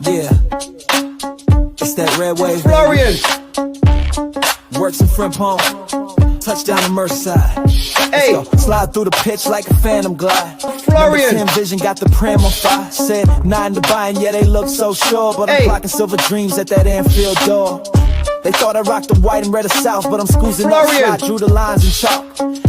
Yeah, it's that red wave. Florian. Wirtz and Frimpong. Touchdown to Merseyside. Hey. Let's go. Slide through the pitch like a phantom glide. Florian. Number 10 vision got the pram on fire. Said 9 to buy and yeah, they look so sure. But I'm clocking silver dreams at that Anfield door. They thought I rocked the white and red of South, but I'm scoozing outside, drew the lines in chalk.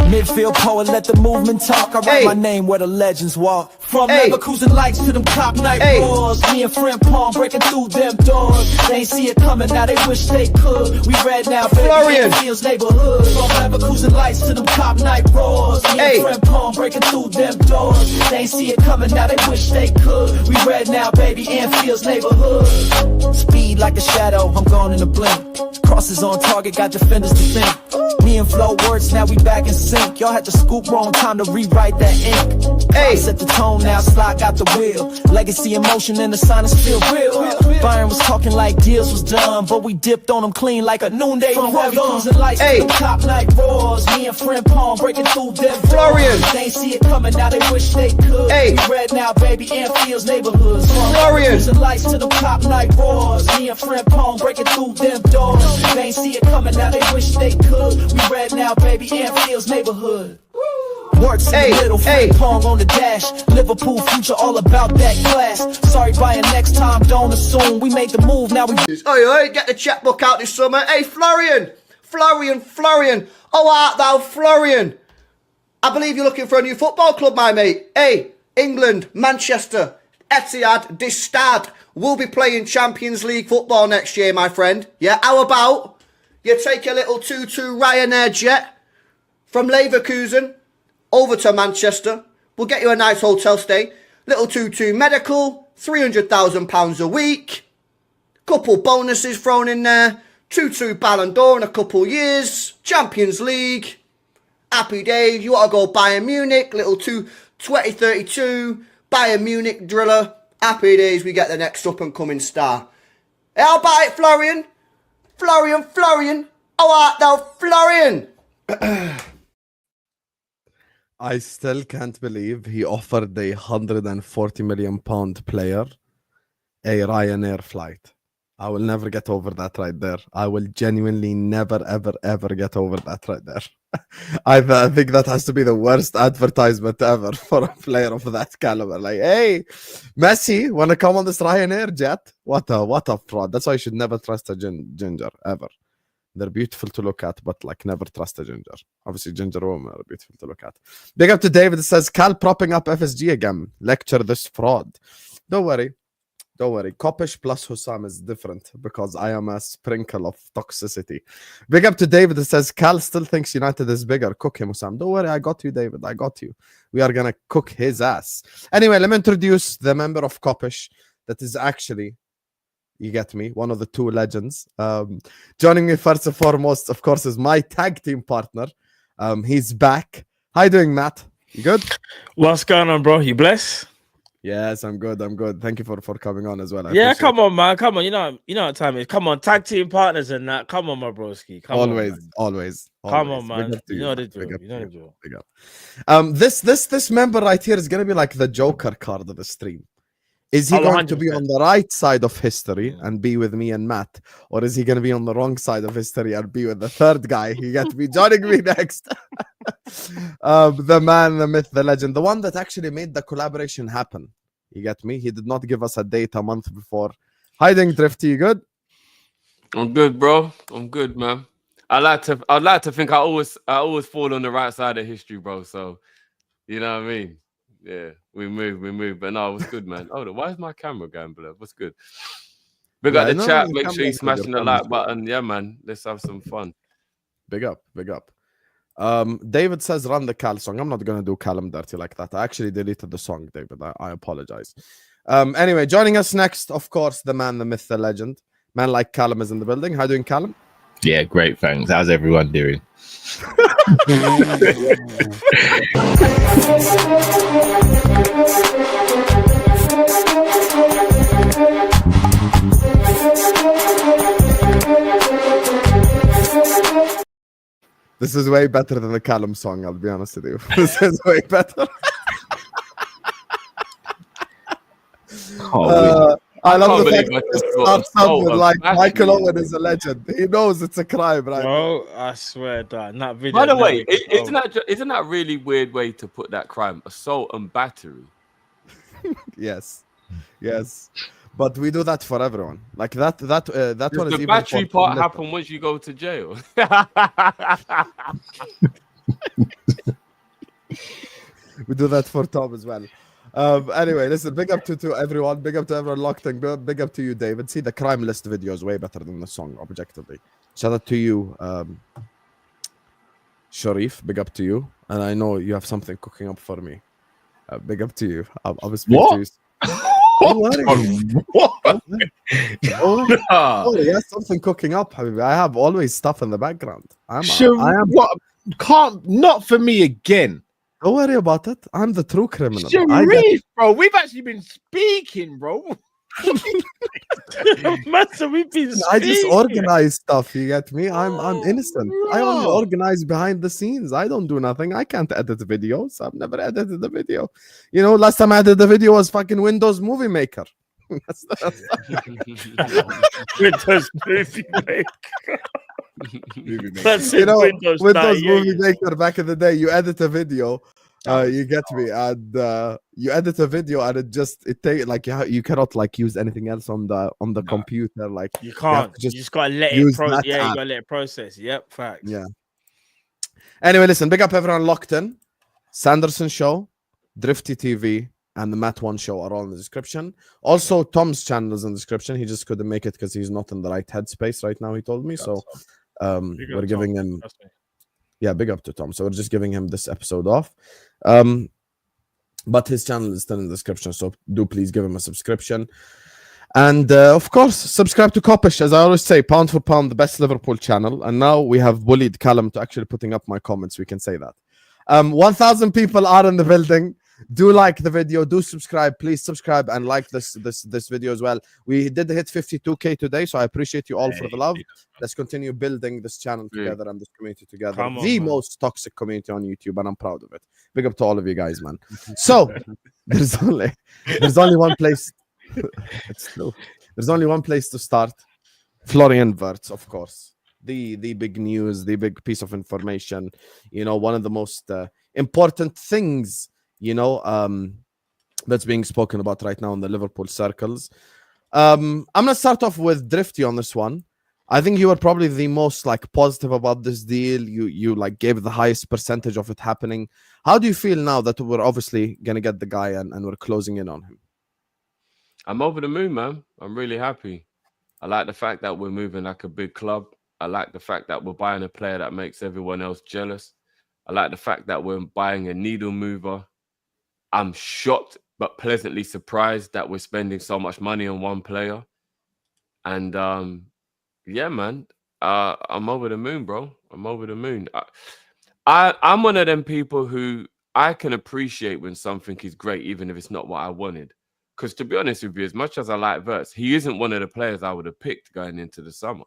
Midfield poet, let the movement talk. I write my name where the legends walk. From Leverkusen lights to them top night roars. Me and Frimpong breaking through them doors. They ain't see it coming, now they wish they could. We red now, baby, feels neighborhood. From Leverkusen lights to them top night roars. Me and Frimpong breaking through them doors. They ain't see it coming, now they wish they could. We red now, baby, Anfield's neighborhood. Speed like a shadow, I'm gone in a blink. Crosses on target, got defenders to think. Me and Flo Wirtz, now we back in sync. Y'all had to scoop wrong, time to rewrite that ink. I set the tone, now Slot got the wheel. Legacy in motion and the sign is still real. Byron was talking like deals was done, but we dipped on them clean like a noonday run. Lights top night roars. Me and Frimpong breaking through them. Florian. They ain't see it coming, now they wish they could. We red now, baby, Anfield's neighborhoods. Florian. Lights to the top night roars. Me and Frimpong breaking through them doors. They ain't see it coming, now they wish they could. We red now, baby, Anfield's neighborhood. Works in the middle, Frimpong on the dash. Liverpool future all about that class. Sorry, buying next time, don't assume. We made the move, now we... Oi, get the checkbook out this summer. Hey, Florian. Oh, art thou Florian? I believe you're looking for a new football club, my mate. Hey, England, Manchester, Etihad, this Stad will be playing Champions League football next year, my friend. Yeah, how about you take a little 2-2 Ryanair jet from Leverkusen over to Manchester. We'll get you a nice hotel stay. Little 2-2 medical, £300,000 a week. Couple bonuses thrown in there. 2-2 Ballon d'Or in a couple years. Champions League. Happy days. You want to go Bayern Munich. Little 2032 Bayern Munich driller. Happy days. We get the next up and coming star. Hey, how about it, Florian? Florian. How art thou, Florian? I still can't believe he offered a £140 million player a Ryanair flight. I will never get over that right there. I will genuinely never, ever get over that right there. I think that has to be the worst advertisement ever for a player of that caliber. Like, hey, Messi, want to come on this Ryanair jet? What a fraud. That's why you should never trust a ginger, ever. They're beautiful to look at, but like never trust a ginger. Obviously, ginger women are beautiful to look at. Big up to David. It says, Cal propping up FSG again. Lecture this fraud. Don't worry. Kopish plus Husam is different because I am a sprinkle of toxicity. Big up to David. It says, Cal still thinks United is bigger. Cook him, Husam. Don't worry. I got you, David. I got you. We are going to cook his ass. Anyway, let me introduce the member of Kopish that is actually... You get me? One of the two legends. Joining me first and foremost, of course, is my tag team partner. He's back. How you doing, Matt? You good? What's going on, bro? You blessed? Yes, I'm good. Thank you for coming on as well. Yeah, come on, man. Come on. You know what time it is. Come on, tag team partners and that. Come on, my broski. Always. Come on, man. You know the drill. Big up. This member right here is gonna be like the Joker card of the stream. Is he going 100%. To be on the right side of history and be with me and Matt? Or is he going to be on the wrong side of history and be with the third guy? He got to be joining me next. The man, the myth, the legend. The one that actually made the collaboration happen. You get me? He did not give us a date a month before. Hiding Drifty, you good? I'm good, bro. I'm good, man. I'd like to think I always fall on the right side of history, bro. So, you know what I mean? Yeah, we move. But no, it was good, man. Hold on, why is my camera going blur? What's good? We got the chat. Make sure you smashing the like button. Yeah, man. Let's have some fun. Big up. David says run the Cal song. I'm not gonna do Callum dirty like that. I actually deleted the song, David. I apologize. Anyway, joining us next, of course, the man, the myth, the legend. Man like Callum is in the building. How you doing, Callum? Yeah, great, thanks. How's everyone doing? This is way better than the Callum song, I'll be honest with you. This is way better. I love the can't fact believe I that just it got starts up with assault like of Michael battery. Owen is a legend. He knows it's a crime, right? Bro, I swear that video. By the way, now isn't that a really weird way to put that crime? Assault and battery. Yes, yes. But we do that for everyone. Like that Does one is the even battery for part litter. happen once you go to jail? We do that for Tom as well. Anyway, listen, big up to everyone. Big up to everyone locked in. Big up to you, David. See, the crime list video is way better than the song, objectively. Shout out to you, Sharif. Big up to you. And I know you have something cooking up for me. Big up to you. I'll speak to you. Oh, he has something cooking up, Habibi. I have always stuff in the background. I am. What? Can't, not for me again. Don't worry about it. I'm the true criminal. Sharif, bro, we've actually been speaking, bro. Master, we've been I just speaking. organize stuff. You get me? I'm innocent. I only organize behind the scenes. I don't do nothing. I can't edit videos. I've never edited the video. You know, last time I edited the video was fucking Windows Movie Maker. Windows Movie Maker. That's You it, know, Windows Movie Maker back in the day. You edit a video. You get me, and you edit a video, and it take like you cannot like use anything else on the computer. Like You have can't. to You just just gotta let it use process. that Yeah, you app. gotta let it process. Yep, facts. Yeah. Anyway, listen, big up everyone locked in. Sanderson Show, Drifty TV, and the Matt One Show are all in the description. Also, Tom's channel is in the description. He just couldn't make it because he's not in the right headspace right now. He told me so. Big up We're giving Tom, him. trust me. Yeah, big up to Tom. So we're just giving him this episode off. But his channel is still in the description, so do please give him a subscription. And of course, subscribe to Kopish, as I always say, pound for pound, the best Liverpool channel. And now we have bullied Callum to actually putting up my comments. We can say that. 1,000 people are in the building. Do like the video, do subscribe, please subscribe and like this video as well. We did hit 52k today, so I appreciate you all for the love. Let's continue building this channon together and this community together. Come on, the man. most toxic community on YouTube, and I'm proud of it. Big up to all of you guys, man. So there's only one place. It's true. There's only one place to start. Florian Wirtz, of course. The big news, the big piece of information. You know, one of the most important things, you know, that's being spoken about right now in the Liverpool circles. I'm gonna start off with Drifty on this one. I think you were probably the most like positive about this deal. You like gave the highest percentage of it happening. How do you feel now that we're obviously gonna get the guy and we're closing in on him? I'm over the moon, man. I'm really happy. I like the fact that we're moving like a big club. I like the fact that we're buying a player that makes everyone else jealous. I like the fact that we're buying a needle mover. I'm shocked but pleasantly surprised that we're spending so much money on one player. And yeah, man, I'm over the moon, bro. I'm over the moon. I'm one of them people who I can appreciate when something is great, even if it's not what I wanted. Because to be honest with you, as much as I like Wirtz, he isn't one of the players I would have picked going into the summer.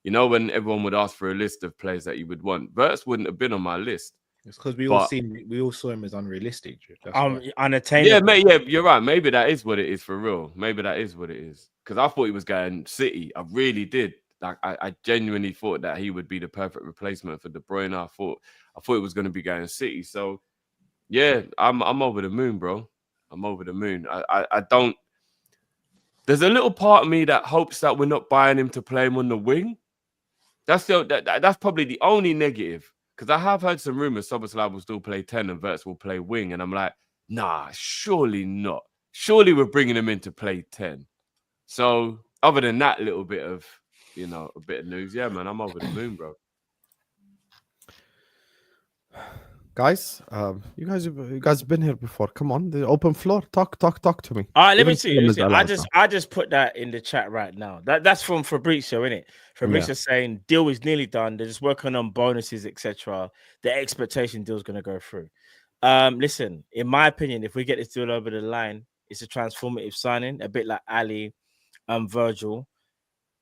You know, when everyone would ask for a list of players that you would want, Wirtz wouldn't have been on my list. It's because we all saw him as unrealistic. That's why. Unattainable. Yeah, mate, yeah, you're right. Maybe that is what it is for real. Maybe that is what it is. Because I thought he was going City. I really did. Like, I genuinely thought that he would be the perfect replacement for De Bruyne. I thought it was going to be going City. So, yeah, I'm over the moon, bro. I'm over the moon. I don't. There's a little part of me that hopes that we're not buying him to play him on the wing. That's probably the only negative. Because I have heard some rumors Szoboszlai will still play 10 and Wirtz will play wing. And I'm like, nah, surely not. Surely we're bringing him in to play 10. So other than that little bit of, you know, a bit of news, yeah, man, I'm over the moon, bro. Guys, you guys have been here before. Come on, the open floor. Talk to me. All right, let me Even see. Callum is allowed I just put that in the chat right now. That's from Fabrizio, isn't it? Fabrizio saying deal is nearly done. They're just working on bonuses, etc. The expectation deal's going to go through. Listen, in my opinion, if we get this deal over the line, it's a transformative signing, a bit like Ali and Virgil.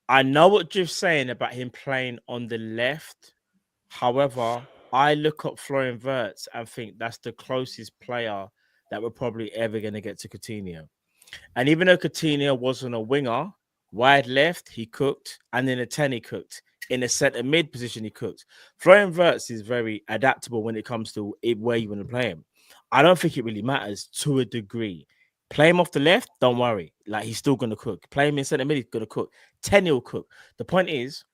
I know what Drift's saying about him playing on the left. However, I look at Florian Wirtz and think that's the closest player that we're probably ever going to get to Coutinho. And even though Coutinho wasn't a winger, wide left, he cooked. And in a 10, he cooked. In the centre mid position, he cooked. Florian Wirtz is very adaptable when it comes to where you want to play him. I don't think it really matters to a degree. Play him off the left, don't worry. Like, he's still going to cook. Play him in centre mid, he's going to cook. 10, he'll cook. The point is,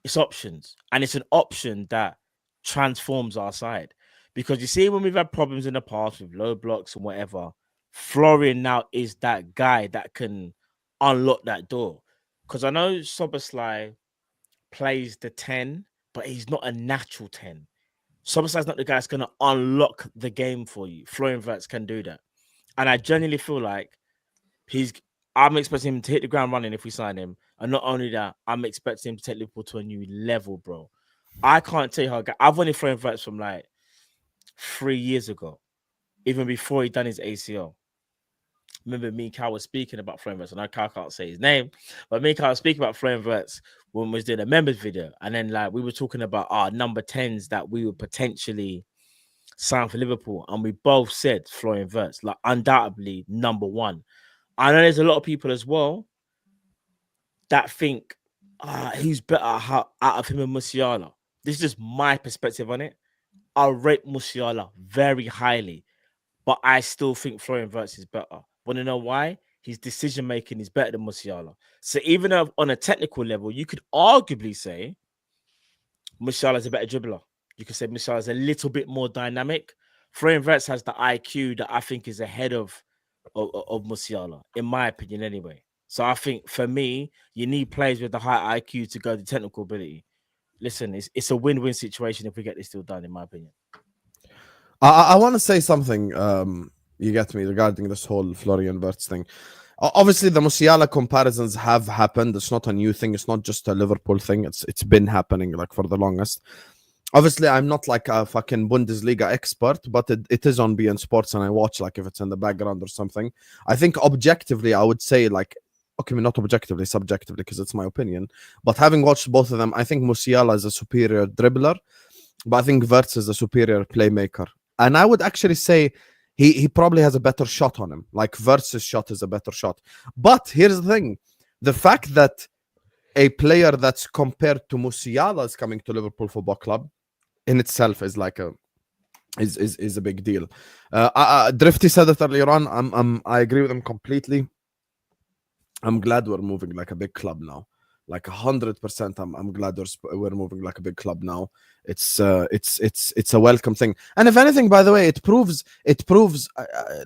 it's options. And it's an option that transforms our side. Because you see, when we've had problems in the past with low blocks and whatever, Florian now is that guy that can unlock that door. Because I know Soboslai plays the 10, but he's not a natural 10. Soboslai's not the guy that's going to unlock the game for you. Florian Wirtz can do that. And I genuinely feel like I'm expecting him to hit the ground running if we sign him. And not only that, I'm expecting him to take Liverpool to a new level, bro. I can't tell you how I've wanted Florian Wirtz from like 3 years ago, even before he done his ACL. Remember, me and Cal was speaking about Florian Wirtz. I know Cal can't say his name, but me and Cal was speaking about Florian Wirtz when we was doing a members video. And then like we were talking about our number 10s that we would potentially sign for Liverpool. And we both said Florian Wirtz, like undoubtedly number 1. I know there's a lot of people as well that think he's better out of him and Musiala. This is just my perspective on it. I rate Musiala very highly, but I still think Florian Wirtz is better. Want to know why? His decision making is better than Musiala. So even though on a technical level, you could arguably say Musiala is a better dribbler. You could say Musiala is a little bit more dynamic. Florian Wirtz has the IQ that I think is ahead of Musiala, in my opinion, anyway. So I think for me, you need players with the high IQ to go to technical ability. Listen, it's a win-win situation if we get this deal done, in my opinion. I want to say something. You get me regarding this whole Florian Wirtz thing. Obviously, the Musiala comparisons have happened. It's not a new thing. It's not just a Liverpool thing. It's been happening like for the longest. Obviously, I'm not like a fucking Bundesliga expert, but it is on BN Sports, and I watch like if it's in the background or something. I think objectively, I would say like, okay, not objectively, subjectively, because it's my opinion. But having watched both of them, I think Musiala is a superior dribbler, but I think Wirtz is a superior playmaker. And I would actually say he probably has a better shot on him. Like Wirtz's shot is a better shot. But here's the thing. The fact that a player that's compared to Musiala is coming to Liverpool Football Club in itself is like is a big deal. Drifty said it earlier on. I agree with him completely. I'm glad we're moving like a big club now. Like 100%, I'm glad we're moving like a big club now. It's a welcome thing. And if anything, by the way, it proves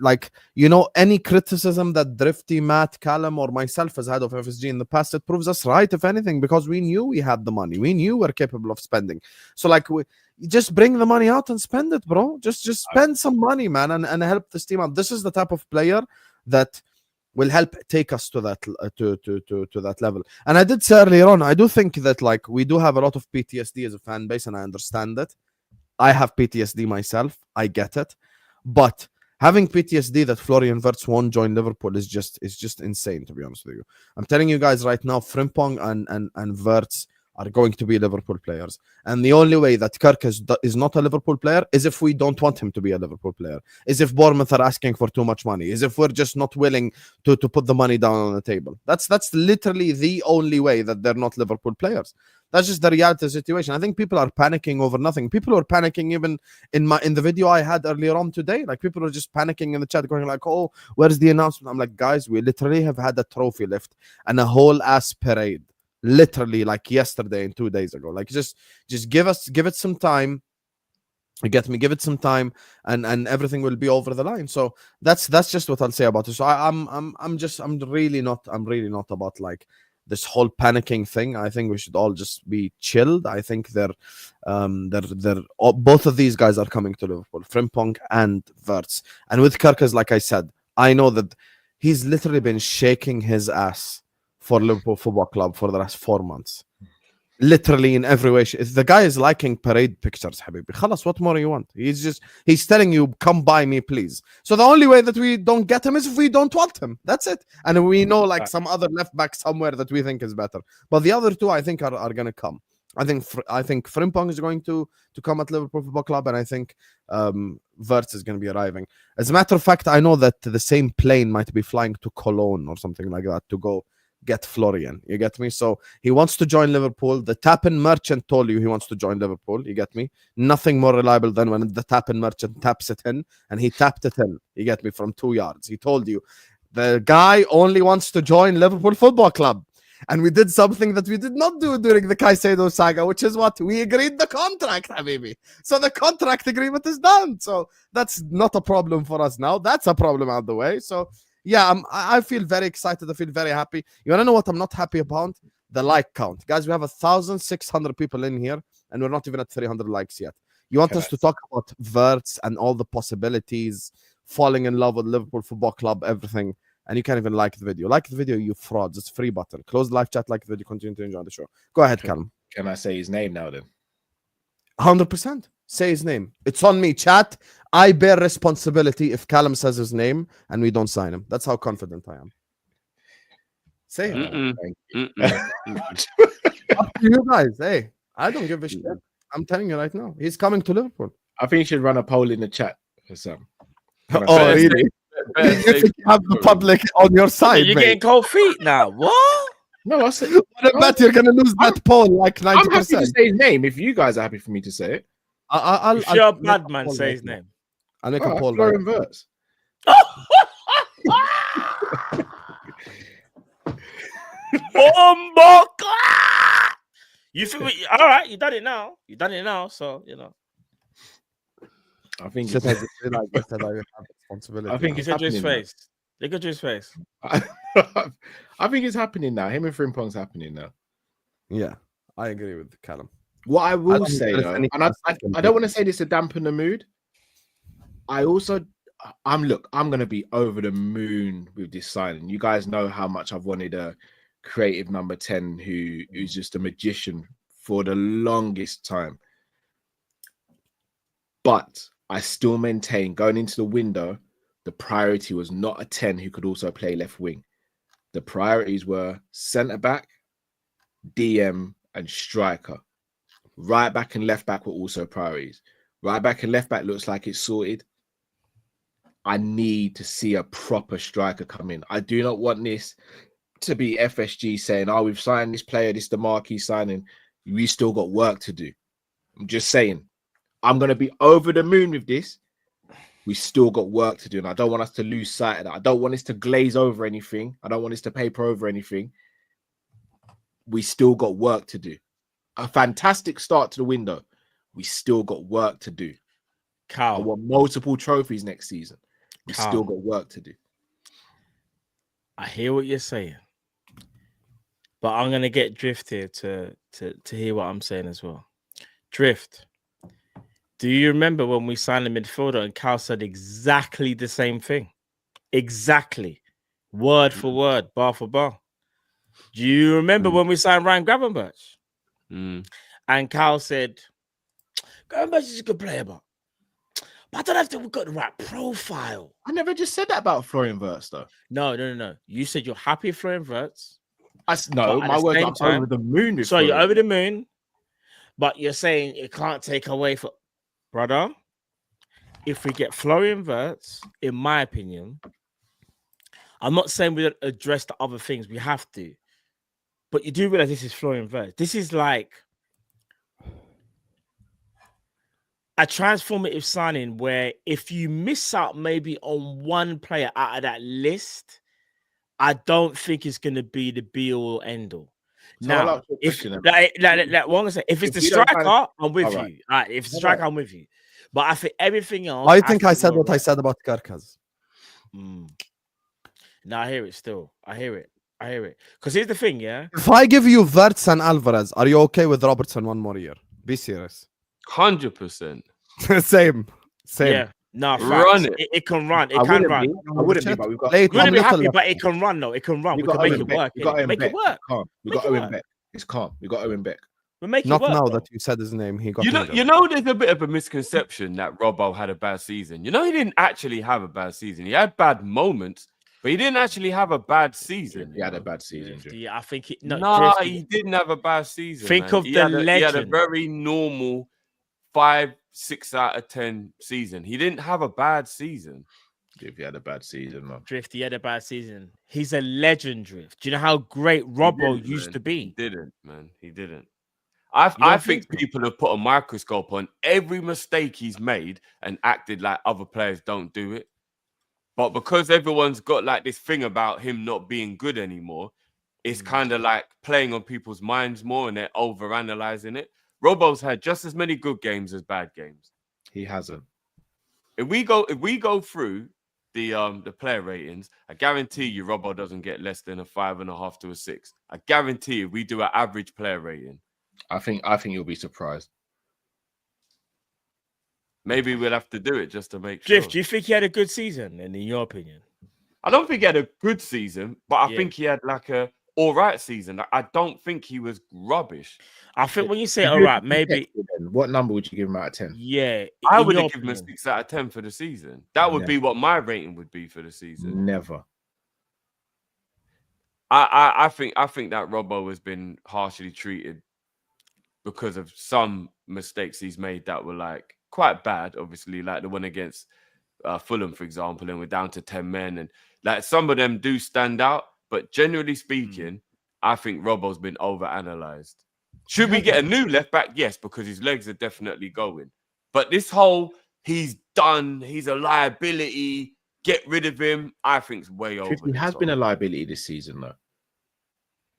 like, you know, any criticism that Drifty, Matt, Callum, or myself has had of FSG in the past, it proves us right, if anything, because we knew we had the money. We knew we're capable of spending. So like, we just bring the money out and spend it, bro. Just spend some money, man, and help this team out. This is the type of player that will help take us to that to that level. And I did say earlier on, I do think that like we do have a lot of PTSD as a fan base, and I understand it. I have PTSD myself. I get it. But having PTSD that Florian Wirtz won't join Liverpool is just insane, to be honest with you. I'm telling you guys right now, Frimpong and Wirtz are going to be Liverpool players. And the only way that Kerkez is not a Liverpool player is if we don't want him to be a Liverpool player, is if Bournemouth are asking for too much money, is if we're just not willing to put the money down on the table. That's literally the only way that they're not Liverpool players. That's just the reality of the situation. I think people are panicking over nothing. People were panicking even in the video I had earlier on today. Like people were just panicking in the chat going like, oh, where's the announcement? I'm like, guys, we literally have had a trophy lift and a whole ass parade. Literally like yesterday and 2 days ago. Like just give it some time. You get me? Give it some time, and everything will be over the line. So that's just what I'll say about it. So I'm really not about like this whole panicking thing. I think we should all just be chilled. I think they're both of these guys are coming to Liverpool, Frimpong and Wirtz. And with Kerkez, like I said, I know that he's literally been shaking his ass for Liverpool Football Club for the last 4 months. Literally in every way. The guy is liking parade pictures, Habibi. Khalas, what more you want? He's telling you, come by me, please. So the only way that we don't get him is if we don't want him. That's it. And we know like some other left back somewhere that we think is better. But the other two, I think, are going to come. I think Frimpong is going to come at Liverpool Football Club, and I think Wirtz is going to be arriving. As a matter of fact, I know that the same plane might be flying to Cologne or something like that to go get Florian. You get me? So he wants to join Liverpool. The tap-in merchant told you he wants to join Liverpool. You get me? Nothing more reliable than when the tap-in merchant taps it in, and he tapped it in. You get me? From 2 yards. He told you the guy only wants to join Liverpool Football Club. And we did something that we did not do during the Caicedo saga, which is what? We agreed the contract, Habibi. So the contract agreement is done. So that's not a problem for us now. That's a problem out the way. So yeah, I feel very excited. I feel very happy. You want to know what I'm not happy about? The like count. Guys, we have 1,600 people in here, and we're not even at 300 likes yet. You want us to talk about Wirtz and all the possibilities, falling in love with Liverpool Football Club, everything. And you can't even like the video. Like the video, you frauds. It's a free button. Close the live chat, like the video, continue to enjoy the show. Go ahead, Callum. Can I say his name now then? 100%. Say his name. It's on me, chat. I bear responsibility if Callum says his name and we don't sign him. That's how confident I am. Say it. Up to you guys. Hey, I don't give a shit. I'm telling you right now. He's coming to Liverpool. I think you should run a poll in the chat for some. Oh, really? You think you have the public on your side, You're mate? getting cold feet now. What? No, I said. What about you're going to lose that poll like 90%? I'm happy to say his name if you guys are happy for me to say it. If you're a bad man, say his name. I'll make a poll. Florian Wirtz. You feel me? All right, you done it now. You done it now, so you know. I think It's it's, responsibility. I think it's Look at his happening. face. Look at his face. I think it's happening now. Him and Frimpong's happening now. Yeah, I agree with Callum. What I will don't say think though, there's any and I don't want to say this to dampen the mood. I'm gonna be over the moon with this signing. You guys know how much I've wanted a creative number 10 who's just a magician for the longest time. But I still maintain going into the window, the priority was not a 10 who could also play left wing. The priorities were centre back, DM, and striker. Right back and left back were also priorities. Right back and left back looks like it's sorted. I need to see a proper striker come in. I do not want this to be FSG saying, oh, we've signed this player, this is the marquee signing. We still got work to do. I'm just saying, I'm going to be over the moon with this. We still got work to do. And I don't want us to lose sight of that. I don't want us to glaze over anything. I don't want us to paper over anything. We still got work to do. A fantastic start to the window. We still got work to do. I want multiple trophies next season. We still got work to do. I hear what you're saying, but I'm gonna get Drift here to hear what I'm saying as well. Drift, do you remember when we signed a midfielder and Cal said exactly the same thing? Exactly, word for word, bar for bar. Do you remember when we signed Ryan Gravenberch? And Cal said, Gravenberch is a good player, but I don't know if we've got the right profile. I never just said that about Florian Wirtz, though. No. You said you're happy with Florian Wirtz. No, my words are over the moon. With You're over the moon, but you're saying it can't take away from... Brother, if we get Florian Wirtz, in my opinion, I'm not saying we don't address the other things. We have to. But you do realize this is Florian Wirtz. This is like a transformative signing where if you miss out maybe on one player out of that list, I don't think it's going to be the be-all, end-all. So now, if it's the striker, I'm with you. All right, if it's the striker, I'm with you. But I think everything else... I think I said what I said about Kerkez. No, I hear it still. I hear it. Because here's the thing, yeah? If I give you Wirtz and Alvarez, are you okay with Robertson one more year? Be serious. 100%. Same. Yeah. No, run it. It can run. It can run. I wouldn't be, but we've got. We wouldn't be happy, but it can run though. It can run. We can make it work. Make it work. We got Owen Beck. It's calm. We got Owen Beck. We make it Not work. now that you said his name. He got. You know, there's a bit of a misconception that Robbo had a bad season. You know, he didn't actually have a bad season. He had bad moments, But he didn't actually have a bad season. He had a bad season. Drifty, I think it, He didn't have a bad season. Think man. of the legend. He had a very normal 5, 6 out of 10 season. He didn't have a bad season. If he had a bad season, man. Drifty had a bad season. He's a legend, Drift. Do you know how great Robbo used to be? He didn't, man. He didn't. I think people have put a microscope on every mistake he's made and acted like other players don't do it. But because everyone's got like this thing about him not being good anymore, it's kind of like playing on people's minds more and they're over-analyzing it. Robbo's had just as many good games as bad games. He hasn't. If we go through the player ratings, I guarantee you Robbo doesn't get less than a 5.5 to a 6. I guarantee you we do an average player rating. I think you'll be surprised. Maybe we'll have to do it just to make sure. Drift, do you think he had a good season? And in your opinion, I don't think he had a good season, but I think he had like a all right season. I don't think he was rubbish. I think when you say all right, maybe what number would you give him out of 10? Yeah, I would have given him a 6 out of 10 for the season. That would be what my rating would be for the season. Never. I think that Robbo has been harshly treated because of some mistakes he's made that were like quite bad, obviously, like the one against Fulham, for example, and we're down to 10 men, and like some of them do stand out. But generally speaking, I think Robbo's been overanalyzed. Should we get a new left back? Yes, because his legs are definitely going. But this whole he's done, he's a liability, get rid of him, I think is way over. He has been a liability this season, though.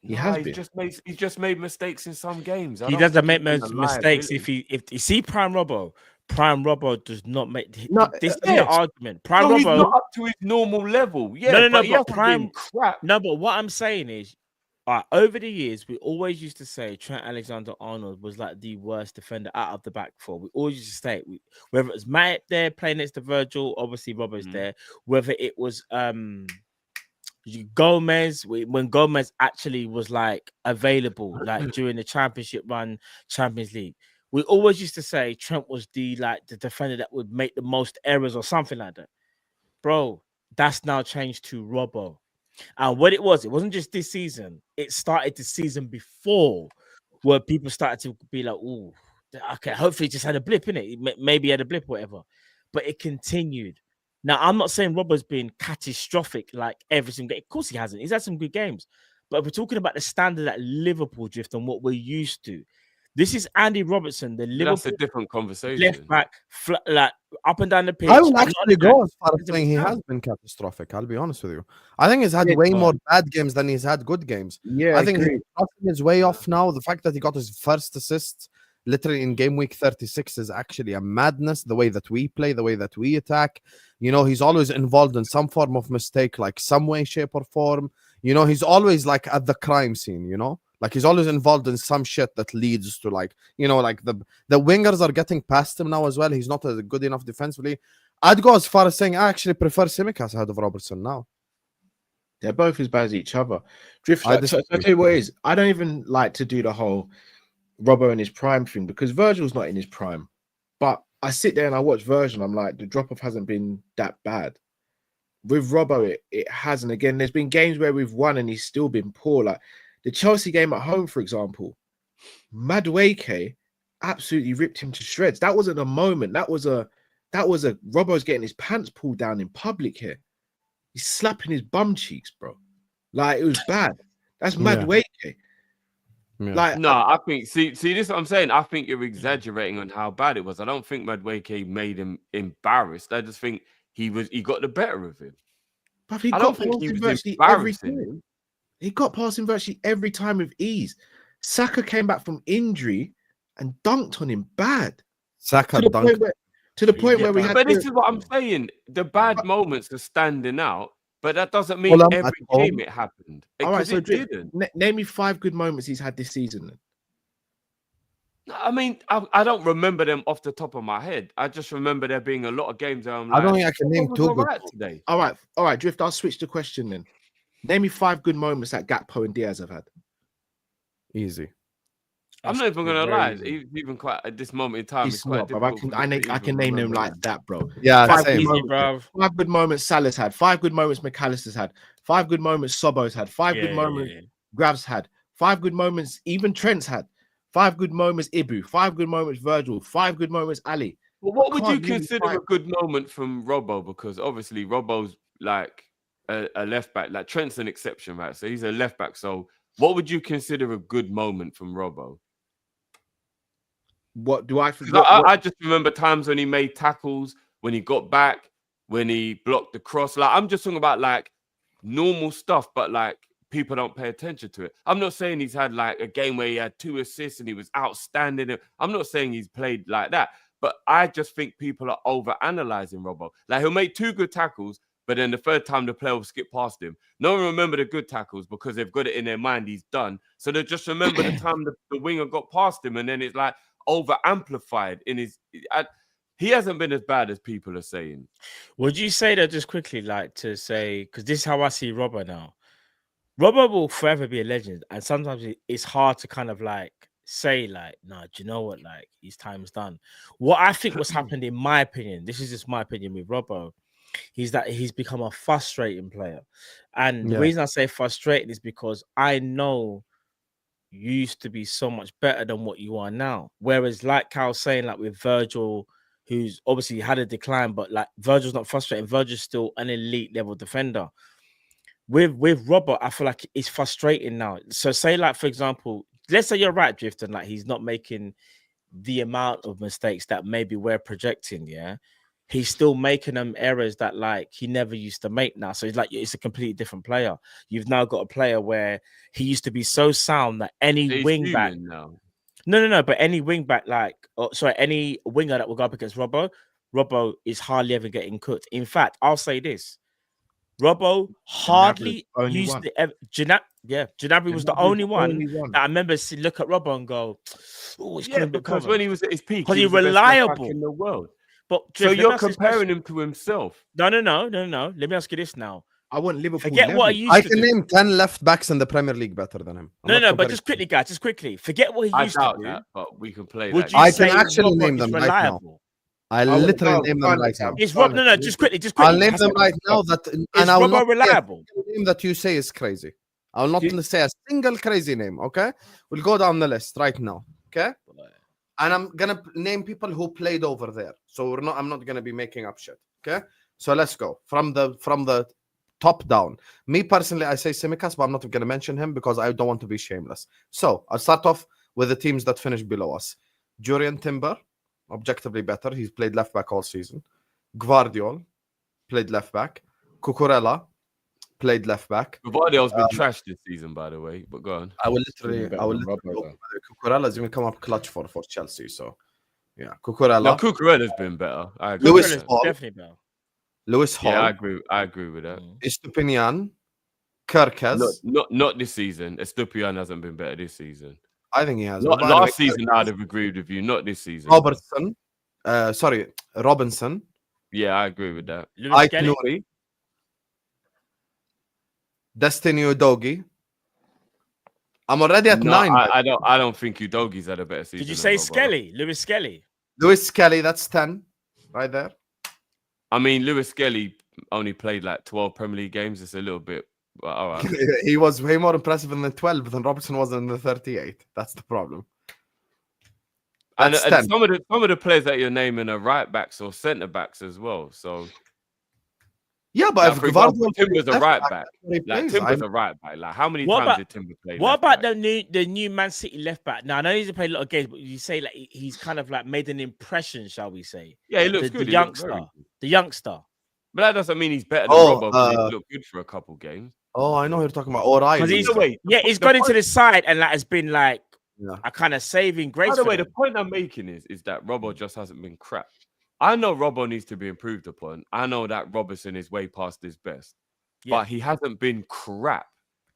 He's just made mistakes in some games. He doesn't make mistakes if you see Prime Robbo does not make this is the argument. Prime he's Robbo not up to his normal level. Yeah, but Prime crap. No, but what I'm saying is, over the years, we always used to say Trent Alexander-Arnold was like the worst defender out of the back four. We always used to say it. Whether it's Matt there playing next to Virgil, obviously Robbo's there. Whether it was Gomez, when Gomez actually was like available, like during the championship run, Champions League, we always used to say Trent was the defender that would make the most errors or something like that. Bro, that's now changed to Robbo. And what it wasn't just this season. It started the season before, where people started to be like, "Oh, okay, hopefully he just had a blip in it. Maybe he had a blip, or whatever." But it continued. Now, I'm not saying Robbo's been catastrophic like every single game. Of course he hasn't. He's had some good games. But we're talking about the standard at Liverpool, Drift, and what we're used to. This is Andy Robertson, the Liverpool. That's a different conversation. Left back, like up and down the pitch. I will actually go as far as saying he has been catastrophic. I'll be honest with you. I think he's had way more bad games than he's had good games. Yeah, I think his way off now. The fact that he got his first assist literally in game week 36 is actually a madness. The way that we play, the way that we attack. You know, he's always involved in some form of mistake, like some way, shape, or form. You know, he's always like at the crime scene, you know? Like he's always involved in some shit that leads to like, you know, like the wingers are getting past him now as well. He's not good enough defensively. I'd go as far as saying I actually prefer Tsimikas ahead of Robertson now. They're both as bad as each other. Drift, I'll tell you what it is. I don't even like to do the whole Robbo in his prime thing because Virgil's not in his prime. But I sit there and I watch Virgil. I'm like, the drop-off hasn't been that bad. With Robbo, it hasn't. Again, there's been games where we've won and he's still been poor. Like the Chelsea game at home, for example, Madueke absolutely ripped him to shreds. That wasn't a moment. That was a Robbo's getting his pants pulled down in public here. He's slapping his bum cheeks, bro. Like it was bad. That's Madueke. Yeah. Like no, I think see this is what I'm saying. I think you're exaggerating on how bad it was. I don't think Madueke made him embarrassed. I just think he got the better of him. But he I got don't think he was virtually every embarrassing. time. He got past him virtually every time with ease. Saka came back from injury and dunked on him bad. Saka dunked. To the point where we had. But this is what I'm saying. The bad moments are standing out, but that doesn't mean every game it happened. All right, so it didn't. Name me 5 good moments he's had this season. Then. I mean, I don't remember them off the top of my head. I just remember there being a lot of games where I'm like, I don't think I can name 2 good today. All right, Drift. I'll switch the question then. Name me 5 good moments that Gakpo and Diaz have had. Easy. I'm not even gonna very lie. easy. It's even quite at this moment in time. He's It's quite smart, bro. difficult. I can name them like that, bro. Yeah, Five same. good Easy, moments, bro. 5 good moments Salah's had, 5 good moments McAllister's had, 5 good moments Sobo's had, 5 good moments Grav's had, 5 good moments even Trent's had, 5 good moments Ibu, 5 good moments Virgil, 5 good moments Ali. Well, what would you Can't really consider fight. a good moment from Robbo? Because obviously Robbo's like a left back. Like Trent's an exception, right? So he's a left back. So what would you consider a good moment from Robbo? What do I think? I just remember times when he made tackles, when he got back, when he blocked the cross. Like I'm just talking about like normal stuff, but like people don't pay attention to it. I'm not saying he's had like a game where he had 2 assists and he was outstanding. I'm not saying he's played like that, but I just think people are over analyzing Robbo. Like he'll make 2 good tackles, but then the third time the player will skip past him. No one remember the good tackles because they've got it in their mind he's done. So they just remember the time the winger got past him, and then it's like over amplified in his. He hasn't been as bad as people are saying. Would you say that just quickly, like to say, because this is how I see Robbo now. Robbo will forever be a legend, and sometimes it's hard to kind of like say like, no, do you know what? Like his time's done. What I think what's happened, in my opinion, this is just my opinion with Robbo, is that he's become a frustrating player, and the reason I say frustrating is because I know you used to be so much better than what you are now. Whereas, like Cal's saying, like with Virgil, who's obviously had a decline, but like Virgil's not frustrating. Virgil's still an elite level defender. With Robert, I feel like it's frustrating now. So say like, for example, let's say you're right, Drift, and like he's not making the amount of mistakes that maybe we're projecting, yeah. He's still making them errors that like he never used to make now. So it's like it's a completely different player. You've now got a player where he used to be so sound that any wing back now. No, but any wing back, like any winger that will go up against Robbo is hardly ever getting cooked. In fact, I'll say this. Robbo hardly used to ever. Gnabry was the only one that I remember look at Robbo and go, "Oh, it's coming because when he was at his peak, because he was reliable in the world." But so you're comparing him to himself? No. Let me ask you this now. I want Liverpool. Forget what he used I to can do. name 10 left backs in the Premier League better than him. But just quickly, guys, just quickly. Forget what he used to do. That, but we can play. Would that you I say can actually Robbo name is them right reliable? now. I literally name them right now. Is Rob? No, just quickly. I'll name them right now. That Is and I will Robbo not reliable? say a name that you say is crazy. I will not say a single crazy name. Okay, we'll go down the list right now. Okay, and I'm gonna name people who played over there. So I'm not gonna be making up shit. Okay, so let's go from the top down. Me personally, I say Tsimikas, but I'm not gonna mention him because I don't want to be shameless. So I'll start off with the teams that finished below us. Jurriën Timber, objectively better. He's played left back all season. Gvardiol played left back. Cucurella played left back. Gvardiol's been trashed this season, by the way. But go on. I will literally Cucurella's even come up clutch for Chelsea. So yeah, Cucurella. No, Cucurella's been better. I agree. Lewis Hall, definitely better. Lewis Hall. Yeah, I agree with that. Estupinian, Kerkez. Not this season. Estupiñán hasn't been better this season. I think he has. Last season, I'd have agreed with you. Not this season. Robinson. Yeah, I agree with that. Ait Nouri. Destiny Udogie. I'm already at 9. I don't think Udogie's had a better season. Did you say Skelly? Lewis Skelly? Lewis Skelly, that's 10. Right there. I mean, Lewis Skelly only played like 12 Premier League games. It's a little bit. But all right. He was way more impressive in the 12 than Robertson was in the 38. That's the problem. And some of the players that you're naming are right backs or centre backs as well. So yeah, but if Timber's a right back, Timber's a right back. Like how many times did Timber play? What about the new Man City left back? Now I know he's played a lot of games, but you say like he's kind of like made an impression, shall we say? Yeah, he looks good. The youngster. But that doesn't mean he's better than Robbo. He looked good for a couple games. Oh, I know who you're talking about. O'Reilly. He's gone into the side and that has been like a kind of saving grace. By the way, the point I'm making is that Robbo just hasn't been crap. I know Robbo needs to be improved upon. I know that Robertson is way past his best, but he hasn't been crap.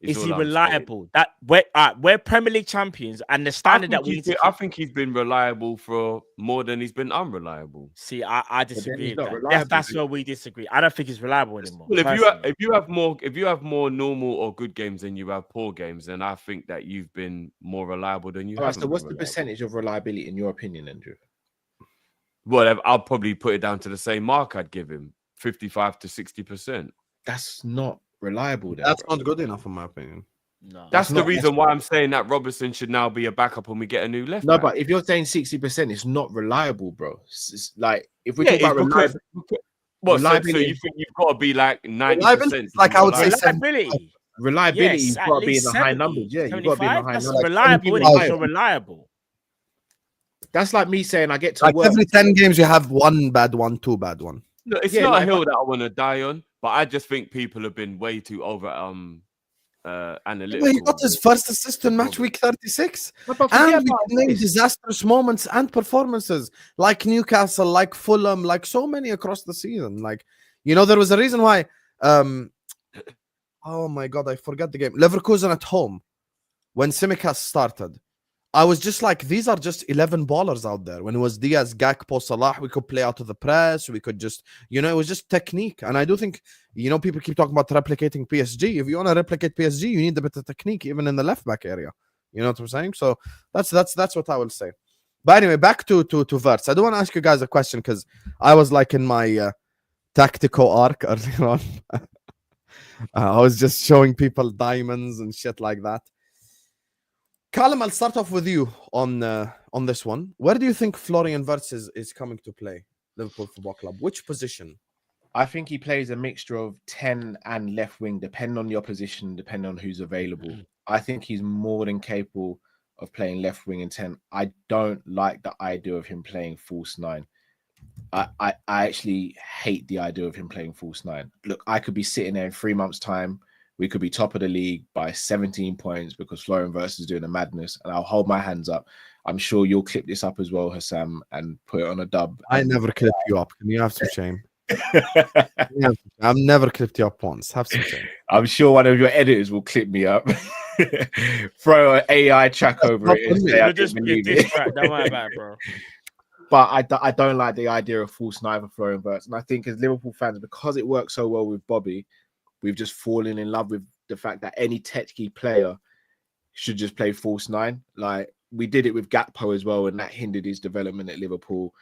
Is he reliable? That we're Premier League champions, and the standard that we need to I think he's been reliable for more than he's been unreliable. See, I disagree with that. That's where we disagree. I don't think he's reliable anymore. Well, if you have more normal or good games than you have poor games, then I think that you've been more reliable than you have. So what's the percentage of reliability in your opinion, Andrew? Well, I'll probably put it down to the same mark I'd give him, 55 to 60%. That's not reliable. Then, that's not good enough, in my opinion. No, that's the reason why I'm saying that Robertson should now be a backup when we get a new left. No, but if you're saying 60%, it's not reliable, bro. It's like if we talk about reliability. So you think you've got to be like 90%? Like I would say, reliability. You've got to be in the high numbers. Yeah, you've got to be in the high numbers. Reliable. It's reliable. That's like me saying I get to like work. Every 10 games you have one bad one, two bad one. No, it's not a hill that I want to die on, but I just think people have been way too over analytical. He got his first assist in match week 36, and we named disastrous moments and performances like Newcastle, like Fulham, like so many across the season. Like, there was a reason why. Oh my God, I forgot the game. Leverkusen at home when Tsimikas started. I was just like, these are just 11 ballers out there. When it was Diaz, Gakpo, Salah, we could play out of the press. We could just, it was just technique. And I do think, people keep talking about replicating PSG. If you want to replicate PSG, you need a bit of technique, even in the left back area. You know what I'm saying? So that's what I will say. But anyway, back to Wirtz. I do want to ask you guys a question because I was like in my tactical arc earlier on. I was just showing people diamonds and shit like that. Callum, I'll start off with you on this one. Where do you think Florian Wirtz is coming to play, Liverpool Football Club? Which position? I think he plays a mixture of 10 and left wing, depending on the opposition, depending on who's available. I think he's more than capable of playing left wing and 10. I don't like the idea of him playing false 9. I actually hate the idea of him playing false 9. Look, I could be sitting there in 3 months' time. We could be top of the league by 17 points because Florian Wirtz is doing a madness, and I'll hold my hands up. I'm sure you'll clip this up as well, Husam, and put it on a dub. I never clip you up. Can you have some shame? I've never clipped you up once. Have some shame. I'm sure one of your editors will clip me up. Throw an AI track over it. And say, just be a diss track. Don't worry about it, bro. But I don't like the idea of false 9 for Florian Wirtz. And I think as Liverpool fans, because it works so well with Bobby, we've just fallen in love with the fact that any techie player should just play false 9. Like we did it with Gakpo as well, and that hindered his development at Liverpool.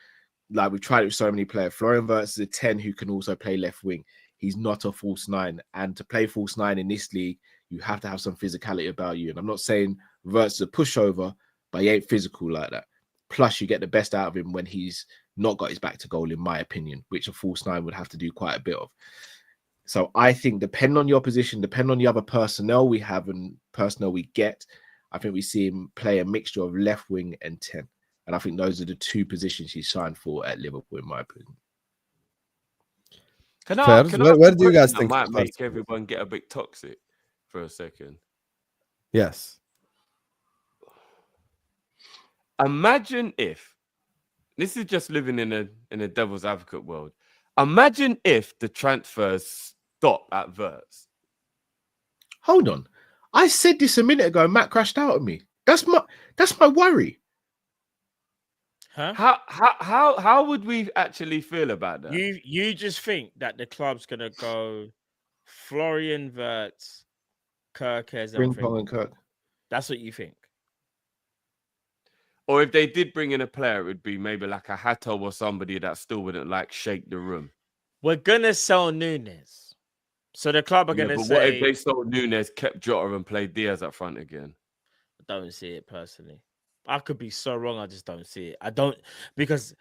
Like we've tried it with so many players. Florian Wirtz is a 10 who can also play left wing. He's not a false 9. And to play false 9 in this league, you have to have some physicality about you. And I'm not saying Wirtz is a pushover, but he ain't physical like that. Plus, you get the best out of him when he's not got his back to goal, in my opinion, which a false 9 would have to do quite a bit of. So I think depending on your position, depending on the other personnel we have and personnel we get, I think we see him play a mixture of left wing and 10. And I think those are the two positions he's signed for at Liverpool, in my opinion. Where do you guys think? Might make everyone get a bit toxic for a second. Yes. Imagine if, this is just living in a devil's advocate world. Imagine if the transfers stop at Wirtz. Hold on. I said this a minute ago and Matt crashed out at me. That's my worry. Huh? How would we actually feel about that? You just think that the club's gonna go Florian Wirtz, Kerkez Frimpong and Kirk. That's what you think. Or if they did bring in a player, it would be maybe like a Hato or somebody that still wouldn't like shake the room. We're gonna sell Nunes, so the club are gonna say. What if they sold Nunes, kept Jota, and played Diaz up front again? I don't see it personally. I could be so wrong. I just don't see it. I don't, because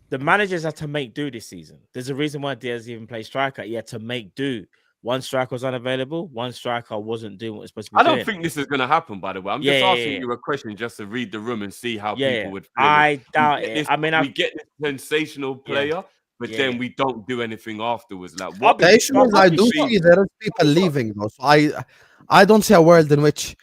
the managers had to make do this season. There's a reason why Diaz even played striker. He had to make do. One striker was unavailable. One striker wasn't doing what was supposed to be doing. I don't think this is going to happen, by the way. I'm just asking you a question just to read the room and see how people would feel. I doubt it. We get this sensational player, but then we don't do anything afterwards. Like, what the issue is, I do see there are people leaving, though. So I don't see a world in which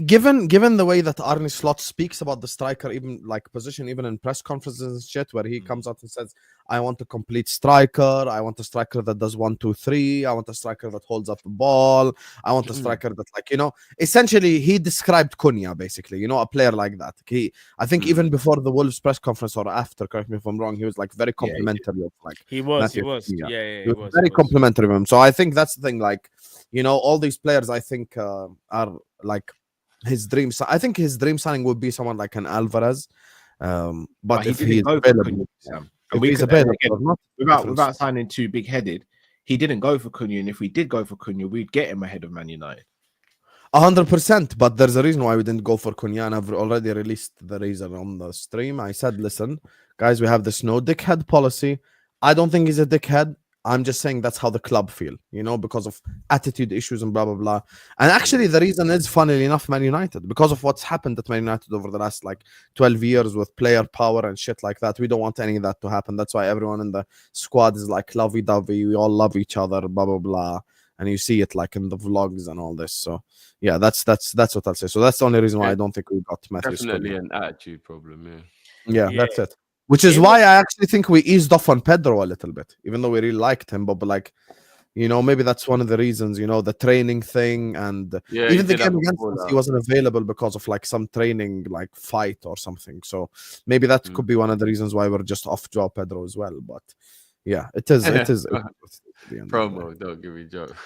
given the way that Arne Slot speaks about the striker, even like position, even in press conferences and shit, where he comes out and says, I want a complete striker, I want a striker that does 1, 2, 3, I want a striker that holds up the ball, I want a striker that, like, you know, essentially he described Cunha, basically, you know, a player like that. I think even before the Wolves press conference or after, correct me if I'm wrong, he was like very complimentary of like he was Cunha. he was very complimentary of him. So I think that's the thing, like, you know, all these players I think are like his dream. I think his dream signing would be someone like an Alvarez, but if he's available, and we could, again, without signing too big-headed, he didn't go for Cunha, and if we did go for Cunha, we'd get him ahead of Man United. 100%, but there's a reason why we didn't go for Cunha, and I've already released the reason on the stream. I said, listen, guys, we have this no dickhead policy. I don't think he's a dickhead. I'm just saying that's how the club feel, you know, because of attitude issues and blah, blah, blah. And actually, the reason is, funnily enough, Man United, because of what's happened at Man United over the last, like, 12 years with player power and shit like that. We don't want any of that to happen. That's why everyone in the squad is, like, lovey-dovey. We all love each other, blah, blah, blah. And you see it, like, in the vlogs and all this. So, yeah, that's what I'll say. So that's the only reason why I don't think we got Matthew. Definitely an attitude problem, yeah, that's it. Which is why I actually think we eased off on Pedro a little bit, even though we really liked him. But like, you know, maybe that's one of the reasons, you know, the training thing. And even the game against us, he wasn't available because of like some training, like fight or something. So maybe that could be one of the reasons why we're just off Joao Pedro as well. But yeah, it is. Promo, don't give me a joke.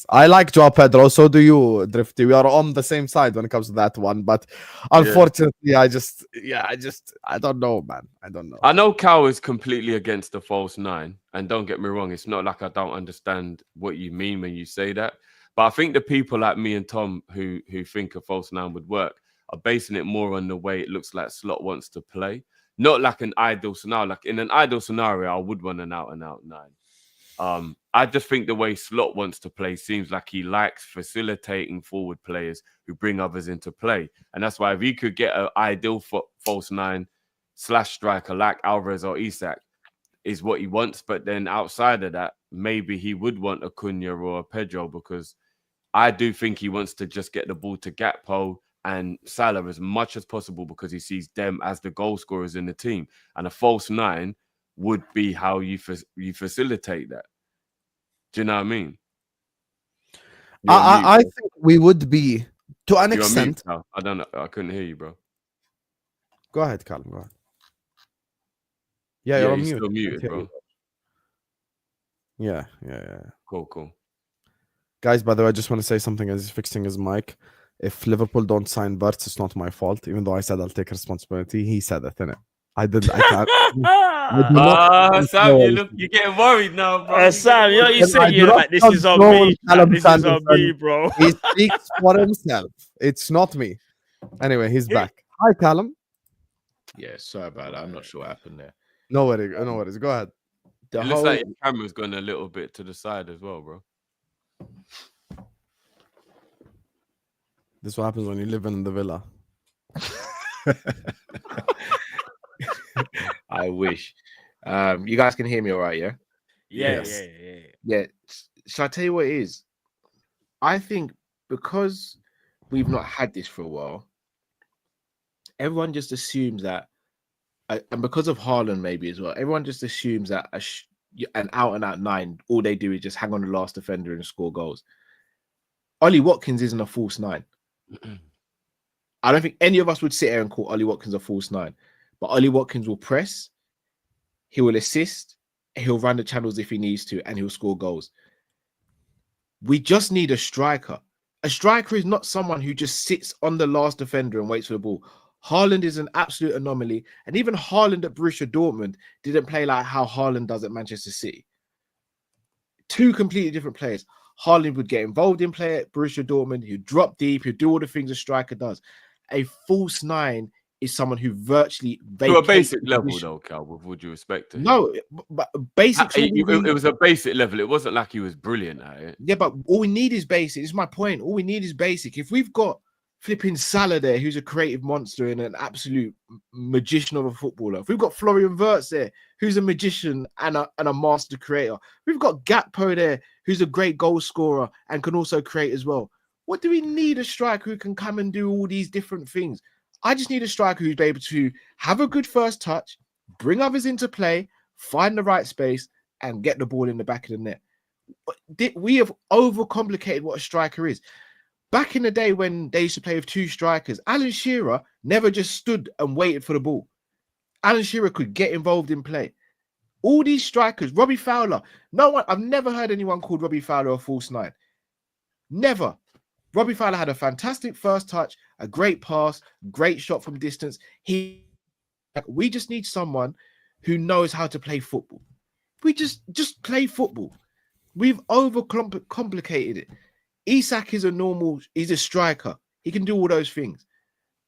I like Joao Pedro, so do you, Drifty. We are on the same side when it comes to that one, but unfortunately, I don't know, man. I don't know. I know Cal is completely against the false 9, and don't get me wrong, it's not like I don't understand what you mean when you say that, but I think the people like me and Tom who think a false 9 would work are basing it more on the way it looks like Slot wants to play. Not like an ideal scenario. Like in an ideal scenario, I would want an out-and-out 9. I just think the way Slot wants to play seems like he likes facilitating forward players who bring others into play. And that's why if he could get an ideal false 9 / striker like Alvarez or Isak is what he wants. But then outside of that, maybe he would want a Cunha or a Pedro, because I do think he wants to just get the ball to Gakpo and Salah as much as possible, because he sees them as the goal scorers in the team. And a false 9 would be how you facilitate that. Do you know what I mean? I think we would be, to an extent. Mute, I don't know. I couldn't hear you, bro. Go ahead, Callum. Go ahead. Yeah, you're on mute. Still muted, bro. Yeah. Cool. Guys, by the way, I just want to say something as he's fixing his mic. If Liverpool don't sign Wirtz, it's not my fault. Even though I said I'll take responsibility, he said it, innit? I can't. Sam, you're getting worried now, bro. Sam, you said you're like, this is on me. This is on me, bro. He speaks for himself. It's not me. Anyway, he's back. Hi, Callum. Yeah, sorry about that. I'm not sure what happened there. No worries. Go ahead. It looks like your camera's going a little bit to the side as well, bro. This is what happens when you live in the villa. I wish. You guys can hear me all right, yeah? Yeah. Shall I tell you what it is? I think because we've not had this for a while, everyone just assumes that, and because of Haaland maybe as well, everyone just assumes that an out-and-out 9, all they do is just hang on the last defender and score goals. Ollie Watkins isn't a false 9. I don't think any of us would sit here and call Ollie Watkins a false 9. But Ollie Watkins will press, he will assist, he'll run the channels if he needs to, and he'll score goals. We just need a striker. A striker is not someone who just sits on the last defender and waits for the ball. Haaland is an absolute anomaly. And even Haaland at Borussia Dortmund didn't play like how Haaland does at Manchester City. 2 completely different players. Haaland would get involved in play at Borussia Dortmund. He'd drop deep. He'd do all the things a striker does. A false 9 is someone who virtually to a basic level, though, Cal. Would you respect it? No, but basic. It was a basic level. It wasn't like he was brilliant at it. Yeah, but all we need is basic. This is my point. All we need is basic. If we've got flipping Salah there, who's a creative monster and an absolute magician of a footballer. If we've got Florian Wirtz there, who's a magician and a master creator. We've got Gakpo there, who's a great goal scorer and can also create as well. What do we need a striker who can come and do all these different things? I just need a striker who's able to have a good first touch, bring others into play, find the right space, and get the ball in the back of the net. We have overcomplicated what a striker is. Back in the day when they used to play with 2 strikers, Alan Shearer never just stood and waited for the ball. Alan Shearer could get involved in play. All these strikers, Robbie Fowler, I've never heard anyone called Robbie Fowler a false 9. Never. Robbie Fowler had a fantastic first touch, a great pass, great shot from distance. We just need someone who knows how to play football. We just play football. We've overcomplicated it. Isak is he's a striker. He can do all those things.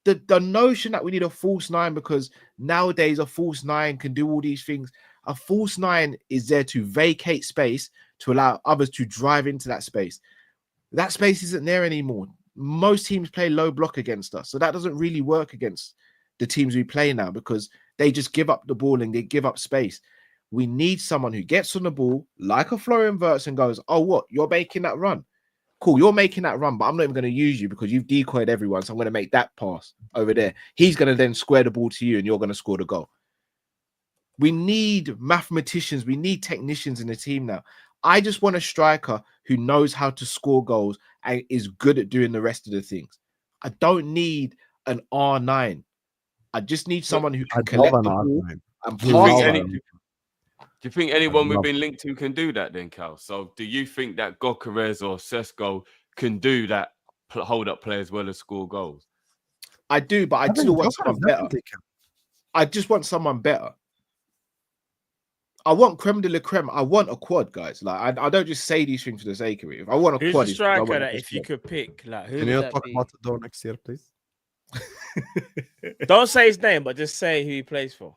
The notion that we need a false 9 because nowadays a false 9 can do all these things. A false 9 is there to vacate space to allow others to drive into that space. That space isn't there anymore. Most teams play low block against us. So that doesn't really work against the teams we play now because they just give up the ball and they give up space. We need someone who gets on the ball like a Florian Wirtz and goes, oh, what? You're making that run. Cool, you're making that run, but I'm not even going to use you because you've decoyed everyone. So I'm going to make that pass over there. He's going to then square the ball to you and you're going to score the goal. We need mathematicians. We need technicians in the team now. I just want a striker who knows how to score goals and is good at doing the rest of the things. I don't need an R9. I just need someone who can collect the ball and pass. Do you think anyone we've been linked to can do that then, Cal? So do you think that Kerkez or Sesko can do that, hold up play as well as score goals? I do, but I still want someone better. I just want someone better. I want creme de la creme. I want a quad, guys. Like I don't just say these things for the sake of it. If I want a quad, who's a striker that if you could pick, like who can you talk about the door next year, please? Don't say his name, but just say who he plays for.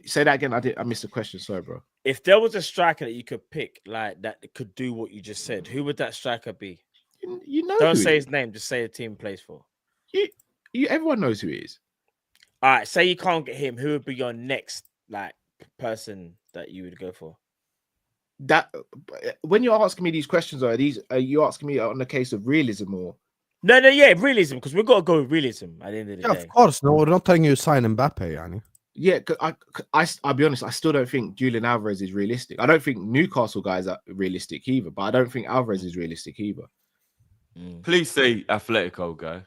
Say that again. I missed the question. Sorry, bro. If there was a striker that you could pick, like that could do what you just said, who would that striker be? You know. Don't say his name. Just say the team he plays for. Everyone knows who he is. All right. Say you can't get him. Who would be your next like person that you would go for? That when you're asking me these questions, are you asking me on the case of realism or? No, yeah, realism, because we've got to go with realism at the end of the day. Of course. No, we're not telling you to sign Mbappe, yani. Yeah, I'll be honest, I still don't think Julian Alvarez is realistic. I don't think Newcastle guys are realistic either, but I don't think Alvarez is realistic either. Please say Atletico guy.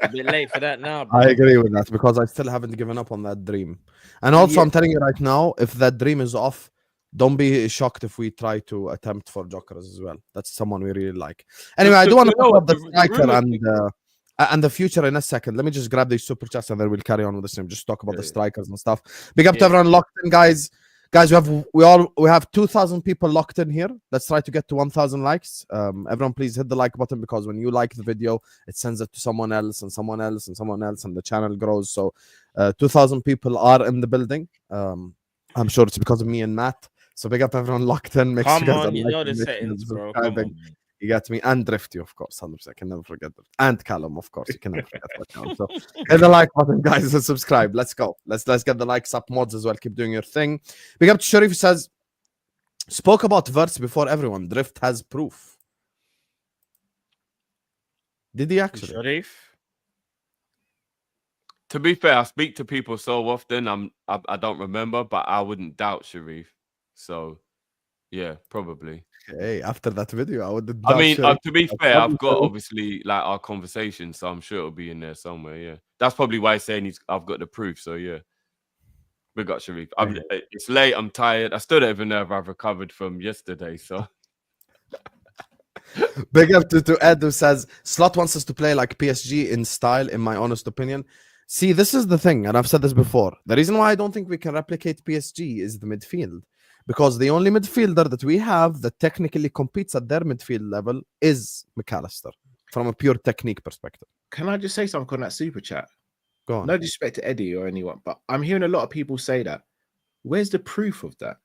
A bit late for that now, bro. I agree with that because I still haven't given up on that dream. And also, I'm telling you right now, if that dream is off, don't be shocked if we try to attempt for Jokers as well. That's someone we really like. Anyway, I do want to talk about the striker and the future in a second. Let me just grab these super chats and then we'll carry on with the stream. Just talk about the strikers and stuff. Big up to everyone locked in, guys. Guys, we have 2,000 people locked in here. Let's try to get to 1,000 likes. Everyone, please hit the like button because when you like the video, it sends it to someone else and someone else and someone else, and the channel grows. So 2,000 people are in the building. I'm sure it's because of me and Matt. So big up everyone locked in. Make Come sure on, you know the settings, bro. Come on. You get me, and Drifty, of course. 100%. I can never forget that. And Callum, of course. You can never forget that. So hit the like button, guys, and subscribe. Let's go. Let's get the likes up. Mods as well. Keep doing your thing. Big up to Sharif, says, spoke about Wirtz before everyone. Drift has proof. Did he actually? Sharif? To be fair, I speak to people so often, I don't remember, but I wouldn't doubt Sharif. So, yeah, probably. Hey, after that video, I would. I mean, to be fair, I've got obviously like our conversation, so I'm sure it'll be in there somewhere. Yeah, that's probably why he's saying I've got the proof. So yeah, we got Sharif. It's late. I'm tired. I still don't even know if I've recovered from yesterday. So big up to Ed, who says Slot wants us to play like PSG in style. In my honest opinion, see, this is the thing, and I've said this before. The reason why I don't think we can replicate PSG is the midfield. Because the only midfielder that we have that technically competes at their midfield level is McAllister from a pure technique perspective. Can I just say something on that super chat? Go on. No disrespect to Eddie or anyone, but I'm hearing a lot of people say that. Where's the proof of that?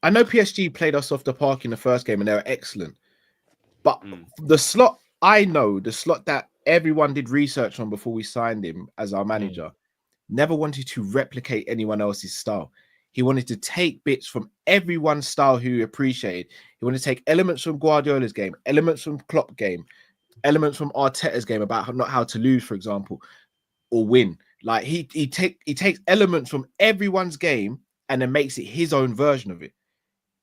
I know PSG played us off the park in the first game and they were excellent. But the slot, I know, the slot that everyone did research on before we signed him as our manager, never wanted to replicate anyone else's style. He wanted to take bits from everyone's style who he appreciated. He wanted to take elements from Guardiola's game, elements from Klopp's game, elements from Arteta's game about not how to lose, for example, or win. Like he takes elements from everyone's game and then makes it his own version of it.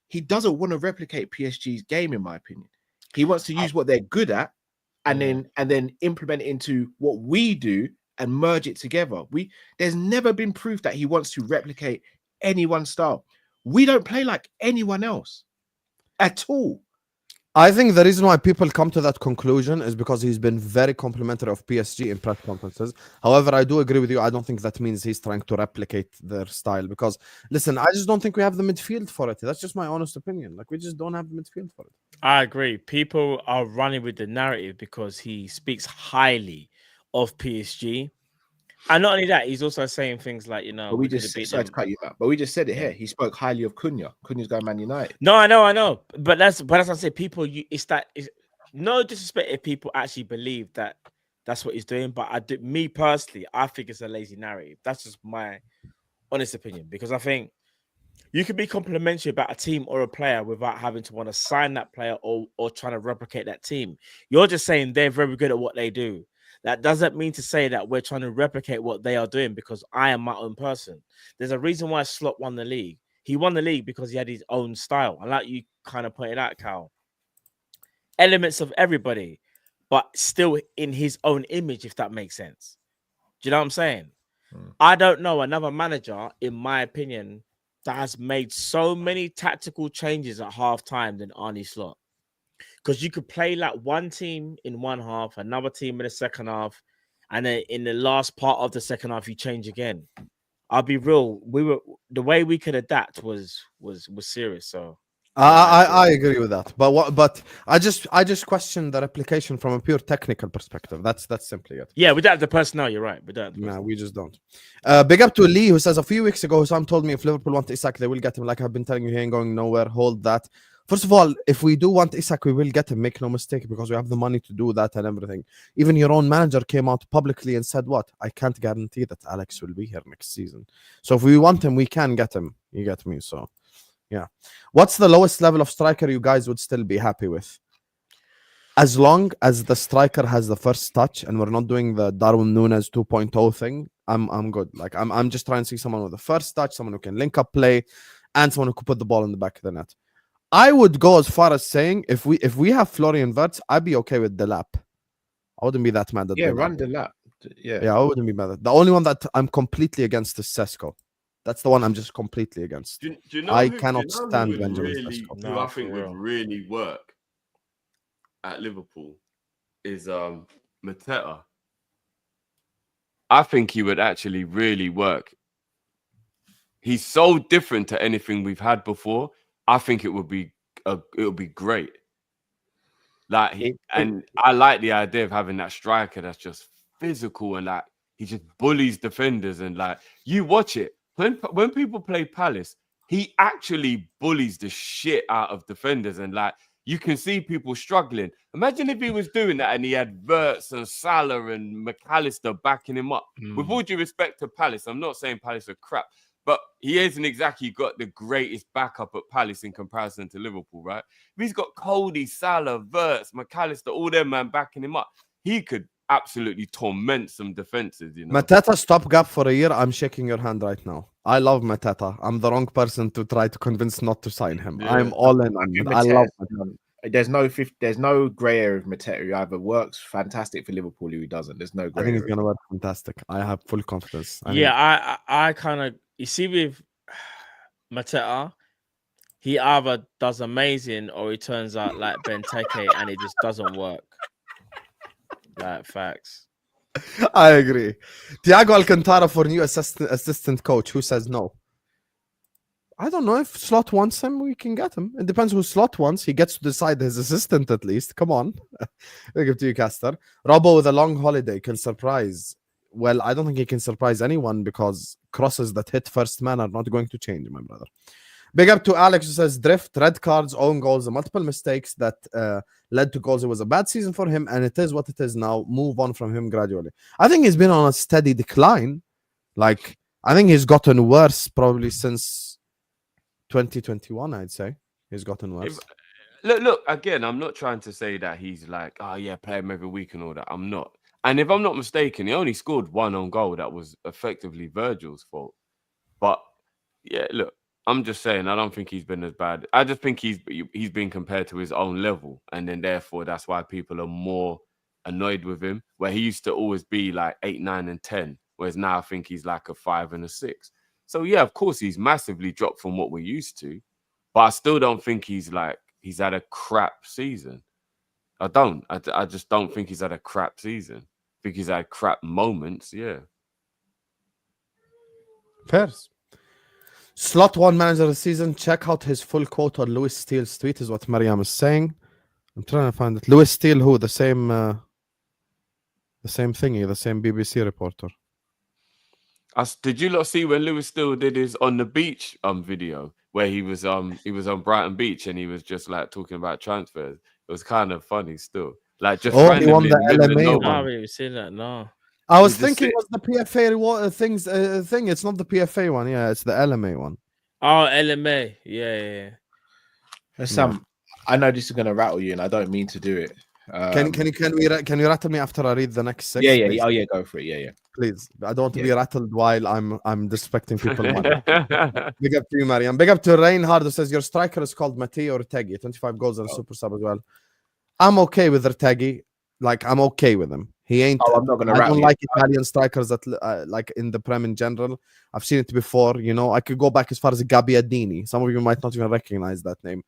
He doesn't want to replicate PSG's game, in my opinion. He wants to use what they're good at and then implement it into what we do and merge it together. There's never been proof that he wants to replicate anyone's style. We don't play like anyone else at all. I think the reason why people come to that conclusion is because he's been very complimentary of PSG in press conferences. However, I do agree with you. I don't think that means he's trying to replicate their style because, listen, I just don't think we have the midfield for it. That's just my honest opinion. Like, we just don't have the midfield for it. I agree. People are running with the narrative because he speaks highly of PSG. And not only that, he's also saying things like, but we just sorry to cut you out, but we just said it here. He spoke highly of Cunha. Cunha's going Man United. No, I know. But that's what I say. People, it's no disrespect if people actually believe that that's what he's doing. But me personally, I think it's a lazy narrative. That's just my honest opinion, because I think you can be complimentary about a team or a player without having to want to sign that player or trying to replicate that team. You're just saying they're very good at what they do. That doesn't mean to say that we're trying to replicate what they are doing, because I am my own person. There's a reason why Slot won the league. He won the league because he had his own style. And like you kind of pointed out, Cal, elements of everybody, but still in his own image, if that makes sense. Do you know what I'm saying? I don't know another manager, in my opinion, that has made so many tactical changes at halftime than Arne Slot. Because you could play like one team in one half, another team in the second half, and then in the last part of the second half, you change again. I'll be real. The way we could adapt was serious. So I agree with that. But I just question the replication from a pure technical perspective. That's simply it. Yeah, we don't have the personnel. You're right. No, we just don't. Big up to Lee, who says a few weeks ago, Husam told me if Liverpool want Isak, they will get him. Like I've been telling you, he ain't going nowhere. Hold that. First of all, if we do want Isak, we will get him. Make no mistake, because we have the money to do that and everything. Even your own manager came out publicly and said, "What? I can't guarantee that Alex will be here next season. So if we want him, we can get him." You get me? So, yeah. What's the lowest level of striker you guys would still be happy with? As long as the striker has the first touch and we're not doing the Darwin Núñez 2.0 thing, I'm good. Like I'm just trying to see someone with the first touch, someone who can link up play, and someone who could put the ball in the back of the net. I would go as far as saying if we have Florian Wirtz, I'd be okay with Delap. I wouldn't be that mad at run Delap. Yeah, I wouldn't be mad at. The only one that I'm completely against is Sesko. That's the one I'm just completely against. Do you know I cannot stand Benjamin Sesko. Who I think would really work at Liverpool is Mateta. I think he would actually really work. He's so different to anything we've had before. I think it would be great. Like I like the idea of having that striker that's just physical and like he just bullies defenders, and like you watch it when people play Palace, he actually bullies the shit out of defenders, and like you can see people struggling. Imagine if he was doing that and he had Wirtz and Salah and McAllister backing him up. With all due respect to Palace, I'm not saying Palace are crap, but he hasn't exactly got the greatest backup at Palace in comparison to Liverpool, right? If he's got Cody, Salah, Wirtz, McAllister, all them man backing him up, he could absolutely torment some defenses, you know. Mateta stopgap for a year. I'm shaking your hand right now. I love Mateta. I'm the wrong person to try to convince not to sign him. Yeah. I'm all in on it. I love Mateta. There's no grey area of Mateta. He either works fantastic for Liverpool or he doesn't. There's no grey area. I think he's gonna work fantastic. I have full confidence. I kind of, you see, with Mateta, he either does amazing or he turns out like Benteke and it just doesn't work. Like, facts. I agree. Thiago Alcantara for new assistant coach. Who says no? I don't know. If Slot wants him, we can get him. It depends who Slot wants. He gets to decide his assistant at least. Come on. Big up to you, Caster. Robbo with a long holiday can surprise. Well, I don't think he can surprise anyone because crosses that hit first man are not going to change, my brother. Big up to Alex who says drift, red cards, own goals, and multiple mistakes that led to goals. It was a bad season for him, and it is what it is now. Move on from him gradually. I think he's been on a steady decline. Like, I think he's gotten worse probably since 2021, I'd say. He's gotten worse. Look, again, I'm not trying to say that he's like, oh yeah, play him every week and all that. I'm not. And if I'm not mistaken, he only scored one on goal that was effectively Virgil's fault. But yeah, look, I'm just saying, I don't think he's been as bad. I just think he's been compared to his own level. And then therefore, that's why people are more annoyed with him, where he used to always be like 8, 9, and 10. Whereas now I think he's like a 5 and a 6. So yeah, of course, he's massively dropped from what we're used to. But I still don't think he's had a crap season. I don't. I just don't think he's had a crap season. I think he's had crap moments, yeah. Fair. Slot 1 manager of the season. Check out his full quote on Lewis Steele's tweet, is what Mariam is saying. I'm trying to find it. Lewis Steele, who? The same thingy, the same BBC reporter. Did you lot see when Lewis Steele did his on the beach video where he was on Brighton Beach and he was just like talking about transfers? It was kind of funny still. Like just he won the LMA No, I haven't even seen that. No. I was thinking it was the PFA reward thing. It's not the PFA one. Yeah, it's the LMA one. Oh, LMA. Yeah. Sam, I know this is going to rattle you, and I don't mean to do it. Can you rattle me after I read the next 6? Yeah. Please? Oh, yeah. Go for it. Yeah. Please. I don't want to be rattled while I'm disrespecting people. Big up to you, Mariam. Big up to Reinhard, who says your striker is called Matteo Ortegi, 25 goals and a super sub as well. I'm okay with Ortegi. Like, I'm okay with him. He ain't. I'm not gonna. I don't like Italian strikers that like in the Prem in general. I've seen it before. You know, I could go back as far as Gabbiadini. Some of you might not even recognize that name,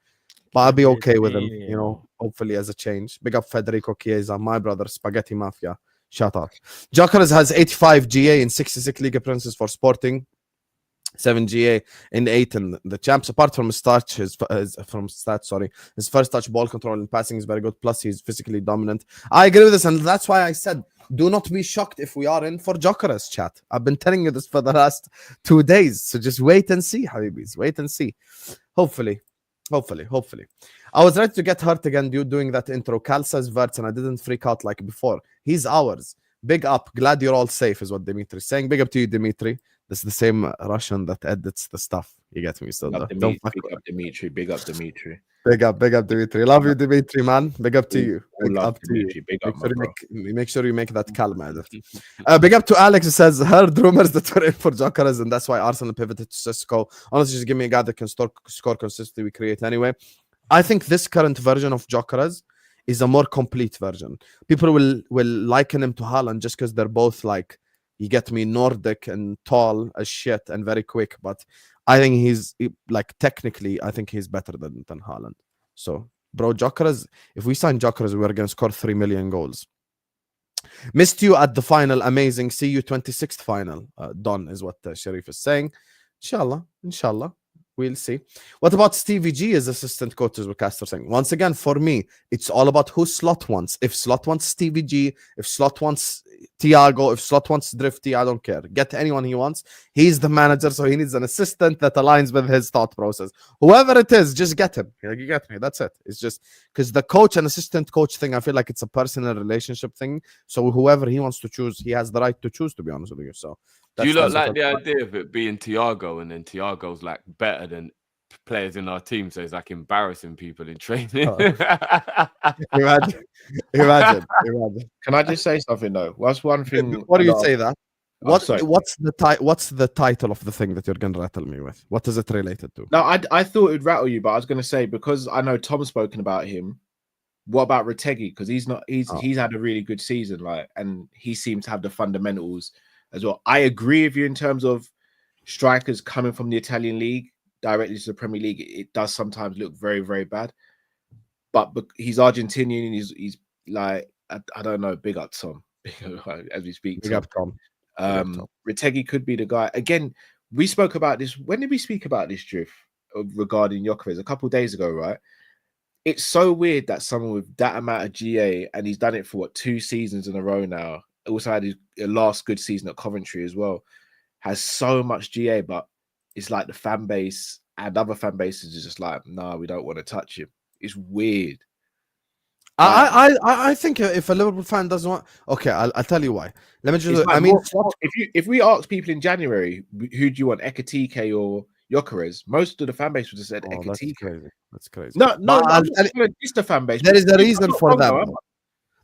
but I'll be okay with him. You know, hopefully as a change. Big up Federico Chiesa, my brother, Spaghetti Mafia. Shout out. Jokeres has 85 GA in 66 Liga Princes for Sporting. 7 GA in 8 in the champs. Apart from his stats, his first touch, ball control and passing is very good. Plus, he's physically dominant. I agree with this, and that's why I said, do not be shocked if we are in for Jokeres, chat. I've been telling you this for the last 2 days, so just wait and see, Habibis. Wait and see. Hopefully. I was ready to get hurt again doing that intro. Cal says Wirtz, and I didn't freak out like before. He's ours. Big up. Glad you're all safe, is what Dimitri's saying. Big up to you, Dimitri. This is the same Russian that edits the stuff. You get me? So Big up Dimitri. Big up Dimitri. Love you, Dimitri, man. Big up to you. Big up to you. Make sure you make that Callum edit. Big up to Alex, who says, heard rumors that we're in for Jokeres, and that's why Arsenal pivoted to Cisco. Honestly, just give me a guy that can score consistently. We create anyway. I think this current version of Jokeres is a more complete version. People will liken him to Haaland just because they're both like, you get me, Nordic and tall as shit and very quick. But I think he's like technically, I think he's better than Haaland. So, bro, Jokeres, if we sign Jokeres, we're going to score 3 million goals. Missed you at the final. Amazing. See you 26th final. Done is what Sharif is saying. Inshallah. We'll see. What about Stevie G as assistant coaches with Castro saying? Once again, for me, it's all about who Slot wants. If Slot wants Stevie G, if Slot wants Thiago, if Slot wants Drifty, I don't care. Get anyone he wants. He's the manager, so he needs an assistant that aligns with his thought process. Whoever it is, just get him. You get me? That's it. It's just because the coach and assistant coach thing, I feel like it's a personal relationship thing. So whoever he wants to choose, he has the right to choose, to be honest with you. So do you not like the idea of it being Thiago and then Thiago's like better than players in our team, so it's like embarrassing people in training? Imagine. Can I just say something though? What's one thing? Before you say that, what's the title of the thing that you're going to rattle me with? What is it related to? No, I thought it'd rattle you, but I was going to say, because I know Tom's spoken about him. What about Retegui? Because he's had a really good season, like, and he seems to have the fundamentals as well. I agree with you in terms of strikers coming from the Italian league directly to the Premier League. It does sometimes look very, very bad. But he's Argentinian. He's like, I don't know. Big up Tom as we speak. Big up Tom. Retegui could be the guy. Again, we spoke about this. When did we speak about this, Drift, regarding Jokeres? A couple of days ago, right? It's so weird that someone with that amount of GA, and he's done it for 2 seasons in a row now. Also had his last good season at Coventry as well. Has so much GA, but it's like the fan base and other fan bases are just like, nah, we don't want to touch him. It's weird. I think if a Liverpool fan doesn't want, okay, I'll tell you why. Let me just. Like if we ask people in January, who do you want, Ekatike or Gyökeres, most of the fan base would have said Oh, that's Ekitike. crazy. That's crazy. No, But I'm not gonna diss the fan base. there is a but reason I'm not for wrong, that. though, am bro. I?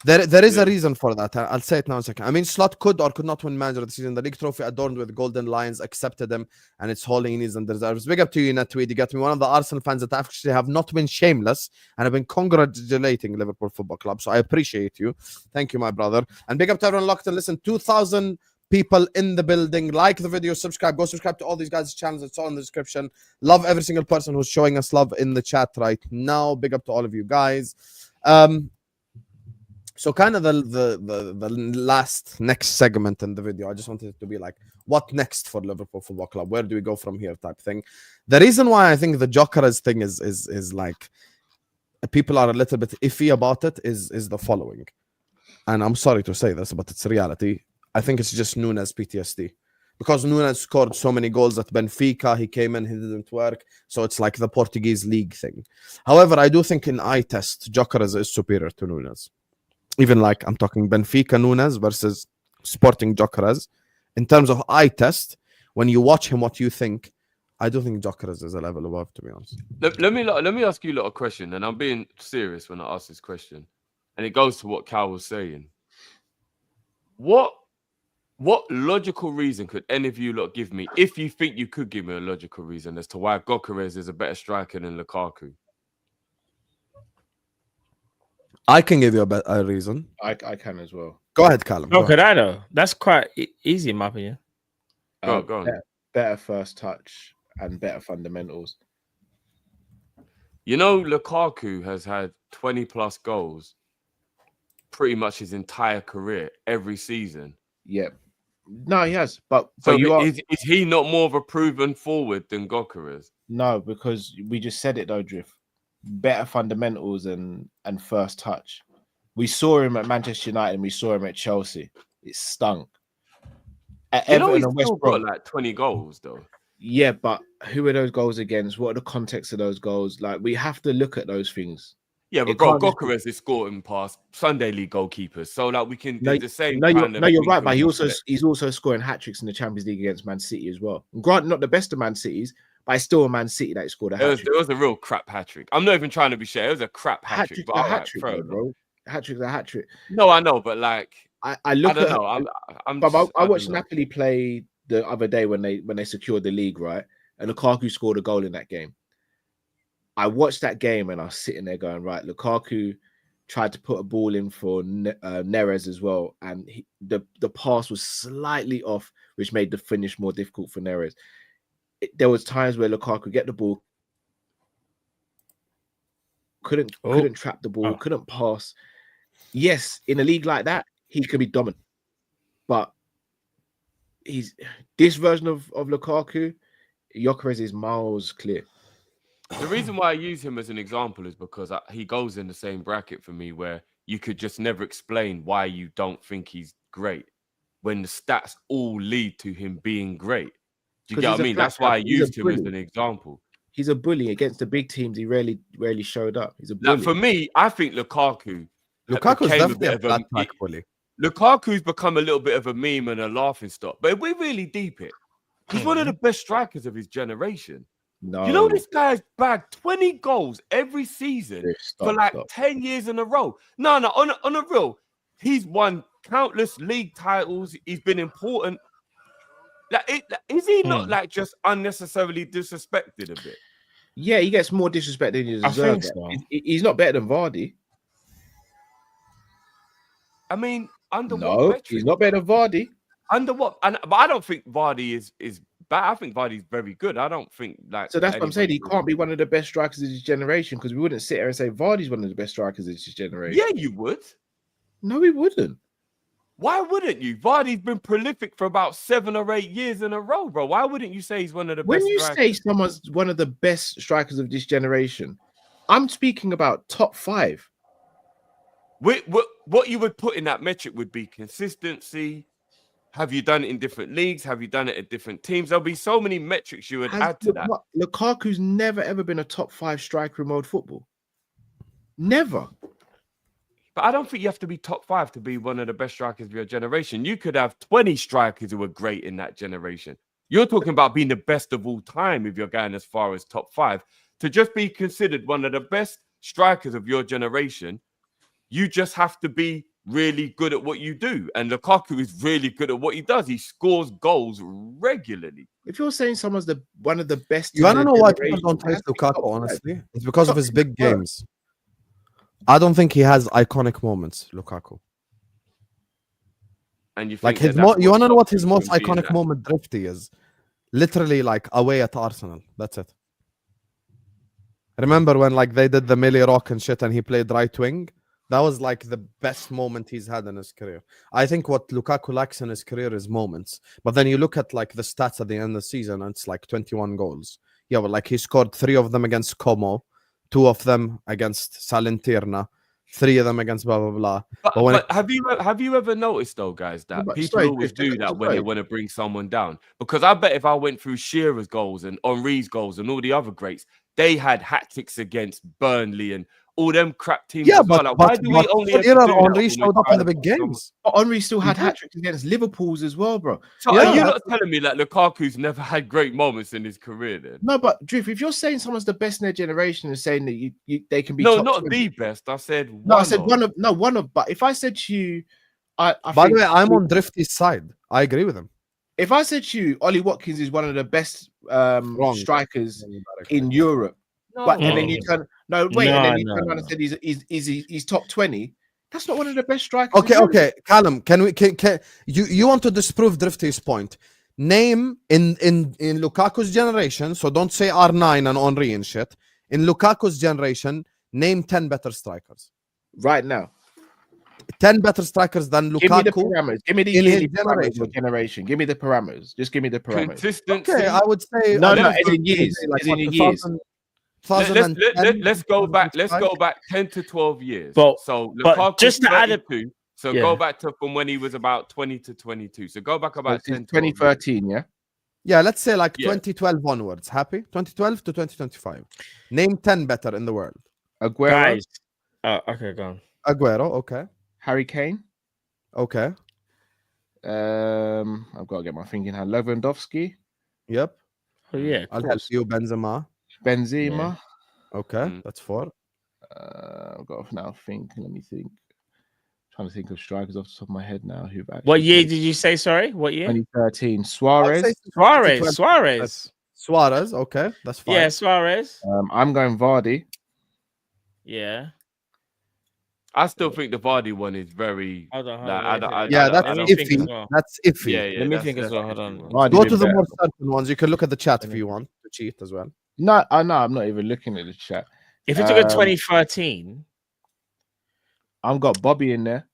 There is a reason for that. I'll say it now in a second. I mean, Slot could or could not win manager of the season. The league trophy adorned with golden lions accepted him, and it's holding his and deserves. Big up to you in that tweet. You got me one of the Arsenal fans that actually have not been shameless and have been congratulating Liverpool Football Club. So I appreciate you. Thank you, my brother. And big up to everyone locked and listen. 2,000 people in the building. Like the video, subscribe. Go subscribe to all these guys' channels. It's all in the description. Love every single person who's showing us love in the chat right now. Big up to all of you guys. So kind of the last next segment in the video, I just wanted it to be like, what next for Liverpool Football Club? Where do we go from here type thing? The reason why I think the Gyökeres thing is like people are a little bit iffy about it is the following. And I'm sorry to say this, but it's reality. I think it's just Nunes PTSD. Because Nunes scored so many goals at Benfica, he came in, he didn't work. So it's like the Portuguese league thing. However, I do think in eye test, Gyökeres is superior to Nunes. Even like I'm talking Benfica Nunes versus Sporting Gyökeres. In terms of eye test, when you watch him, what you think, I do think Gyökeres is a level above, to be honest. Let me ask you a little question, and I'm being serious when I ask this question. And it goes to what Cal was saying. What logical reason could any of you lot give me, if you think you could give me a logical reason as to why Gyökeres is a better striker than Lukaku? I can give you a reason. I can as well. Go ahead, Callum. No, could I know? That's quite easy in my opinion. Go on. Better first touch and better fundamentals. You know, Lukaku has had 20 plus goals pretty much his entire career, every season. Yeah. No, he has. But So you are... is he not more of a proven forward than Gyökeres? No, because we just said it though, Drift. Better fundamentals and first touch. We saw him at Manchester United and we saw him at Chelsea. It stunk. At Everton he's and West still Brom, got like 20 goals though. yeah, but who are those goals against? What are the context of those goals? Like, we have to look at those things. Yeah, but It bro, can't just- Gyökeres is scoring past Sunday League goalkeepers, so like we can No, do the same. No, kind of you're thing right, but from he's also scoring hat tricks in the Champions League against Man City as well. Granted, not the best of Man Cities, but it's still a Man City that he scored a hat trick. There was a real crap hat trick. I'm not even trying to be shit. It was a crap hat trick. But a all hat right, trick, fair though, enough. bro. Hat trick's a hat trick. No, I know, but like I look I don't at know. I'm But just, I watched don't know. Napoli play the other day when they secured the league, right? And Lukaku scored a goal in that game. I watched that game and I was sitting there going, right, Lukaku tried to put a ball in for Neres as well, and the pass was slightly off, which made the finish more difficult for Neres. There was times where Lukaku get the ball, couldn't trap the ball, couldn't pass. Yes, in a league like that, he could be dominant, but this version of Lukaku, Gyökeres is miles clear. The reason why I use him as an example is because he goes in the same bracket for me, where you could just never explain why you don't think he's great when the stats all lead to him being great. Do you get what I mean? That's why I used him as an example. He's a bully against the big teams. He rarely showed up. He's a bully. Like, for me, I think Lukaku's definitely a flat back bully. Lukaku's become a little bit of a meme and a laughing stock. But if we really deep it, he's one of the best strikers of his generation. No. You know, this guy's bagged 20 goals every season for 10 years in a row. No, on a real, he's won countless league titles. He's been important. Is he not like just unnecessarily disrespected a bit? Yeah, he gets more disrespect than he deserves. So. He's not better than Vardy. I mean, under what No, metric? he's not better than Vardy. Under what? But I don't think Vardy is bad. I think Vardy's very good. I don't think like. So that's what I'm saying. He can't be one of the best strikers of his generation, because we wouldn't sit here and say Vardy's one of the best strikers of his generation. Yeah, you would. No, he wouldn't. Why wouldn't you? Vardy's been prolific for about 7 or 8 years in a row, bro. Why wouldn't you say he's one of the best? When you strikers? say someone's one of the best strikers of this generation, I'm speaking about top 5. What you would put in that metric would be consistency. Have you done it in different leagues? Have you done it at different teams? There'll be so many metrics you would add to that. Lukaku's never ever been a top 5 striker in world football. Never. But I don't think you have to be top 5 to be one of the best strikers of your generation. You could have 20 strikers who were great in that generation. You're talking about being the best of all time if you're going as far as top 5. To just be considered one of the best strikers of your generation, you just have to be really good at what you do. And Lukaku is really good at what he does. He scores goals regularly. If you're saying someone's one of the best, You want to know why people don't taste Lukaku, honestly? It's because of his big games. I don't think he has iconic moments, Lukaku. And you Like think you want to know what his him most being iconic that? moment, Drifty, is? Literally like away at Arsenal. That's it. Remember when like they did the Millie Rock and shit and he played right wing? That was like the best moment he's had in his career. I think what Lukaku lacks in his career is moments. But then you look at like the stats at the end of the season and it's like 21 goals. Yeah, well, like he scored 3 of them against Como, 2 of them against Salentina, 3 of them against blah, blah, blah. But have you ever noticed though, guys, that But people sorry, always Drifty, do that when they want to bring someone down? Because I bet if I went through Shearer's goals and Henry's goals and all the other greats, they had hat-tricks against Burnley and all them crap teams. Yeah, as well. but, Like, why do we only have to do that Henry when showed we're up in trying the to big put someone- games. But Henry still had hat-tricks against Liverpool's as well, bro. So Yeah. are you not telling me that Lukaku's never had great moments in his career then? No, but Drift, if you're saying someone's the best in their generation and saying that they can be No, top not 20, the best. I said one. No, I said of. one of. But if I said to you, I By think, the way, I'm on Drifty's side. I agree with him. if I said to you, Ollie Watkins is one of the best Wrong. strikers in Europe, No. but and then you turn and then you No, turn around and said he's top 20. That's not one of the best strikers. Okay, in Europe. okay, Callum, can you want to disprove Drifty's point? Name in Lukaku's generation, so don't say R9 and Henry and shit. In Lukaku's generation, name 10 better strikers. Right now. 10 better strikers than Give me the Lukaku. parameters. Give me the in his yearly parameters of generation. generation. Give me the parameters. Just give me the parameters. Consistency. Okay, I would say No, I no, would as in say years. like As in what, years. 2010, Let's go back. Let's 2005? go back 10 to 12 years. But- so but Lukaku's just to add a- 32. So Yeah. go back to from when he was about 20 to 22. So go back about 10, 12 years. 2013, yeah. Yeah, let's say like Yeah. 2012 onwards. Happy? 2012 to 2025. Name 10 better in the world. Aguero, Guys. Okay, go on. Aguero, okay. Harry Kane. Okay. I've got to get my thinking hat. Lewandowski, Yep. Oh, yeah. I'll help you, Benzema. Benzema. Okay, Mm. that's 4. I've got to now think. Let me think. Trying to think of strikers off the top of my head now. Who've actually What year played. did you say? Sorry, what year? 2013. I'd say Suarez. Suarez. 2012. Suarez, okay, that's 5. Yeah, Suarez. I'm going Vardy. Yeah. I still think the Vardy one is very. Hold on. Like, I don't- Yeah, I that's don't Let me think iffy. as well. That's iffy. Yeah, yeah. Let me that's- think as that's well. Hold the on. one. Vardy Go been to the better. more certain ones. You can look at the chat if you want to cheat as well. No, I'm not even looking at the chat. If you took a Um, 2013, I've got Bobby in there.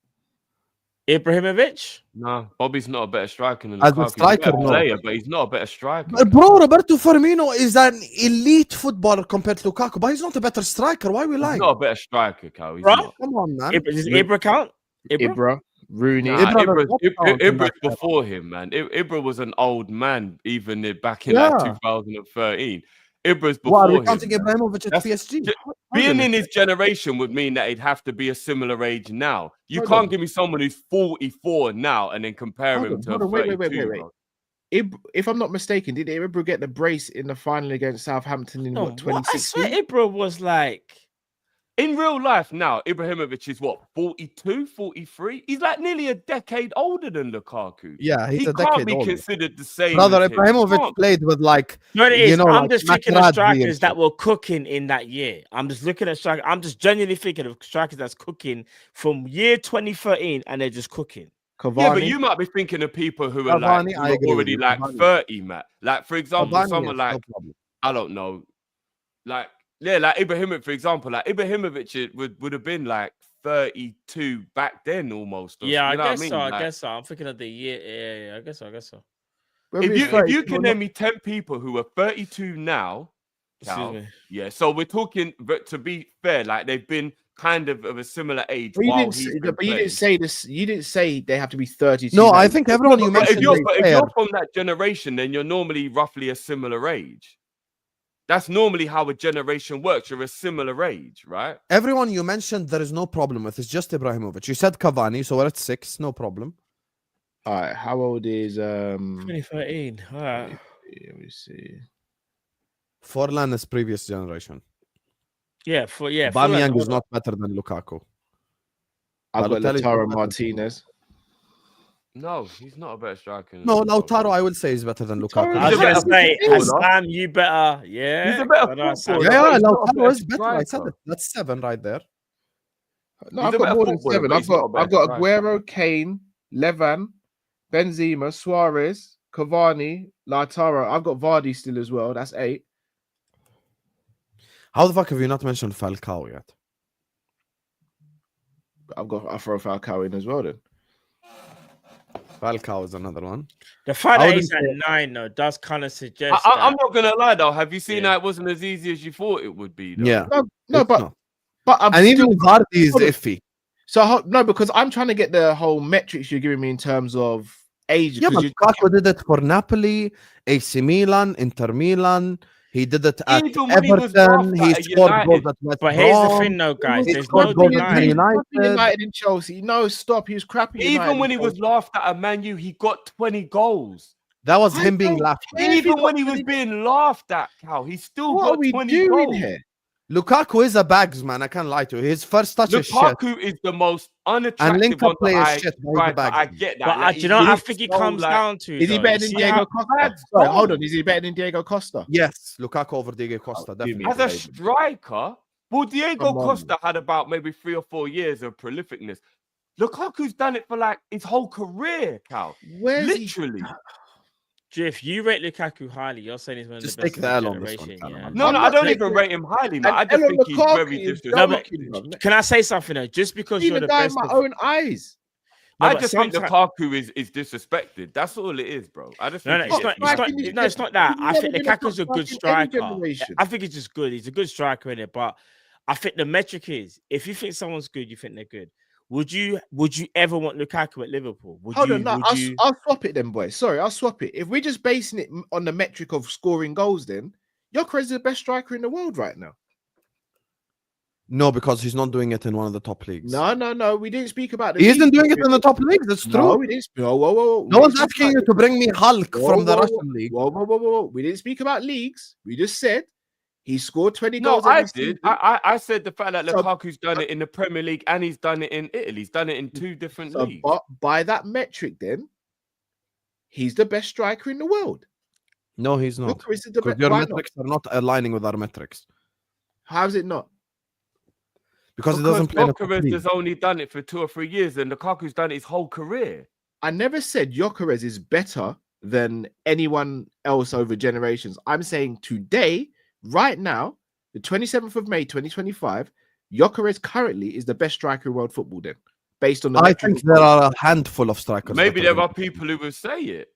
Ibrahimovic. No, Bobby's not a better striker than As a Lukaku. He's striker, better no. player, but he's not a better striker. Bro, Roberto Firmino is an elite footballer compared to Lukaku, but he's not a better striker. Why are we He's lying? not a better striker, Cal. He's Bro? not. Come on, man. Does Ibra count? Ibra? Ibra, Rooney. Nah, Ibra Ibra's, was not counting Ibra's back then. before him, man. Ibra was an old man, even back in like Yeah. 2013. Ibra's What, before are we him. counting Ibrahimovic at That's- PSG? Being in his generation would mean that he'd have to be a similar age now. You Hold can't on. give me someone who's 44 now and then compare him to a 32. Wait. If I'm not mistaken, did Ibra get the brace in the final against Southampton in No, what, what? I swear 2016? Ibra was like. In real life now, Ibrahimovic is what, 42, 43? He's like nearly a decade older than Lukaku. Yeah, he's he a can't decade be older. considered the same. Brother, as him. Ibrahimovic Can't. played with like, You know what it is? you know, I'm like just thinking of Materazzi and strikers that shit. were cooking in that year. I'm just looking at strikers. I'm just genuinely thinking of strikers that's cooking from year 2013 and they're just cooking. Yeah, Cavani. but you might be thinking of people who are Cavani, like I who are agree with already you, like Cavani. 30, Matt. Like for example, Cavani, someone yes, like no problem. I don't know, like like Ibrahimovic, for example, like Ibrahimovic would have been like 32 back then almost. Or, Yeah, you know I what guess mean? so. I Like, guess so. I'm thinking of the year. Yeah, I guess so. if you can name me 10 people who are 32 now, Cal, Excuse me. yeah. So we're talking, but to be fair, like they've been kind of a similar age. But you while didn't, he's say, been but you playing. didn't say this. You didn't say they have to be 32. No, now. I think everyone you But mentioned if is fair. you're from that generation, then you're normally roughly a similar age. That's normally how a generation works. You're a similar age, right? Everyone you mentioned, there is no problem with. It's just Ibrahimovic. You said Cavani, so we're at 6. No problem. All right. How old is 2013. All right. Let me see. Forlan is previous generation. Forlan, Aubameyang is hold on. not better than Lukaku. I've got Balotelli is Lautaro not better. Martinez. No, he's not a better striker. than No, Lukaku. Lautaro, I will say, is better than Lukaku. I was He's a going to better say, footballer. Husam, you better. Yeah. He's a better I know, footballer. Yeah, but he's not a Lautaro better is better. I said striker. it. That's 7 right there. No, He's I've a got better more than footballer, 7. but he's not a I've better got striker. Aguero, Kane, Levan, Benzema, Suarez, Cavani, Lautaro. I've got Vardy still as well. That's 8. How the fuck have you not mentioned Falcao yet? I'll throw Falcao in as well then. Falcao is another one. The fact I that wouldn't he's at say- 9, though, does kind of suggest I'm that. not gonna lie though. Have you seen Yeah. that it wasn't as easy as you thought it would be? Though? Yeah. No, It's not. but I'm And still, even Vardy is Hold on. iffy. so no, because I'm trying to get the whole metrics you're giving me in terms of age. Yeah, 'cause but Lukaku did it for Napoli, AC Milan, Inter Milan. He did it at Even when he was rough Everton. He at scored United. goals at West But here's the Brom. thing, though, guys. He There's scored no goals at Man denying. United. United in Chelsea. No, stop. He was crappy. Even when he was laughed at Man U, he got 20 goals. That was I him being don't laughed at. care if he Even when got he was 20 being laughed at, Cal, he still What are got we 20 doing goals. here? Lukaku is a bags man. I can't lie to you. His first touch is shit. Lukaku is the most unattractive link-up on the player is eye shit, but he's a striker. bag I man. get that. But like, do you know, I looks think it so, comes like- down to. Is he though, better you than see Diego how- Costa? Sorry, Hold on. Is he better than Diego Costa? Yes, Lukaku over Diego Costa. give me Definitely. As a striker, well, Diego Come on. Costa had about maybe 3 or 4 years of prolificness. Lukaku's done it for like his whole career, Cal. Where's he? Literally. Drift, you rate Lukaku highly. You're saying he's one of Just the best take the of L the on this one, generation. Callum. Yeah. I'm No, I'm I not don't taking- even rate him highly. Man. And I just Ellen think he's Lukaku very is disrespectful. joking, man. Can I say something though? Just because See you're the the guy in best, my of- own eyes. No, I but just think sometime- Lukaku is disrespected. That's all it is, bro. I just No, think no, he it's gets not. It's mad. not. He's No, it's not that. I never think been a top Lukaku's a good striker in any striker. generation. I think he's just good. He's a good striker in it. But I think the metric is, if you think someone's good, you think they're good. Would you ever want Lukaku at Liverpool? Hold on, no, I'll swap it then, boys. Sorry, I'll swap it. If we're just basing it on the metric of scoring goals, then Gyökeres is the best striker in the world right now. No, because he's not doing it in one of the top leagues. No. We didn't speak about the He isn't league. doing it in the top leagues. That's No, true. we didn't speak. Whoa. No one's asking you to bring me Hulk from the Russian league. Whoa. We didn't speak about leagues. We just said he scored 20 No, goals. I every did. season. I said the fact that So- Lukaku's done it in the Premier League and he's done it in Italy. He's done it in 2 different So, leagues. but by that metric, then he's the best striker in the world. No, he's not. Gyökeres is the Because best. your Why not? metrics are not aligning with our metrics. How's it not? Because he doesn't play in the top Gyökeres league. has only done it for 2 or 3 years, and Lukaku's done it his whole career. I never said Gyökeres is better than anyone else over generations. I'm saying today, right now, the 27th of May, 2025, Gyökeres currently is the best striker in world football then, based on the I metric think of there goals. are a handful of strikers. Maybe better there are than- people who will say it.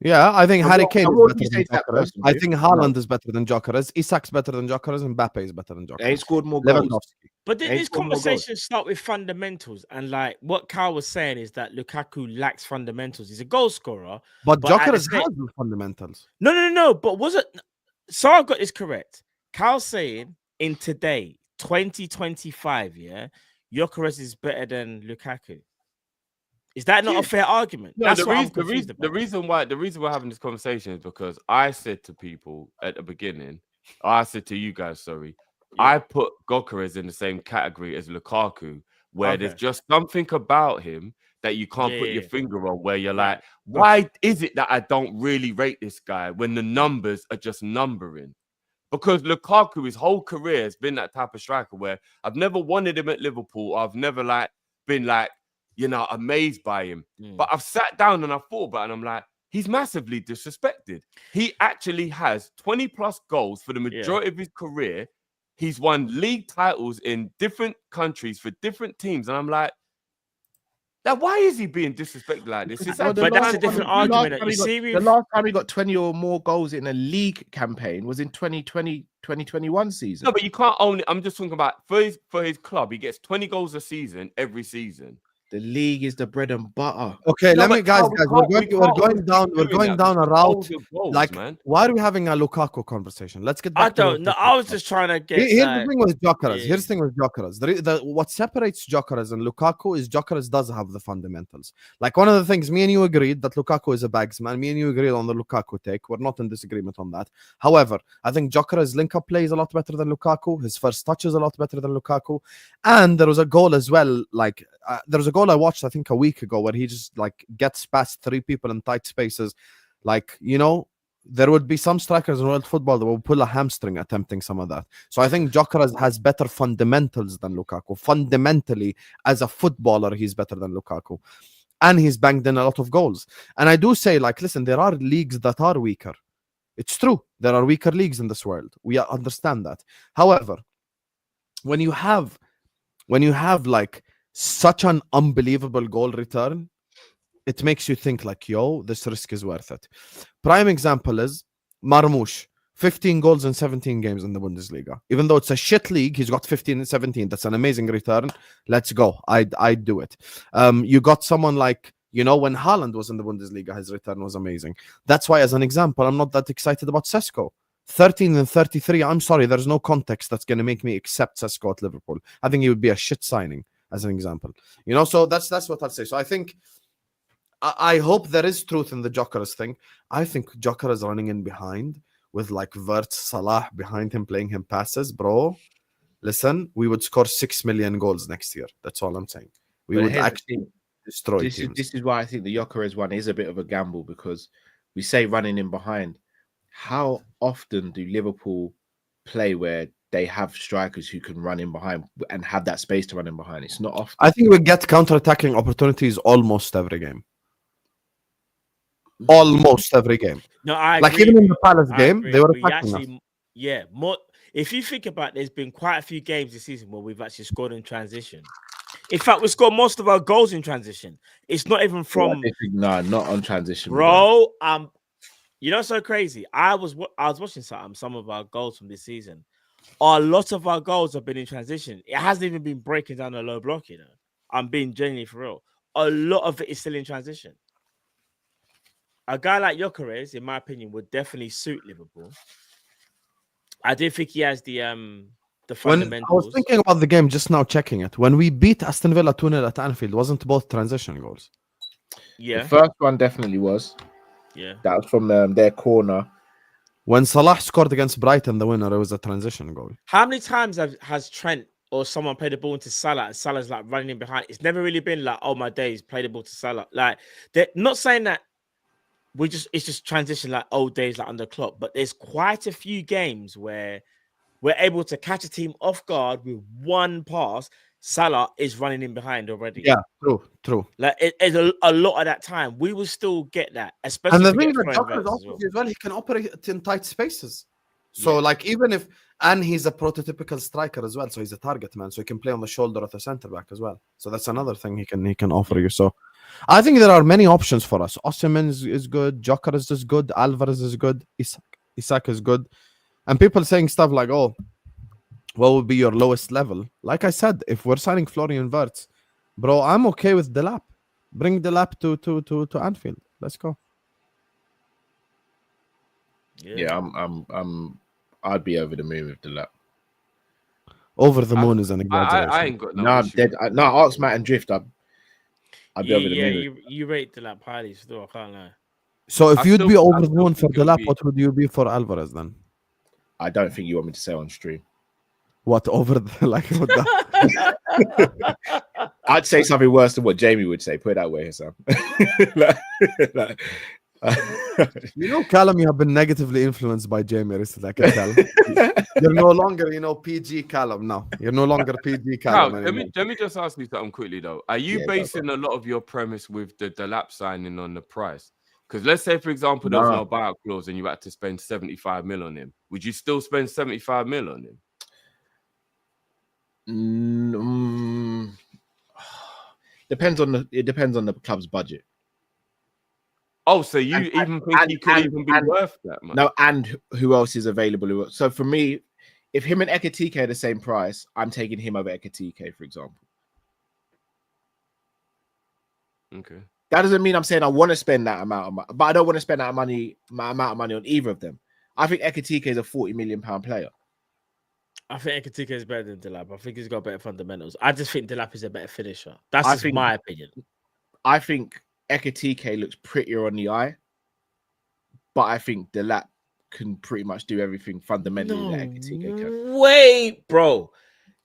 Yeah, I think And Harry what- Kane and is what do better you say than to that Gyökeres. person, I dude? think Haaland is better than Gyökeres. Isak's better than Gyökeres, and Mbappe is better than They ain't Gyökeres. scored more goals. Lewandowski. But They these scored more goals. conversations start with fundamentals, and like what Carl was saying is that Lukaku lacks fundamentals. He's a goal scorer. But But at the Gyökeres same- has the fundamentals. No. But was it? So I got this correct. Carl saying in today, 2025, yeah, Gyökeres is better than Lukaku. Is that not Yeah. a fair argument? No, That's the what I'm reason, confused the about. reason we're having this conversation is because I said to people at the beginning, I said to you guys, sorry, Yeah. I put Gyökeres in the same category as Lukaku, where there's Okay. just something about him that you can't put your Yeah. finger on, where you're Yeah. like, why is it that I don't really rate this guy when the numbers are just numbering? Because Lukaku, his whole career has been that type of striker where I've never wanted him at Liverpool. I've never been amazed by him. Mm. But I've sat down and I thought about it and I'm like, he's massively disrespected. He actually has 20 plus goals for the majority of his career. He's won league titles in different countries for different teams. And I'm like, now why is he being disrespected like this? It's Well, the But that's last a different time- the last argument. time You he got- see, the with- last time he got 20 or more goals in a league campaign was in 2020-2021 season. No, but you can't only. I'm just talking about for his club. He gets 20 goals a season every season. The league is the bread and butter. Okay, No, let me, but guys, we we're can't going always down, keep we're doing going that. down a We hold route. the goals, Like, man. why are we having a Lukaku conversation? Let's get back I to don't know. Liverpool I was stuff. just trying to get. Here's the thing with Jokeres. yeah. Here's the thing with Jokeres. What separates Jokeres and Lukaku is Jokeres does have the fundamentals. Like one of the things, me and you agreed that Lukaku is a bagsman. Me and you agreed on the Lukaku take. We're not in disagreement on that. However, I think Jokeres' link-up play is a lot better than Lukaku. His first touch is a lot better than Lukaku. And there was a goal as well. Like there was a goal I watched, I think, a week ago where he just like gets past 3 people in tight spaces. Like, you know, there would be some strikers in world football that will pull a hamstring attempting some of that. So I think Jokeres has better fundamentals than Lukaku. Fundamentally, as a footballer, he's better than Lukaku. And he's banged in a lot of goals. And I do say, like, listen, there are leagues that are weaker. It's true. There are weaker leagues in this world. We understand that. However, when you have like such an unbelievable goal return, it makes you think like, yo, this risk is worth it. Prime example is Marmoush, 15 goals in 17 games in the Bundesliga. Even though it's a shit league, he's got 15 and 17. That's an amazing return. Let's go. I'd do it. You got someone like, you know, when Haaland was in the Bundesliga, his return was amazing. That's why, as an example, I'm not that excited about Sesko. 13 and 33. I'm sorry, there's no context that's going to make me accept Sesko at Liverpool. I think he would be a shit signing, as an example. You know, so that's what I'd say. So I think, I hope there is truth in the Jokeres thing. I think Jokeres running in behind with like Wirtz, Salah behind him, playing him passes, bro. Listen, we would score 6 million goals next year. That's all I'm saying. We would actually destroy teams. This is why I think the Jokeres one is a bit of a gamble, because we say running in behind. How often do Liverpool play where they have strikers who can run in behind and have that space to run in behind? It's not often. I think we get counter-attacking opportunities almost every game. Almost every game. No, I like agree. even in the Palace game, agree, they were but you attacking us. actually, yeah, more. If you think about it, there's been quite a few games this season where we've actually scored in transition. In fact, we scored most of our goals in transition. It's not even from No, not on transition, bro. You know, so crazy. I was watching some of our goals from this season. A lot of our goals have been in transition. It hasn't even been breaking down a low block. You know, I'm being genuinely for real. A lot of it is still in transition. A guy like Jokeres, in my opinion, would definitely suit Liverpool. I do think he has the fundamentals. I was thinking about the game just now, checking it. When we beat Aston Villa 2-0 at Anfield, wasn't both transition goals? Yeah. The first one definitely was. Yeah. That was from their corner. When Salah scored against Brighton, the winner, it was a transition goal. How many times has Trent or someone played the ball into Salah and Salah's like running in behind? It's never really been like, oh my days, play the ball to Salah. Like, they're not saying that it's just transition like old days like under Klopp, but there's quite a few games where we're able to catch a team off guard with one pass. Salah is running in behind already. Yeah, true. Like it's a lot of that time. We will still get that, especially. And the thing that Jokeres offers as well, he can operate in tight spaces. So like even if, and he's a prototypical striker as well, so he's a target man, so he can play on the shoulder of the centre back as well. So that's another thing he can offer you. So I think there are many options for us. Osimhen is good, Jokeres is good, Alvarez is good, Isak is good, and people saying stuff like, "Oh, what would be your lowest level?" Like I said, if we're signing Florian Wirtz, bro, I'm okay with Delap. Bring Delap to Anfield. Let's go. Yeah, I'd be over the moon with Delap. Over the moon is an exaggeration. I ain't got no. Ask Matt and Drift. I'd be over the moon. You rate Delap highly, still. I can't lie. So if you'd be over the moon for Delap, what would you be for Alvarez then? I don't think you want me to say on stream. What over the like? What the... I'd say something worse than what Jamie would say. Put it that way, Husam. You know, Callum, you have been negatively influenced by Jamie recently. I can tell. You're no longer, PG Callum now. You're no longer PG Callum. Now, let me just ask you something quickly though. Are you basing a lot of your premise with the Delap signing on the price? Because let's say, for example, there was no buyout clause and you had to spend 75 mil on him. Would you still spend 75 mil on him? Depends on the club's budget. Oh, so you think he could even be worth that much? No, and who else is available? So for me, if him and Ekatike are the same price, I'm taking him over Ekatike, for example. Okay. That doesn't mean I'm saying I want to spend that amount of money, but I don't want to spend that money, my amount of money on either of them. I think Ekitike is a £40 million player. I think Ekitike is better than Delap. I think he's got better fundamentals. I just think Delap is a better finisher. That's just my opinion. I think Ekitike looks prettier on the eye, but I think Delap can pretty much do everything fundamentally that Ekitike can. Wait, bro.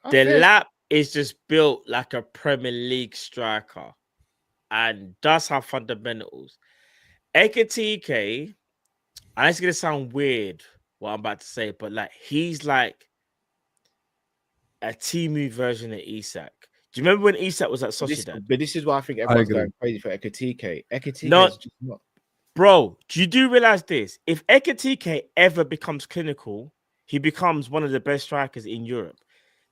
Delap is just built like a Premier League striker and does have fundamentals. Ekitike, and it's gonna sound weird what I'm about to say, but like he's like a Timu version of Isak. Do you remember when Isak was at Sociedad? But this is why I think everyone's going crazy for Ekitike. No, is just not. Bro, do you realize this? If Ekitike ever becomes clinical, he becomes one of the best strikers in Europe.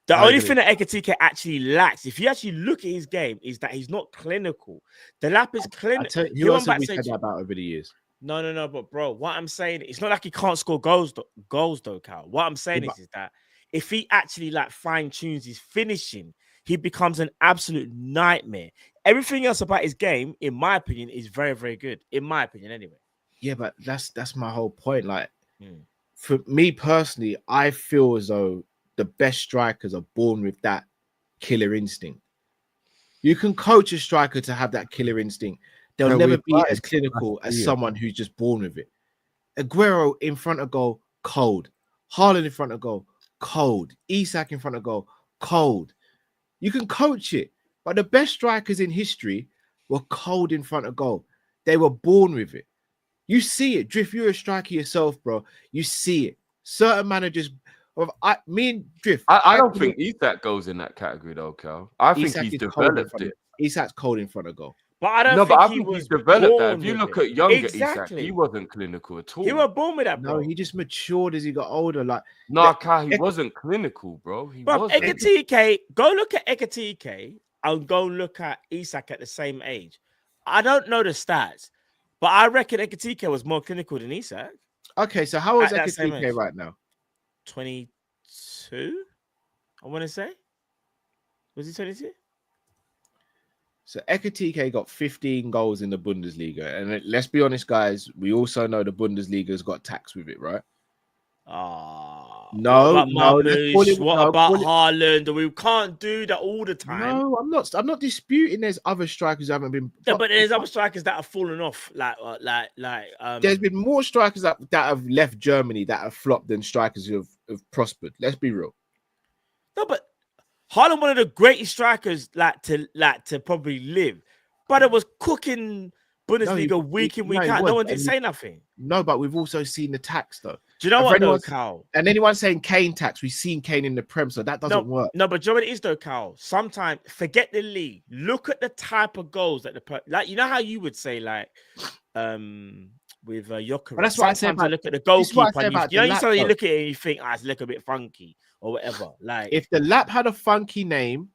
The only thing that Ekitike actually lacks, if you actually look at his game, is that he's not clinical. Delap is clinical. Who else have we said that about over the years? No. But bro, what I'm saying, it's not like he can't score goals though, Cal. What I'm saying is that if he actually like fine tunes his finishing, he becomes an absolute nightmare. Everything else about his game, in my opinion, is very, very good. In my opinion, anyway. Yeah, but that's my whole point. Like, for me personally, I feel as though the best strikers are born with that killer instinct. You can coach a striker to have that killer instinct. They'll never be as clinical as someone who's just born with it. Aguero in front of goal, cold. Haaland in front of goal, cold. Isak in front of goal, cold. You can coach it, but the best strikers in history were cold in front of goal. They were born with it. You see it. Drift, you're a striker yourself, bro. You see it. Certain managers, me and Drift. I don't think Isak goes in that category, though, Cal. I think he's developed it. Isak's cold in front of goal. But I don't think he's developed that. If you look at younger Isak, he wasn't clinical at all. He was born with that, bro. No, he just matured as he got older. Like, Cal, he wasn't clinical, bro. Ekitike, go look at Ekitike and go look at Isak at the same age. I don't know the stats, but I reckon Ekitike was more clinical than Isak. Okay, so how old is Ekitike right now? 22, I want to say. Was he 22? So Ekitike got 15 goals in the Bundesliga. And let's be honest, guys, we also know the Bundesliga's got tax with it, right? No. What about Haaland? We can't do that all the time. No, I'm not disputing there's other strikers who haven't been. Yeah, but there's other strikers that have fallen off. There's been more strikers that have left Germany that have flopped than strikers who have prospered. Let's be real. No, but Haaland, one of the greatest strikers to probably live, but it was cooking Bundesliga week in, week out. No one didn't say nothing. No, but we've also seen the tax though. Do you know what though, Cal? And anyone saying Kane tax, we've seen Kane in the Prem, so that doesn't work. No, but do you know what it is though, Cal? Sometimes forget the league. Look at the type of goals that you know how you would say with Jokerit. That's what I say. I look at the goalkeeper. You look at it and you think, it's a little bit funky or whatever. Like, if the lap had a funky name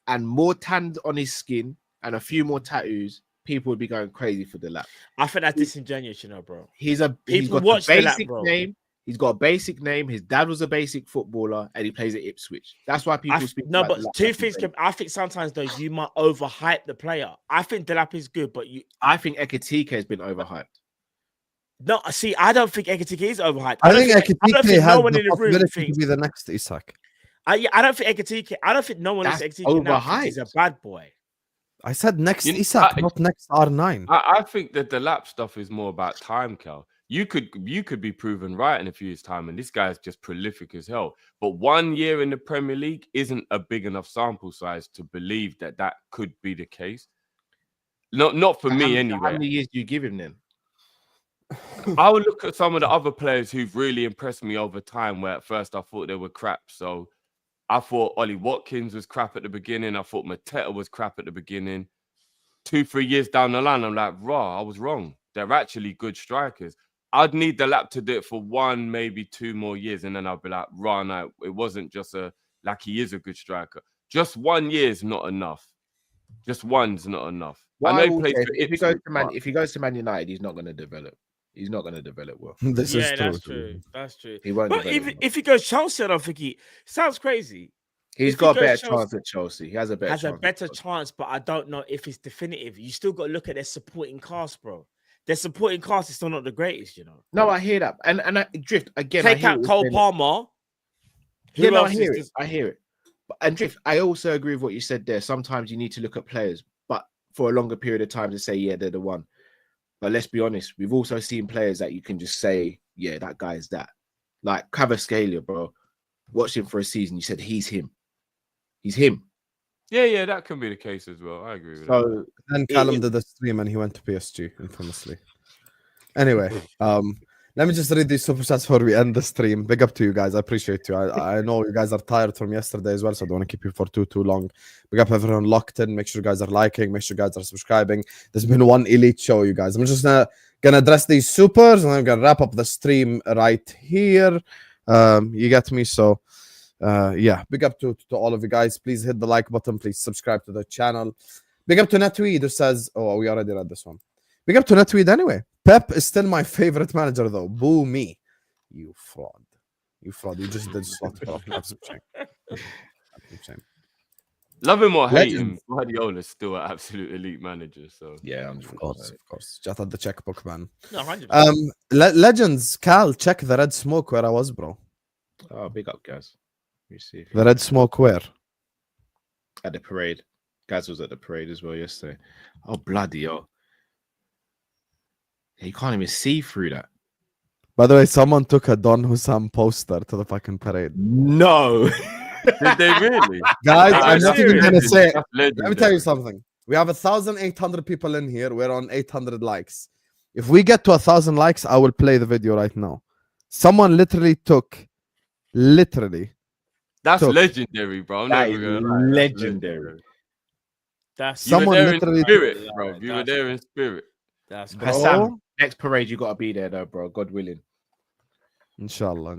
and more tanned on his skin and a few more tattoos, people would be going crazy for the lap. I think that's disingenuous, bro. He's got a basic name. He's got a basic name. His dad was a basic footballer, and he plays at Ipswich. That's why people speak. No, but two things. I think sometimes though you might overhype the player. I think Delap is good, but I think Ekitike has been overhyped. No, see, I don't think Ekitike is overhyped. I think Ekitike has the possibility to be the next Isak. I don't think Ekitike. I don't think no one is Ekitike now. He's a bad boy. I said next Isak, not next R9. I think that the lap stuff is more about time, Cal. You could be proven right in a few years' time, and this guy is just prolific as hell. But 1 year in the Premier League isn't a big enough sample size to believe that could be the case. Not for me anyway. How many years do you give him then? I would look at some of the other players who've really impressed me over time, where at first I thought they were crap. So I thought Ollie Watkins was crap at the beginning. I thought Mateta was crap at the beginning. 2-3 years down the line, I'm like, I was wrong. They're actually good strikers. I'd need the lap to do it for 1, maybe 2 more years, and then I'll be like, no, it wasn't just he is a good striker. Just 1 year is not enough. Just one's not enough. If he goes to Man United, he's not going to develop. He's not going to develop well. That's true. He won't. But if he goes Chelsea, I don't think he sounds crazy. He's If got he a goes better Chelsea- chance at Chelsea. He has a better chance. but I don't know if it's definitive. You still got to look at their supporting cast, bro. Their supporting cast is still not the greatest, you know. No, I hear that. And I Drift again. Take out Cole Palmer. Yeah, no, I else hear is it. I hear it. And Drift, I also agree with what you said there. Sometimes you need to look at players, but for a longer period of time to say, yeah, they're the one. But let's be honest, we've also seen players that you can just say, yeah, that guy is that. Like Kvaratskhelia, bro. Watched him for a season. You said he's him. He's him. Yeah, that can be the case as well. I agree with that. So Then Callum did the stream and he went to PSG infamously. Anyway, let me just read these super chats before we end the stream. Big up to you guys. I appreciate you. I know you guys are tired from yesterday as well, so I don't want to keep you for too long. Big up everyone locked in. Make sure you guys are liking. Make sure you guys are subscribing. There's been one elite show, you guys. I'm just gonna address these supers and I'm gonna wrap up the stream right here. You get me? So yeah, big up to all of you guys. Please hit the like button. Please subscribe to the channel. Big up to Netweed who says, oh, we already read this one. Big up to Netweed anyway. Pep is still my favorite manager though. Boo me. You fraud. You fraud. You just did slot. That's a shame. Love him or hate him, Guardiola's still an absolute elite manager. So yeah, of course. Just had the checkbook, man. No, 100%. Legends, Cal, check the red smoke where I was, bro. Oh, big up, guys. Let me see. The red smoke where? At the parade. Gaz was at the parade as well yesterday. Oh, bloody hell. You can't even see through that. By the way, someone took a Don Husam poster to the fucking parade. No. Did they really? Guys, I'm not even going to say it. Let Let me tell you something. We have 1,800 people in here. We're on 800 likes. If we get to 1,000 likes, I will play the video right now. Someone literally took... That's legendary, bro. That is legendary. That's Someone Someone you were there literally... in spirit, bro. You were there in spirit. That's Husam, next parade, you got to be there, though, bro. God willing. Inshallah.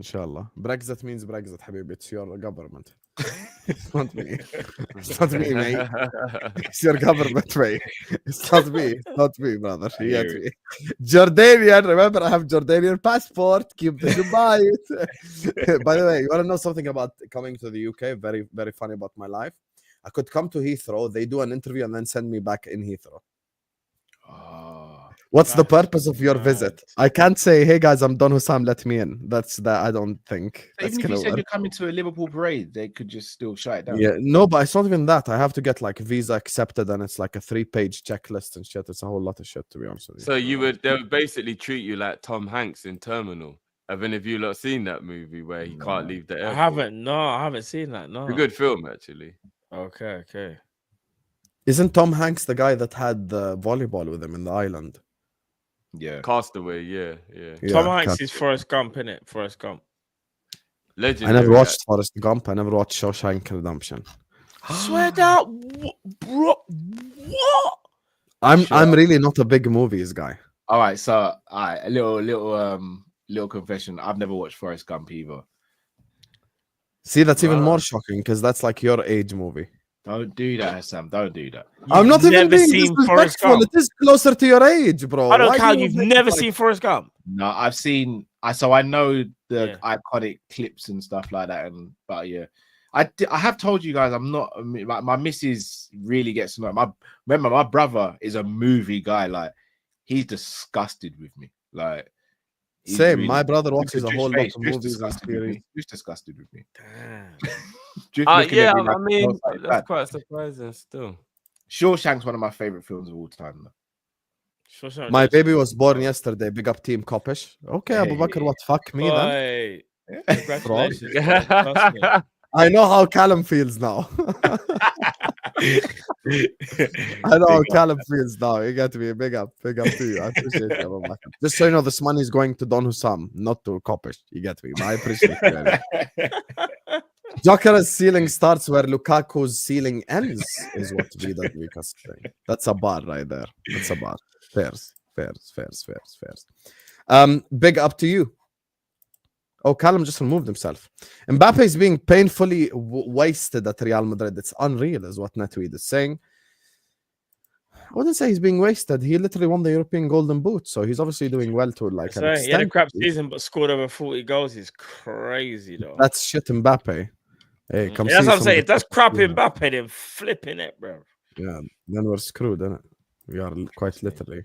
Brexit means Brexit, Habib. It's your government. It's not me. It's not me, mate. It's your government, mate. It's not me. It's not me, brother. You get me. Jordanian. Remember, I have Jordanian passport. Keep the Dubai. By the way, you want to know something about coming to the UK? Very, very funny about my life. I could come to Heathrow. They do an interview and then send me back in Heathrow. What's the purpose of your visit? I can't say, hey guys, I'm Don Husam, let me in. That's that. I don't think. Even if you said you're coming to a Liverpool parade, they could just still shut it down. Yeah, no, but it's not even that. I have to get like visa accepted, and it's like a 3-page checklist and shit. It's a whole lot of shit, to be honest with you. So they would basically treat you like Tom Hanks in Terminal. Have any of you lot seen that movie where he can't leave the airport? I haven't seen that. No, It's a good film actually. Okay. Isn't Tom Hanks the guy that had the volleyball with him in the island? Yeah. Castaway, yeah. Tom Hanks is Forrest Gump, innit? Forrest Gump. Legendary. I never watched Forrest Gump. I never watched Shawshank Redemption. Swear that, bro. What? I'm really not a big movies guy. All right, so a little confession. I've never watched Forrest Gump either. See, that's even more shocking because that's like your age movie. Don't do that, Sam. Don't do that. I'm not even being seen Forrest disrespectful. Gump. It is closer to your age, bro. I don't Why count. do you You've make never it like- seen Forrest Gump. No, I've seen. I know the Yeah. iconic clips and stuff like that. But yeah, I have told you guys I'm not. Like, my missus really gets to know. Remember, my brother is a movie guy. Like he's disgusted with me. Like he's Same. really- My brother watches a Drew's whole lot face, of Drew's movies and disgusted with series. me. Drew's disgusted with me. Damn. Drew's looking Yeah, at me I like, mean, "Oh, like that's that." quite surprising still. Shawshank's one of my favorite films of all time. My baby was born yesterday. Big up Team Kopish. Okay, Abu Bakr, what fuck me then? Boy, congratulations. bro. Yeah. Trust me. I know how Callum feels now. I know how Callum feels now. You got to be big up to you. I appreciate it, Abu Bakr. Just so you know, this money is going to Don Husam, not to Kopish. You get me? But I appreciate it. Joker's ceiling starts where Lukaku's ceiling ends, is what Vikas saying. That's a bar right there. That's a bar. Fairs. Big up to you. Oh, Callum just removed himself. Mbappe is being painfully wasted at Real Madrid. It's unreal, is what Netweed is saying. I wouldn't say he's being wasted. He literally won the European Golden Boot, so he's obviously doing well to like an extent. He had a crap season, but scored over 40 goals. Is crazy, though. That's shit, Mbappe. Hey, come That's see what I'm some saying. of If that's the- crap yeah. Mbappe, then flipping it, bro. Yeah, then we're screwed, innit? We are quite literally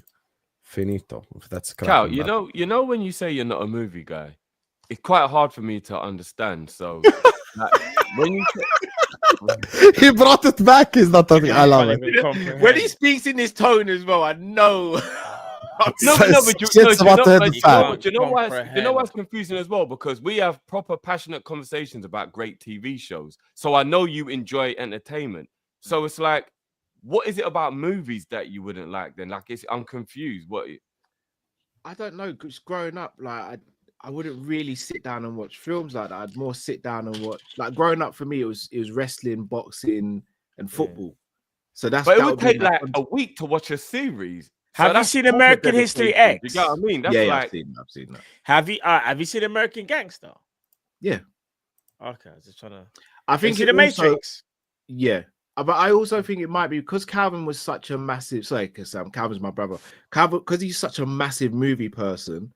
finito if that's crap. Cal, and you bad. know when you say you're not a movie guy, it's quite hard for me to understand. So like, when you He brought it back. He's not talking. I love it. When he speaks in this tone as well, I know. no, but Shit's about to hit the fan. do you know why it's confusing as well? Because we have proper passionate conversations about great TV shows. So I know you enjoy entertainment. So it's like, what is it about movies that you wouldn't like then? Like, I'm confused. What? I don't know. Because growing up, like I wouldn't really sit down and watch films like that. I'd more sit down and watch. Like growing up for me, it was wrestling, boxing, and football. So that's. But it that would be take my like content. a week to watch a series. Have you seen American History X? You get what I mean? That's Yeah, like, I've seen that. Have you seen American Gangster? Yeah. Okay, I was just trying to. I think See it the also- Matrix. Yeah. But I also think it might be because Calvin was such a massive. Sorry, because Calvin's my brother. Calvin, because he's such a massive movie person.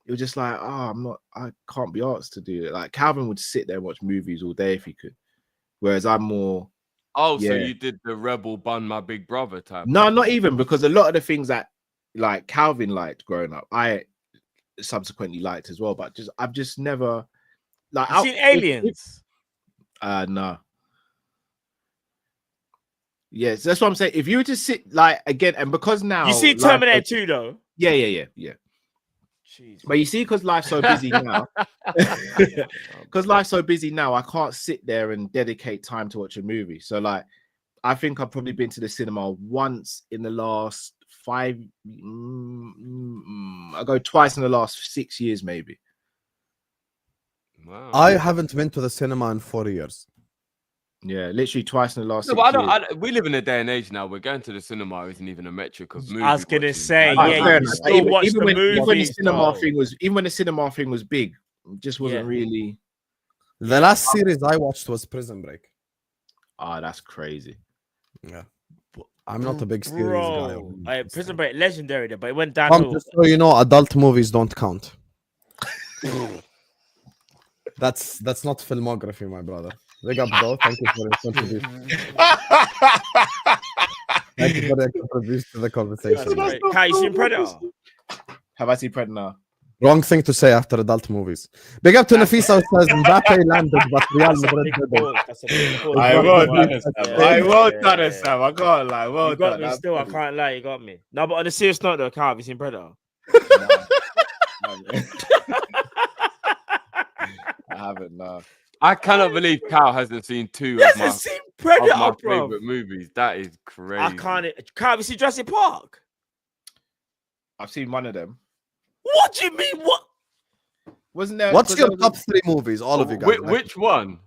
It was just like, I can't be asked to do it. Like Calvin would sit there and watch movies all day if he could. Whereas I'm more. oh, so Yeah. you did the Rebel Bun My Big Brother type. No, not even, because a lot of the things that like Calvin liked growing up, I subsequently liked as well. But I've just never like You seen Aliens? No. Yes, that's what I'm saying. If you were to sit like again, and because now You see life- Terminator 2 though? Yeah. Jeez. But you see, because life's so busy now, because life's so busy now, I can't sit there and dedicate time to watch a movie. So, like, I think I've probably been to the cinema once in the last 5. I go twice in the last 6 years, maybe. Wow. I haven't been to the cinema in 4 years. Yeah, literally twice in the last. No, 6 but years. we live in a day and age now where going to the cinema isn't even a metric of movie. I was gonna watching. say, Like, yeah, fair you enough. still watch the when the movies, cinema though. thing was, even when the cinema thing was big, it just wasn't Yeah. really. The last series I watched was Prison Break. That's crazy. Yeah. I'm not a big series guy. Bro, Prison Break legendary though, but it went Tom, downhill. just so you know, adult movies don't count. That's not filmography, my brother. Big up, though. Thank you for your contribution. Thank you for your contribution to the conversation. man. Kai, you seen Predator? Have I seen Predator? Wrong thing to say after adult movies. Big up to Nafisa who says Mbappe landed, but Real Madrid didn't. That's a big pause. I Yeah, will yeah, done it, Sam. yeah, I will yeah, done it, yeah. Sam. I can't lie. Well You got done. me still. I can't lie. You got me. No, but on a serious note, though, Kai, have you seen Predator? I haven't. No. I cannot believe Cal hasn't seen two Yes, of my, I've seen Predator, bro. favorite movies. That is crazy. I can't. Kai, have you seen Jurassic Park? I've seen one of them. What do you mean? What? Wasn't there? What's 'cause your there top was- 3 movies? All of you guys. Which one?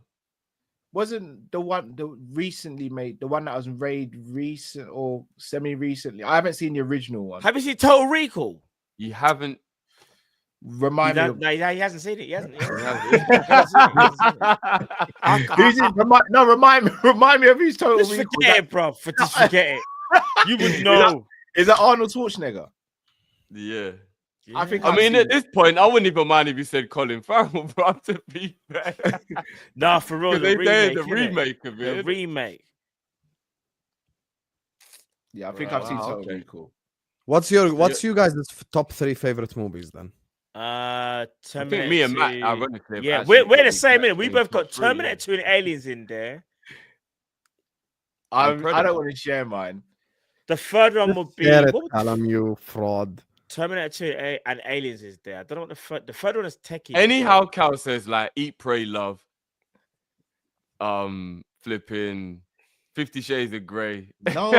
Wasn't the one the recently made the one that was made recent or semi-recently? I haven't seen the original one. Have you seen Total Recall? You haven't. Remind me. Of, No, he hasn't seen it. He hasn't. who's in, remind me of whose Total Just Recall. forget it, bro. Just forget it. You would know. Is that Arnold Schwarzenegger? Yeah. I think. I I've mean, seen at this point, I wouldn't even mind if you said Colin Farrell, bro, to be fair. Nah, for real. Because The they did remake, the remake of The it. remake. Yeah, I think Wow, I've seen Total okay. Recall. What's you guys' top 3 favorite movies then? I Terminator think me and Matt, 2. ironically, have Yeah, actually we're got the same. exact Innit? We same both got top three, Terminator yeah. 2 and Aliens in there. I Predator. don't want to share mine. The third one would be Share it, what would Callum, you fraud. Terminator 2 and Aliens is there. I don't know what the third one is techie. Anyhow, Cal says like Eat, Pray, Love. Flipping 50 Shades of Grey. No.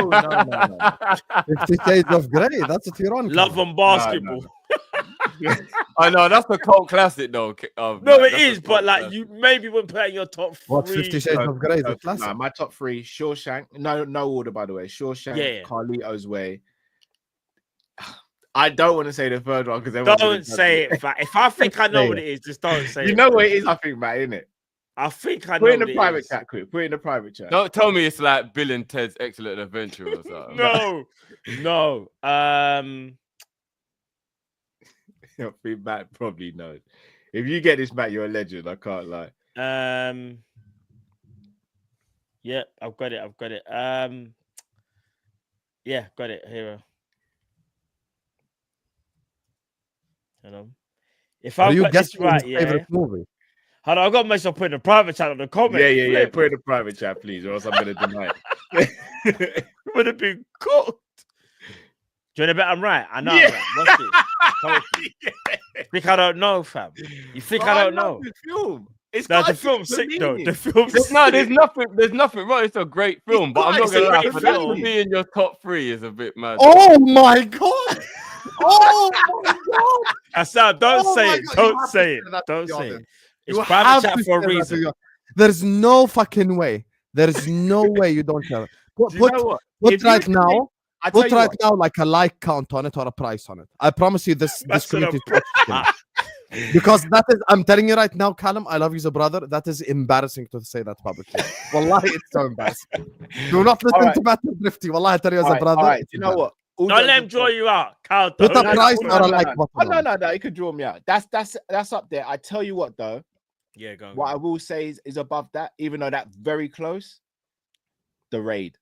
50 Shades of Grey. That's what you're on. Love Callum. on basketball. I know that's a cult classic though. No, it is, but like you maybe wouldn't put it in your top 3. What's 50 Shades of Grey? Is a classic. No, my top 3: Shawshank. No order, by the way. Shawshank, Yeah. Carlito's Way. I don't want to say the third one because Don't say it. If I think I know what it is, just don't say it. You know what it is, I think, Matt, isn't it? I think I know Put it in what the it private is. chat, quick. Put it in the private chat. Don't tell me it's like Bill and Ted's Excellent Adventure or something. No. I think Matt probably knows. If you get this, Matt, you're a legend. I can't lie. Yeah, I've got it. Yeah, got it. Here. Hold on. If Are I've you got this guessing right, his yeah. favorite movie? Hold on, I've got to make sure I put in the private chat on the comment. Yeah. Put in the private chat, please, or else I'm gonna deny it. Would have been cooked. Do you want to bet I'm right? I know I'm right. What's this? You think I don't know, fam? You think I don't know? The film. It's No, got the a film's different sick though. meaning. The film's There's sick. nothing wrong. It's a great film, but I'm not it's gonna a lie. great For that to film. be in your top 3 is a bit mad. Oh my god! Oh my god! Hassan, don't Oh say my it. God, you Don't have to say say it. that to Don't the say it. audience. It's You private have chat to for a say that to reason. the- There's no fucking way. There's no way you don't tell. Do you know what? Put If you right were to now. make- I tell Put you right what, now like a like count on it or a price on it. I promise you this That's community what is because that is, I'm telling you right now, Callum, I love you as a brother. That is embarrassing to say that publicly. Wallahi, it's so embarrassing. Do not listen Alright. to Matt Drifty. Wallahi, I tell you as a brother. Alright, it's you know embarrassing. what? All Don't jokes let him aside- draw you out. Carl, Put a don't. price or a like Oh, button. no, he could draw me out. That's up there. I tell you what, though, Yeah, go on. what I will say is above that, even though that's very close. The Raid.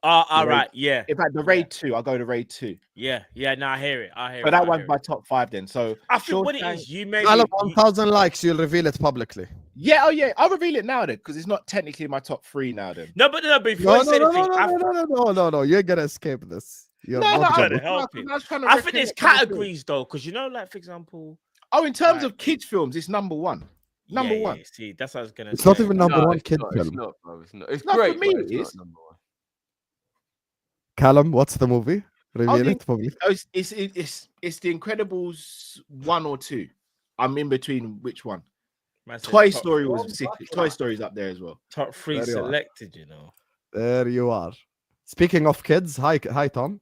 Oh, all The right. Yeah. In fact, the Raid 2, I'll go to Raid 2. Yeah. No, I hear it. But that one's my top 5 then. So I think what it Shawshank- is, you made Callum, it. 1,000 likes, you'll reveal it publicly. Yeah, oh yeah, I'll reveal it now then, because it's not technically my top 3 now then. No, before No, you say anything, no. You're gonna escape this. You're No, not trying gonna- to help him. was trying to I think there's recollect other films. categories though, because you know, like for example, Oh, in terms Right. of kids films, it's number 1. Number yeah, 1. yeah, see, that's what I was gonna It's say. not even number No, one it's kid not, film. It's not, bro. It's not. It's No, for great. me but it it's is. not number 1. Callum, what's the movie? Reveal think- it publicly. Oh, it's The Incredibles 1 or 2. I'm in between which one. Man said Toy top- Story was sick. Toy Story's up there as well. top 3 There you are. selected, you know. There you are. Speaking of kids, hi Tom.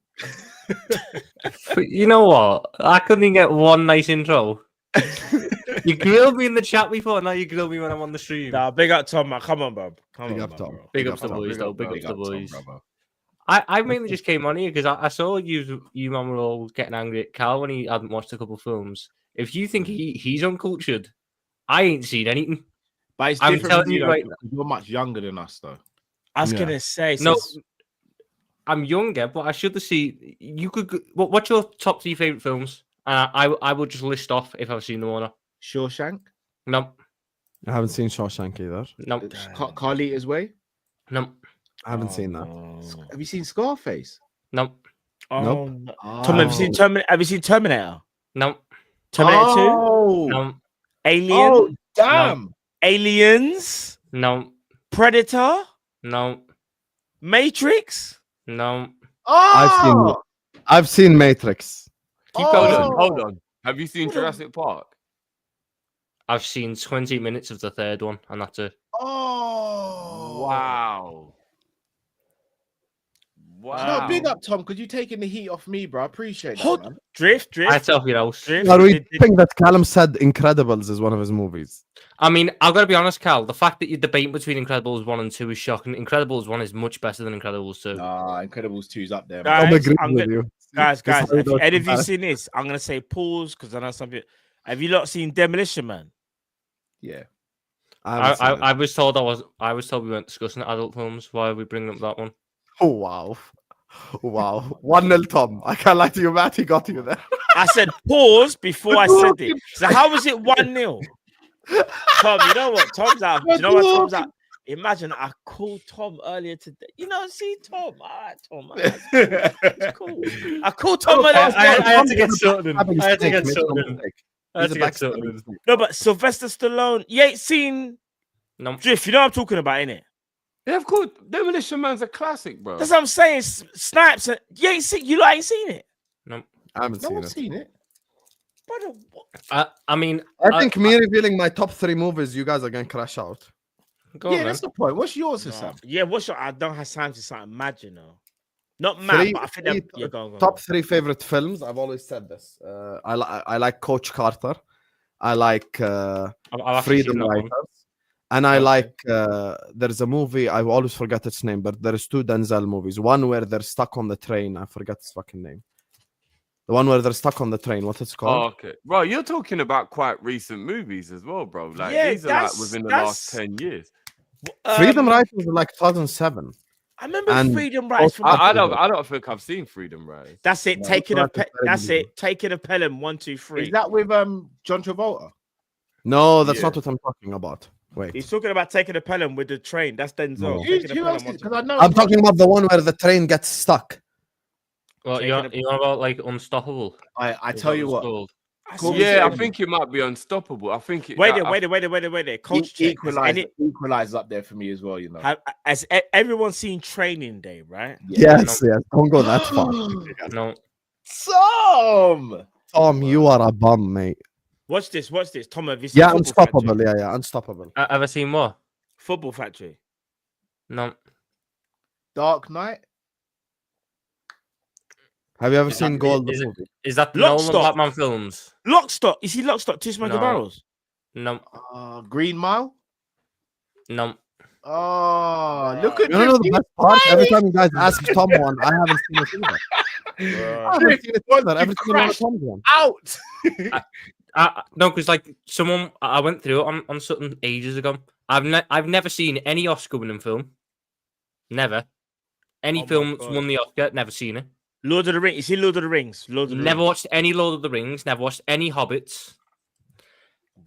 But you know what? I couldn't even get one nice intro. You grilled me in the chat before, now you grill me when I'm on the stream. Nah, big up Tom, man. Come on, bro. Come Big on, up, man, Tom. bro. Big Big ups the up, Tom. boys, though. Big Big ups the up, Tom, boys. brother. I mainly just came on here because I saw you man were all getting angry at Cal when he hadn't watched a couple films. If you think he's uncultured, I ain't seen anything. But it's I'm different telling with you though, right because you're much younger than us though. I was Yeah. gonna say, No, since- I'm younger, but I should have seen. You could. What's your top 3 favorite films? And I would just list off if I've seen them or not. Shawshank, No, I haven't seen Shawshank either. no, Carlita's Way. no, I haven't seen that. Oh, Have you seen Scarface? no, Nope. no. Tom, have you seen Terminator? no, Terminator 2? Oh, no, Alien? oh damn! Aliens? no, Predator? no, Matrix? no. Oh, I've seen Matrix. Keep Hold going. on, hold on. Have you seen Jurassic Park? I've seen 20 minutes of the third one, and that's it. Oh, Wow. Wow. No, big up Tom, because you're taking the heat off me, bro. I appreciate that, Hold- man. Drift? That's off your house. Drift? Are we Did- think that Callum said Incredibles is one of his movies? I mean, I've got to be honest, Cal. The fact that you're debating between Incredibles 1 and 2 is shocking. Incredibles 1 is much better than Incredibles 2. Nah, Incredibles 2's up there, man. Guys, I'm agreeing I'm with gonna- you. Guys, It's have very you, any of you comparison. seen this? I'm gonna say pause because I know some people. Have you lot seen Demolition Man? Yeah. I was told I was told we weren't discussing adult films. Why are we bringing up that one? Oh wow. Wow. 1-0 Tom. I can't lie to you, Matt. He got you there. I said pause before I said it. So how was it 1-0? Tom, you know what? Tom's out. Do you know what Tom's out? Imagine I called Tom earlier today. You know, see Tom. All right, Tom. All right, it's cool. I called Tom earlier. I had to get sorted. Having I had to steak, get mate, no sorted. mistake. I had He's to a get backstabber. sorted. No, but Sylvester Stallone. You ain't seen No, Drift. You know what I'm talking about, innit? Yeah, of course. Demolition Man's a classic, bro. That's what I'm saying. Snipes. You ain't seen. You lot ain't seen it, no. I haven't No seen one's it. seen it. brother. What? I mean, I think me revealing my top 3 movies, you guys are gonna crash out. go Yeah, on, that's man. the point. What's yours, No. Husam? Yeah, what's your? I don't have time to something mad, you know. Not mad, but I think that. Yeah, go on. Top 3 favorite films. I've always said this. I like Coach Carter. I like I've actually Freedom seen that one. Writers. And I Okay. like there's a movie, I always forget its name, but there's 2 Denzel movies. One where they're stuck on the train. I forget its fucking name. The one where they're stuck on the train. What it's Oh, called? okay. Bro, you're talking about quite recent movies as well, bro. Like Yeah, these are like that's- within the that's- last 10 years. Freedom Riders was like 2007. I remember And Freedom Riders from. I don't think I've seen Freedom Riders. That's it. No, Taking a it's not that's very it. Taking a Pelham. 1, 2, 3. Is that with John Travolta? No, that's Yeah. not what I'm talking about. Wait. He's talking about taking a Pelham with the train. That's Denzel. No. Taking a Who Pelham, else? 1, 2, Because I know I'm talking about the one where the train gets stuck. Well, you want about like Unstoppable? I Is tell that you what it's what. called? Yeah, I think it might be Unstoppable. I think it. Wait I- there. Coach check. Equalizer up there for me as well. You know. Has everyone seen Training Day? Right. Yes. Don't go that far. No. Tom, you are a bum, mate. Watch this. Tom, have you seen Yeah, Football unstoppable. Factory? Yeah, unstoppable. Ever seen what? Football Factory. No. Dark Knight. Have you ever seen Gold? Is that the Lock, Nolan Stock. Batman films? Lockstock. You see Lockstock? Two Smoking No. Barrels. No. Green Mile. No. Oh, look at You know the best part? Every time you guys ask Tom one, I haven't seen it either. I haven't seen it either. Every time you want Tom's one. out. No, because like someone I went through it on something ages ago. I've never seen any Oscar-winning film. Never. Any Oh my film that's God. won the Oscar. Never seen it. Lord of the Rings. You see Lord of the Rings? Never watched any Lord of the Rings. Never watched any Hobbits.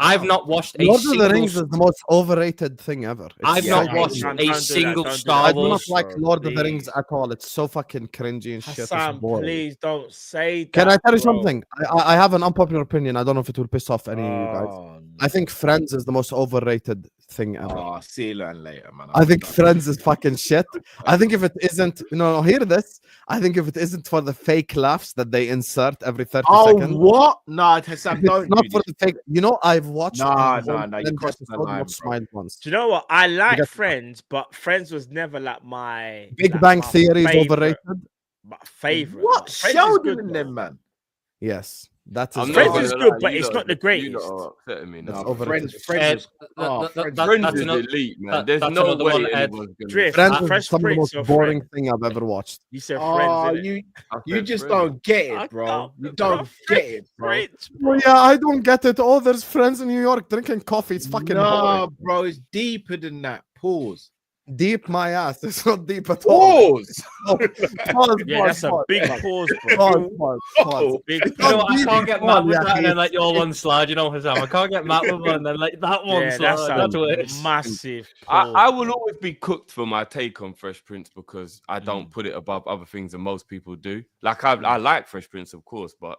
I've not watched a Lord single. of the Rings is the most overrated thing ever. It's I've so not bad. watched Don't a do that, single don't do Star I that. do not Wars. like bro, Lord of the please. Rings at all. It's so fucking cringy and shit. It's Hassan, boring. please don't say that. Can I tell you bro. something? I have an unpopular opinion. I don't know if it will piss off any of you guys. Oh, I think Friends is the most overrated thing ever. Oh, see you later, man. I think Friends is fucking shit. I think if it isn't, hear this. I think if it isn't for the fake laughs that they insert every 30 seconds. What? No, Hassan, If it's don't. not do for this. the fake. I've watched. Nah, a whole nah, you Friends crossed the episode, line, not bro. smiled once. Do you know what? I like get- Friends, but Friends was never like my Big like, Bang my Theory is favorite- overrated. My favorite. What? Like, Friends is Sheldon good, and though. them, man. Yes, that I'm is. Friends not is gonna good, lie, but you it's lot- not the You greatest. lot are upsetting me now. That's No, overrated. Friends. That- Friends. Friends that's is another- elite, man. that- There's that's no another way one, Ed. anyone's gonna. Drift. Friends Fresh is some of the Prince most or boring Friends? thing I've ever watched. You said Oh, Friends, innit? you said just Friends. don't get I it, bro. can't- You don't get it, bro. Friends, Oh yeah, I don't get it. Oh, there's friends in New York drinking coffee. It's fucking No, boring. bro, it's deeper than that. Pause. Deep my ass. It's not deep at all. Pause. Yeah, that's a big pause, bro. Pause. Big You know, I Deep can't get one, mad with yeah, that and then it's- like your one slide, I can't get mad with one and then like that one Yeah, slide. that's That's a what it is. massive pause. I will always be cooked for my take on Fresh Prince because I don't put it above other things that most people do. Like I like Fresh Prince, of course, but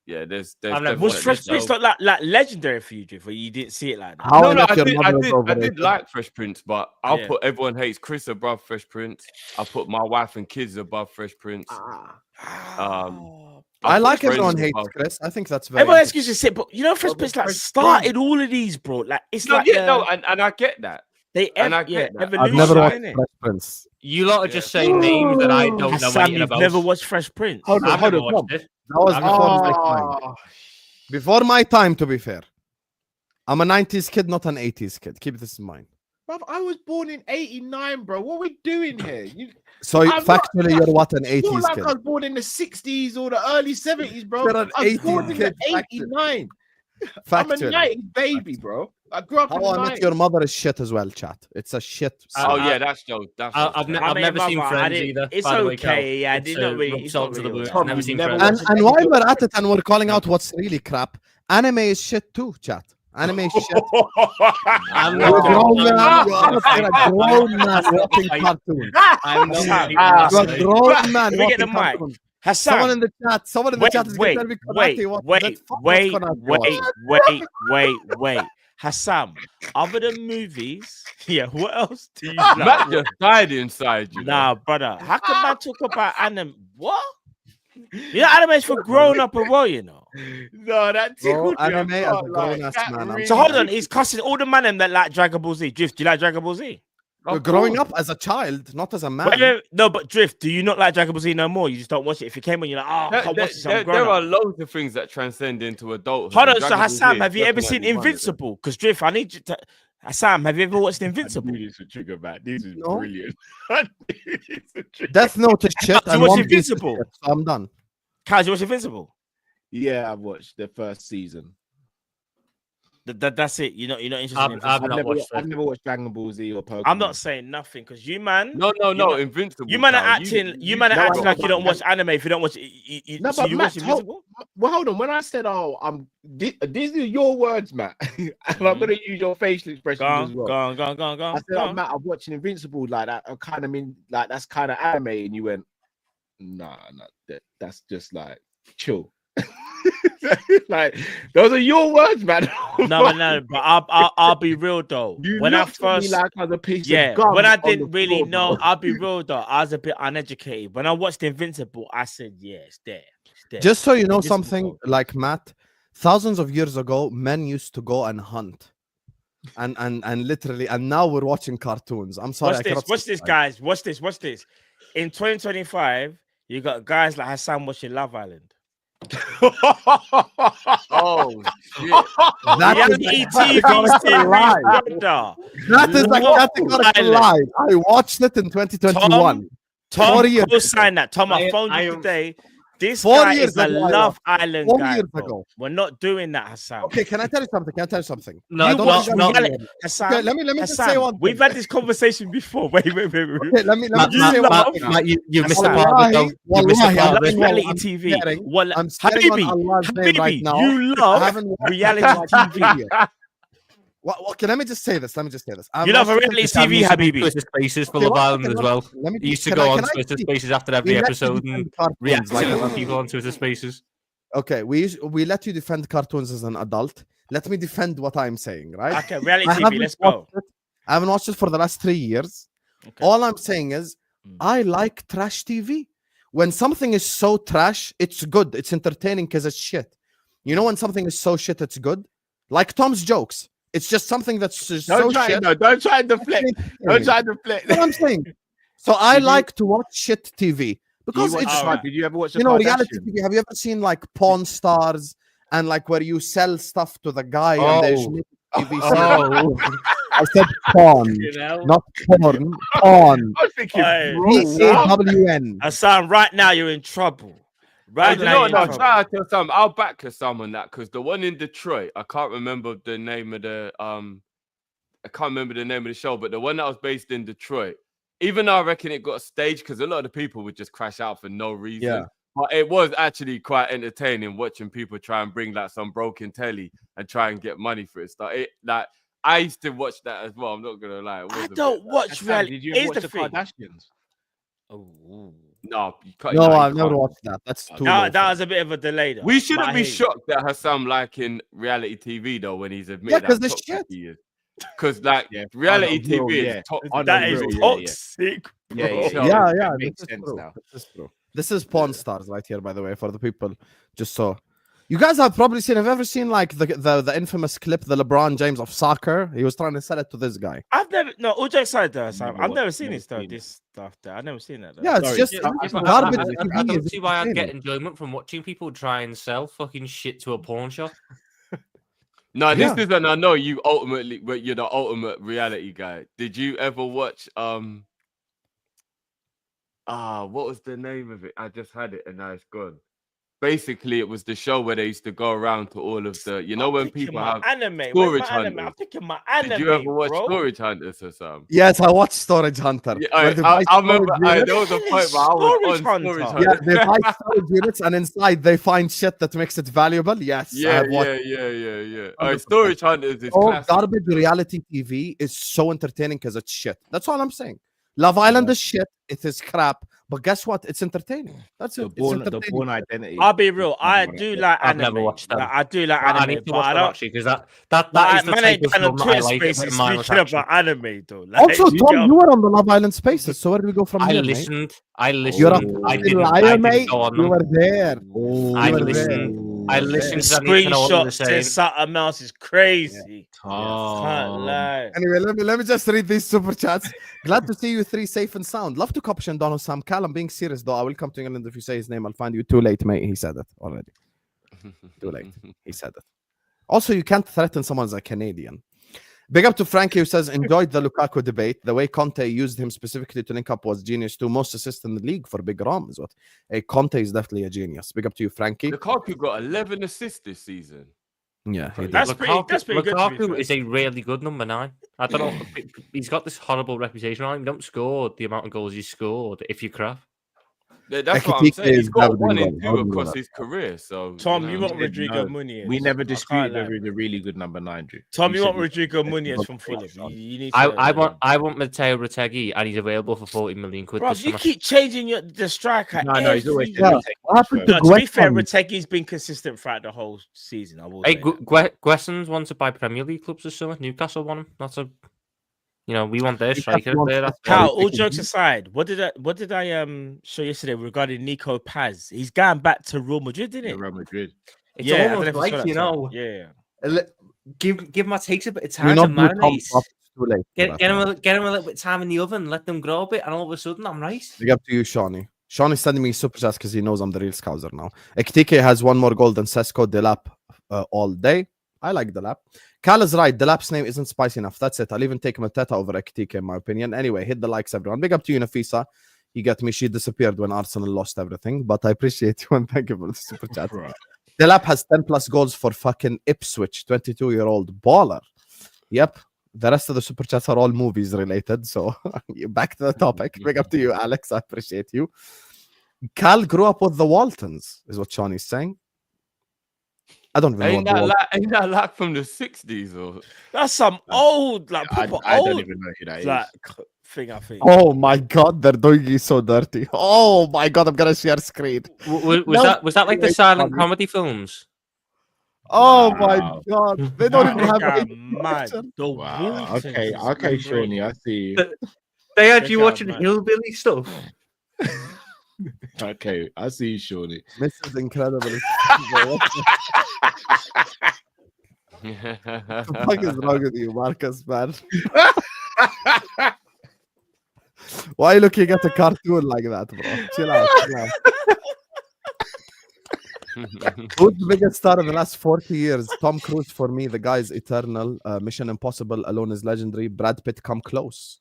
yeah, there's I've never Was watched Fresh it, Prince so- not like legendary for you, Drift, or you didn't see it like that? How no, I no, Met I Your did, Mother is I did overrated. like Fresh Prince, but I'll Yeah. put Everyone Hates Chris above Fresh Prince. I'll put My Wife and Kids above Fresh Prince. Oh. I I'll like put Everyone Friends Hates above- Chris. I think that's very. Everyone else gives a sit, but Fresh but Prince like Fresh started all of these, bro. Like it's No, like yeah, no, and I get that. they and I get that. I've never evolution, watched innit? Fresh Prince. You lot are just saying names that I don't know Hassan, anything you've about. never watched Fresh Prince. Hold on, I've hold never on, watched it. That was I've before never my watched time. Before my time, to be fair. I'm a 90s kid, not an 80s kid. Keep this in mind. Bruv, I was born in '89, bro. What are we doing here? You So I'm not- factually, you're what, an it's not 80s like kid? I was born in the '60s or the early '70s, bro. You're an I was born 80s in kid, the '89. I'm a Factually. '90s baby, bro. I grew up in How the I Met 90s. Your Mother is shit as well, chat. It's a shit. Oh I- yeah, that's Joe. That's I've never seen Friends either. It's by the way, okay. Cal. Yeah, I It's, did not really. rub It's salt not to the really wound. well. Never seen Never Friends. And while we're at it and we're calling out what's really crap, anime is shit too, chat. Anime is shit. I'm You're a not grown going man. You're a grown man watching cartoons. I'm not Hassan, You're a grown man Let me get the watching mic. cartoons. Hassan, Someone in the chat. Someone in the wait, chat is wait, going to tell me wait, karate. What? wait, Let's fuck wait, what's karate watch. wait. Hassan, other than movies, yeah, what else do you Matt like? just died inside you. Nah, brother, how can man talk about anime? What? You know, anime is for grown up as well, you know. No, that Bro, tickled me. anime I as a can't lie. grown-ass That man, I'm really So hold on, tickled he's cussing all the man that like Dragon Ball Z. Drift, do you like Dragon Ball Z? You're growing up as a child, not as a man. Wait, no, but Drift, do you not like Dragon Ball Z no more? You just don't watch it. If it came on, you're like, oh, I can't watch this. I'm grown There up. are loads of things that transcend into adulthood. Hold on, and so Dragon Ball Z Hassan, is have you ever seen definitely one of them. Invincible? Because Drift, I need you to. Hassan, have you ever watched Invincible? This would trigger back. This is No. brilliant. Death Note is shit. Do you and watch One Piece is Invincible? shit, so I'm done. Kyle, do you watch Invincible? Yeah, I've watched the first season. That's it. You're not interested in I've Invincible. not watched I've it. never watched Dragon Ball Z or Pokemon. I'm not saying nothing because you man. No, man- Invincible. You man are Cal. acting. You man are No, I acting know, like you but- don't watch anime if you don't watch. No, so but you Matt, watch Invincible. well, hold on. When I said, these are your words, Matt, and I'm going to use your facial expressions Go as on, well. go on. I said, Go on. Matt, I'm watching Invincible like that. I kind of mean like that's kind of anime, and you went, nah, that's just like chill. Like those are your words, man. No, but I'll be real though. You When I looked at me first, like I was a piece yeah, of gum when I on the didn't really floor, know, bro. I'll be real though. I was a bit uneducated. When I watched Invincible, I said, yeah, it's there. It's there. Just so you know Invincible. something, like Matt, thousands of years ago, men used to go and hunt. And literally, and now we're watching cartoons. I'm sorry. Watch this, guys. Watch this. In 2025, you got guys like Husam watching Love Island. Oh shit! Reality TV series, brother. That is a Love categorical Island. lie. I watched it in 2021. Tom, 4 years co-sign that. Tom, I I phoned you am- today. This 4 guy years is a ago, I Love Island 4 guy. years Bro. ago. We're not doing that, Husam. Okay, can I tell you something? No, I You don't watch think I'm reality. doing it. Husam, Okay, let me just say Husam, one thing. we've had this conversation before. Wait. Okay, let me Matt, just say one Matt, thing. Matt, you missed a Wallahi, part of it. though. You missed a wallahi, part of I'm it. not- reality I'm TV. staring- Well, I'm staring on Allah's name right now. you I love haven't watched reality it like TV. years. Okay, let me just say this. You love reality Sam TV, used to do Habibi. Twitter Spaces for Okay, Love one Island second, as one well. second. Let me He used to can go I- on can I Twitter speak? Spaces after We every let you episode defend and cartoons react like to an other adult. people on Twitter Spaces. Okay, we let you defend cartoons as an adult. Let me defend what I'm saying, right? Okay, reality I TV. haven't Let's go. watched it. I haven't watched it for the last 3 years. Okay. All I'm saying is, I like trash TV. When something is so trash, it's good. It's entertaining because it's shit. You know when something is so shit, it's good? Like Tom's jokes. It's just something that's just so shit. Don't try and deflect. Don't try and deflect. That's what I'm saying. So I like to watch shit TV because it's Alright. Did you ever watch the you know reality Kardashians? TV. Have you ever seen like Pawn Stars and like where you sell stuff to the guy and they Oh. make TV Oh, I said pawn, you know. not porn. Pawn. I was thinking, Hey. bro, what? P-A-W-N. Hassan, right now you're in trouble. Right now, No, you're in trouble. try to tell some. I'll back Husam on that because the one in Detroit, I can't remember the name of the show, but the one that was based in Detroit, even though I reckon it got a stage because a lot of the people would just crash out for no reason. Yeah. But it was actually quite entertaining watching people try and bring like some broken telly and try and get money for it. Like I used to watch that as well. I'm not gonna lie. It was I a bit don't like- watch reality. Did you Here's ever watch the the thing. Kardashians? Oh, No, you can't. No, you I've never can't. watched that. That's too that, low that for was a bit of a delay. Though. We but shouldn't I be hear you. shocked that Husam liking reality TV though when he's admitted Yeah, 'cause how it's toxic shit. he is. Because like Yeah, reality on the real, TV yeah. is top. On That the is real, yeah, toxic, Yeah, bro. yeah, it. Yeah, yeah. It makes This is sense true. now. This is true. This is Pawn Stars right here, by the way, for the people. Just so you guys have probably seen. Have you ever seen like the infamous clip, the LeBron James of soccer? He was trying to sell it to this guy. I've never, no, all jokes aside, though, Sam, Never I've never watched- seen never this though. seen This stuff there, I've never seen that. Though. Yeah, it's Sorry. just Yeah, it's I, garbage. I TV don't is see why I'd get entertaining. enjoyment from watching people try and sell fucking shit to a pawn shop. No, this Yeah. isn't. I know you ultimately, but you're the ultimate reality guy. Did you ever watch? What was the name of it? I just had it and now it's gone. Basically, it was the show where they used to go around to all of the. You know I'm when picking people my have. anime. Where's storage my anime? I'm hunters. picking my anime. Did you ever watch bro. Storage Hunters or something? Yes, I watched Storage Hunter. Yeah, where they I buy remember. storage units. There was a point where I was on Storage Storage Hunter. Yeah, Hunters. they buy storage units, and inside they find shit that makes it valuable. Yes, I Yeah, have watched. yeah. 100%. Storage Hunters is Oh, classic. garbage reality TV is so entertaining because it's shit. That's all I'm saying. Love Island is shit. It is crap. But guess what? It's entertaining. That's The it. It's Born entertaining. Identity. I'll be real. I do like I've anime. never watched them. Like, I do like I anime, need to but watch I them don't. actually because that Like, is the man type ain't of done on film that I Twitter like. Spaces It's mindless speaking action. about anime, though. Like, Also, you Tom, get- you were on the Love Island Spaces. So where do we go from I here, mate? listened. I listened. You're a I fucking didn't. I liar, didn't mate. go on You them. were there. I You were listened. I listened the to them. You know what they were screenshot saying. says something else is crazy. Can't Tom. lie. Anyway, let me just read these super chats. Glad to see you three safe and sound. Love to Kopish and Don Husam. Callum, being serious though, I will come to England if you say his name. I'll find you. Too late, mate. He said it already. Too late. He said it. Also, you can't threaten someone as a Canadian. Big up to Frankie who says, enjoyed the Lukaku debate. The way Conte used him specifically to link up was genius too. Most assists in the league for Big Rom is what. Hey, Conte is definitely a genius. Big up to you, Frankie. Lukaku got 11 assists this season. Yeah, he did. That's pretty good, to be Lukaku fair. is a really good number 9. I don't know. He's got this horrible reputation on him. You don't score the amount of goals he scored if you're crap. That's what I'm saying. He's got 1 and 2 across his career. So Tom, you want said Rodrigo no. Muniz? We never I can't disputed lie, whether he's bro. a really good number 9, Drew. Tom, you said want he- Rodrigo Muniz from Fulham? You need to, I want Matteo Retegui, and he's available for 40 million quid. Bro, this you summer. keep changing the striker. No, he's always every said week. he takes What happened first. to No, to be fair, Gwetson? Retegi's been consistent throughout the whole season. I will Hey, say that. Gwesson's wanted by Premier League clubs this summer. Newcastle want him. That's a, we want their striker Newcastle there. wants That's Cal, Cal, all jokes aside, what did I show yesterday regarding Nico Paz? He's going back to Real Madrid, didn't it? Real Madrid. It's Yeah, I don't almost know if you like, saw that, Tom. Yeah. give my takes a bit of You time to know, Tom marinate. Pop is too late for that Get him now. a little bit of time in the oven, let them grow a bit, and all of a sudden I'm right. Big up to you, Shawnee. Shawnee's sending me super chats because he knows I'm the real scouser now. Ekitike has 1 more goal than Sesko Delap all day. I like Delap. Cal is right. Delap's name isn't spicy enough. That's it. I'll even take Mateta over Ekitike in my opinion. Anyway, hit the likes, everyone. Big up to you, Nafisa. You get me. She disappeared when Arsenal lost everything, but I appreciate you and thank you for the super chat. Right. Delap has 10 plus goals for fucking Ipswich, 22-year-old baller. Yep. The rest of the super chats are all movies related. So back to the topic. Big up to you, Alex. I appreciate you. Cal grew up with the Waltons, is what Shawnee's saying. I don't even know what the Ain't that like from the 60s or? That's some old, like I proper don't old even know who that is. like thing. I think. Oh my god, they're doing you so dirty. Oh my god, I'm gonna share screen. Was that like the silent comedy films? Oh Wow. my god, they don't even have Africa, any mad. picture. The Wow. Waltons Okay, is okay, great. Shawnee, I see you. They had Check you out, watching man. hillbilly stuff. Okay, I see you, Shawnee. This is incredible. What the fuck is wrong with you, Marcus, man? Why are you looking at a cartoon like that, bro? Chill out. Chill out. Who's the biggest star in the last 40 years? Tom Cruise for me. The guy's eternal. Mission Impossible alone is legendary. Brad Pitt come close.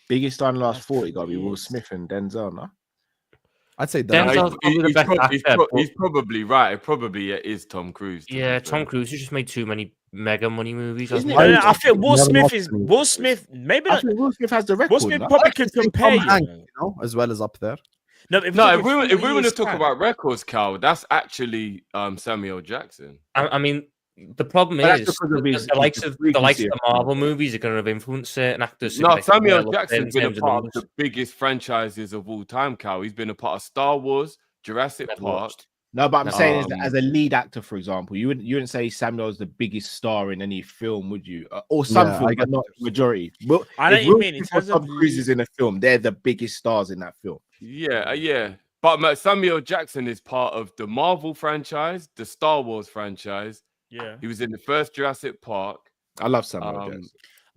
Biggest star in the last That's 40 got to be Will weird. Smith and Denzel, no? I'd say Denzel's that. probably the best actor, but- He's probably right. It probably is Tom Cruise. to be Yeah, fair. Tom Cruise has just made too many mega money movies. Isn't hasn't it? he? I think Will Never Smith watched is any. Will Smith. Maybe I not. think Will Smith has the record. Will Smith no? probably could compare. Tom Hanks, You you know, as well as up there. No, If we want to talk about records, Cal, that's actually Samuel Jackson. I mean, the problem But that's is because of his- the likes his of the frequency of Marvel movies are going to have influenced certain actors. No, Samuel significantly Jackson's in been a terms of part of numbers. the biggest franchises of all time, Cal. He's been a part of Star Wars, Jurassic Never Park. watched. No, but I'm saying is that Um, as a lead actor, for example, you wouldn't say Samuel's the biggest star in any film, would you? Or some Yeah, film, I but get not majority. Well, I know if what you Will mean, in Smith or terms of Tom Cruise is in a film, they're the biggest stars in that film. Yeah. But Samuel Jackson is part of the Marvel franchise, the Star Wars franchise. Yeah, He was in the first Jurassic Park. I love Samuel Um, Jackson.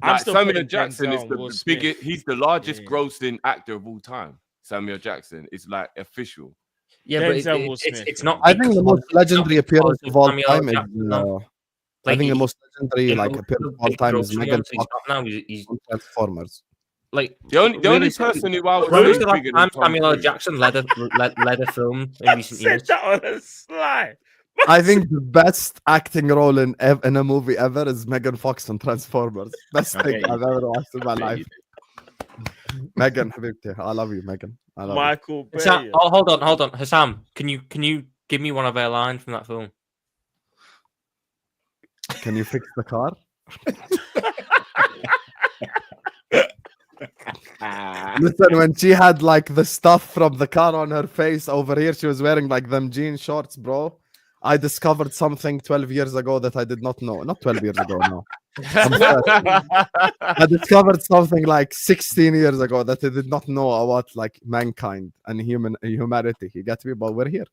I'm Like still Samuel putting Jackson is Denzel the and Will Smith. biggest. He's the largest Yeah. grossing actor of all time. Samuel Jackson is like official. Yeah, but Denzel Will Smith, it's not. I think the most legendary appearance of all Samuel time is. Jackson, no. I think the he- most legendary in like most appearance of of all big time is production Megan ones, he's Fox not now. He's on Transformers. like The only really- person who I was When was the bigger last than time Tom Samuel L. Cruise. Jackson led a film in recent Said years? that on a slide. I think the best acting role in a movie ever is Megan Fox on Transformers. Best Okay, thing I've ever watched in my Yeah, life. Megan, Habibti, I love you, Megan. I love Michael Bay. Hold on. Husam, can you give me one of their lines from that film? you. Can you fix the car? Listen, when she had like the stuff from the car on her face over here, she was wearing like them jean shorts, bro. I discovered something 12 years ago that I did not know. Not 12 years ago, no. I discovered something like 16 years ago that I did not know about like mankind and humanity. You get me? But we're here.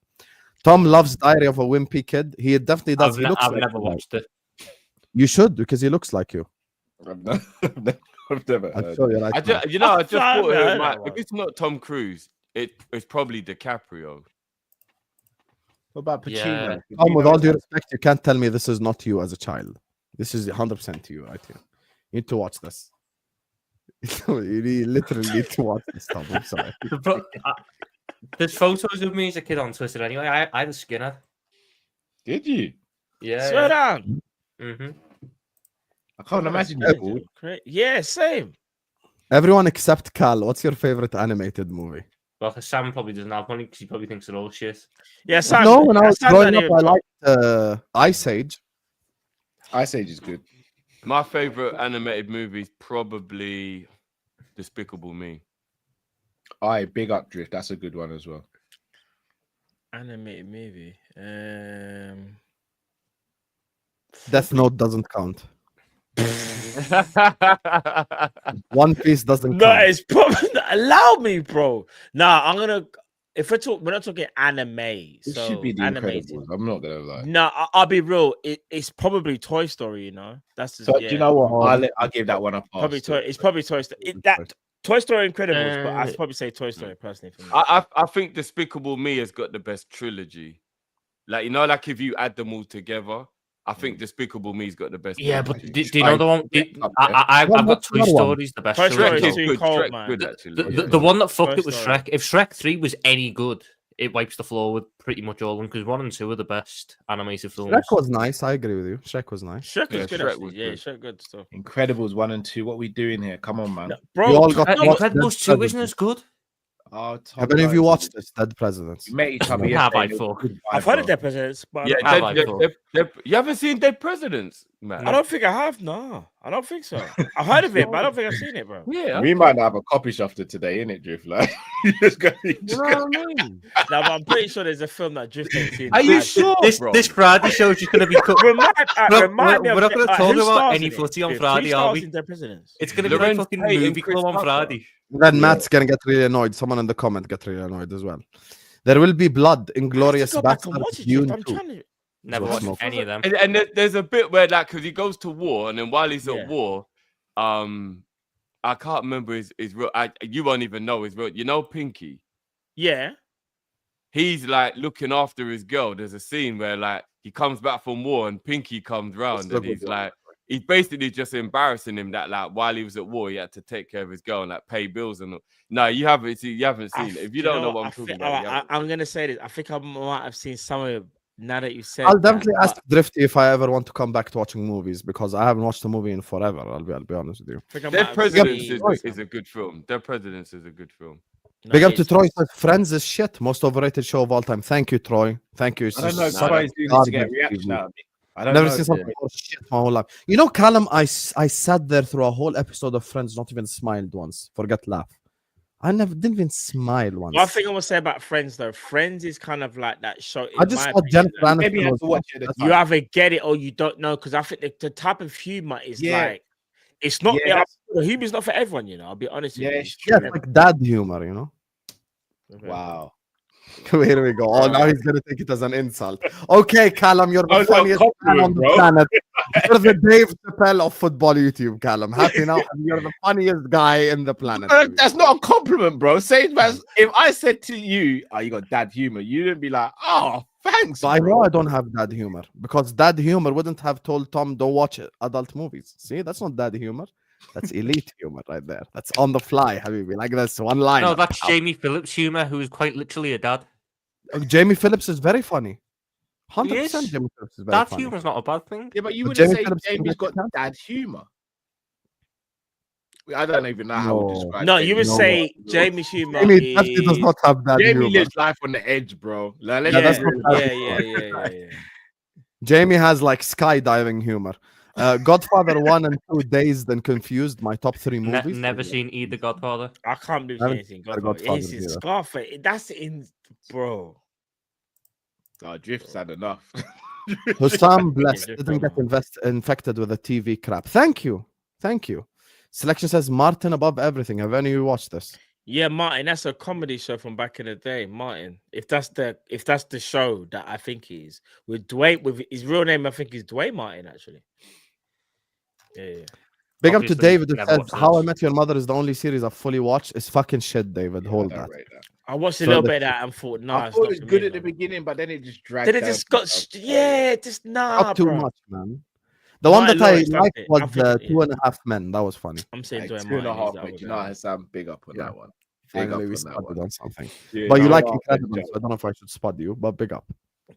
Tom loves Diary of a Wimpy Kid. He definitely does. He looks I've like never you. watched it. You should, because he looks like you. I've never I'll heard. show you right I now. just thought I've heard it might, that one. if it's not Tom Cruise, it's probably DiCaprio. What about Pacino? Yeah. Tom, with all due respect, you can't tell me this is not you as a child. This is 100% you right here. You need to watch this. You literally need to watch this, Tom. I'm sorry. There's photos of me as a kid on Twitter anyway. I had a skinhead. Did you? Yeah. Swear down. Mm-hmm. I can't imagine you, Yeah, Paul. great. Yeah, same. Everyone except Cal. What's your favorite animated movie? Well, Sam probably doesn't have one because he probably thinks they're all shit. Yeah, Sam. No, when I was Sam growing don't up, even I talk. liked Ice Age. Ice Age is good. My favorite animated movie is probably Despicable Me. Aye, big up Drift. That's a good one as well. Animated movie. Death Note doesn't count. One Piece doesn't No, count. it's probably allow me, bro. Nah, I'm gonna. If we're not talking anime, It so should be the animated. Incredibles. I'm not gonna lie. No, I'll be real. It's probably Toy Story. You know, that's just, So, yeah. do you know what? Oh, I'll give that one a pass. Probably Toy. It's probably Toy Story. That Toy Story Incredibles, but I'd Uh, probably say Toy Story personally for me. I think Despicable Me has got the best trilogy. Like, you know, like if you add them all together, I think Despicable Me's got the best. Yeah, but trilogy. do you know the one? I've got Toy Another one. Story's the best. Toy trilogy. Story Shrek is too good. cold, Shrek's man. good, The, actually. the one that fucked Toy it was Story. Shrek. If Shrek 3 was any good, it wipes the floor with pretty much all of them because 1 and 2 are the best animated films. Shrek was nice. I agree with you. Shrek was nice. Shrek Yeah, is good. Shrek Actually. was Yeah, good. Shrek good stuff. Incredibles 1 and 2. What are we doing here? Come on, man. No, You bro, all got no, watched Incredibles Dead 2 isn't Presidents. as good. Oh, Have any of you watched this? Dead Presidents. We met each other Have yesterday. I and it was a thought? good I've vibe, heard of bro. Dead Presidents, but Yeah, Have I thought? you haven't seen Dead Presidents, man. I don't think I have. No, I don't think so. I've heard of it, but I don't think I've seen it, bro. Yeah, We might not have a Kopish after today, innit, Drift? Like, you just go. you know what I mean? No, but I'm pretty sure there's a film that Drift ain't seen. Are you Like, sure, This bro? this Friday show's just going to be cut. Remind me we're of not going to who talk about stars any in it? footy on Who Friday, are stars we? in Dead Presidents? It's going to be like Lorenz fucking Tate and movie Chris club on Tucker. Friday. Then Matt's gonna get really annoyed. Someone in the comment get really annoyed as well. There will be blood, I have Inglorious to go back and Bastard, watch it. Dune I'm 2. trying to. Never Well, watched smoke. any of them. And there's a bit where, like, because he goes to war, and then while he's Yeah. at war, I can't remember his real. You won't even know his real. You know, Pinky. Yeah. He's like looking after his girl. There's a scene where like he comes back from war and Pinky comes round a and good he's one. like, he's basically just embarrassing him that like while he was at war, he had to take care of his girl and like pay bills and all. No, you haven't seen it. If you don't know what I'm talking about, I'm gonna say this. I think I might have seen some of it now that you said. I'll that, definitely ask but Drifty if I ever want to come back to watching movies because I haven't watched a movie in forever. I'll be honest with you. I think I might Dead have Presidents seen- is a good film. Dead Presidents is a good film. No, Big up it to is. Troy. Says, Friends is shit. Most overrated show of all time. Thank you, Troy. Thank you. I don't know. It's Somebody's doing this to get a reaction out of me. I don't Never know. seen something more shit my whole life. You know, Callum, I sat there through a whole episode of Friends, not even smiled once. Forget laugh. I didn't even smile once. One thing I will say about Friends though, Friends is kind of like that show. I in just my thought opinion, Jennifer like, Maybe you Aniston have was to watch it. that's you either get it or you don't know, because I think the type of humor is Yeah. like it's not. Yeah, The humor's not for everyone, you know. I'll be honest Yeah, with it's you. yeah, it's like dad humor, you know. Wow. Here we go. Oh, now he's gonna take it as an insult. Okay, Callum, you're the Oh, no, funniest man compliment, on the bro. planet. You're the Dave Chappelle of football YouTube, Callum. Happy now. You're the funniest guy in the planet. That's not a compliment, bro. Say it, if I said to you, "Oh, you got dad humor," you didn't be like, "Oh, thanks." So I bro." know I don't have dad humor because dad humor wouldn't have told Tom don't watch adult movies. See, that's not dad humor. That's elite humor right there. That's on the fly, Habibi. Like that's one line. No, that's Jamie Phillips' humor, who is quite literally a dad. Jamie Phillips is very funny. He 100% is. Jamie Phillips is very That funny. humor's not a bad thing. Yeah, but you But wouldn't Jamie say Phillips Jamie's doesn't got count. dad humor. I don't even know how No. to describe. No, you would No. say Jamie's humor. Jamie definitely does is- not have that Jamie humor. lives life on the edge, bro. Like, let's Yeah, be that's real. not- Yeah. Jamie has like skydiving humor. Godfather 1 and 2, Dazed and Confused, my top 3 movies. Never seen either Godfather. I can't believe I haven't anything. seen Godfather. It's Godfather in either. Scarface. That's in, bro. Oh, Drift's had enough. Husam blessed Yeah, didn't just get infected with a TV crap. Thank you. Selection says Martin above everything. Have any of you watched this? Yeah, Martin. That's a comedy show from back in the day, Martin. If that's the show that I think he is with Dwayne, with his real name, I think is Dwayne Martin actually. Yeah. Big up to Obviously, David that never says watched How I this. Met Your Mother is the only series I've fully watched. It's fucking shit, David. Hold that. I watched a So little the- bit of that and thought, nah, I it's thought not it was for good me, at the man. beginning, but then it just dragged. Then it down just got, just nah, Not too bro. much, man. The one Martin that I Lawrence loved liked it. was I'm thinking, 2.5 Men. That was funny. I'm saying Like, Dwayne 2.5 Martin. is the men. other You know, guy. Hassan, big up on Yeah. that one. Big Finally, up we on that spotted one. on something. Yeah, But you no, like no, Incredibles, Joe. so I don't know if I should spot you, but big up.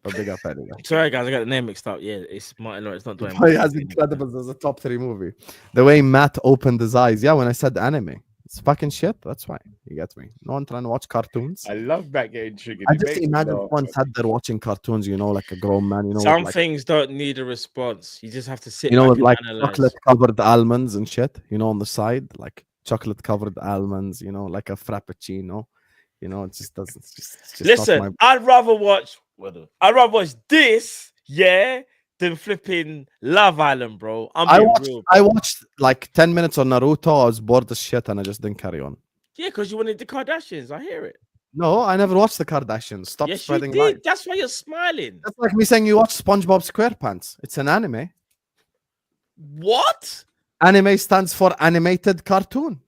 But big up anyway. Sorry, guys, I got the name mixed up. Yeah, it's Martin Lawrence, not Dwayne. He has Incredibles as a top 3 movie. The way Matt opened his eyes. Yeah, when I said anime. It's fucking shit. That's why. You get me. No one trying to watch cartoons. I love Matt getting triggered. I It just makes me imagine laugh. one sat there watching cartoons, like a grown man, Some like, things don't need a response. You just have to sit. with back like and analyze. chocolate covered almonds and shit, on the side, like chocolate covered almonds, like a frappuccino. It just doesn't. It's just Listen, not I'd rather watch this, yeah, than flipping Love Island, bro. I real. watched like 10 minutes on Naruto. I was bored as shit, and I just didn't carry on. Yeah, because you wanted the Kardashians. I hear it. No, I never watched the Kardashians. Stop Yes, you spreading did. lies. That's why you're smiling. That's like me saying you watch SpongeBob SquarePants. It's an anime. What? Anime stands for animated cartoon.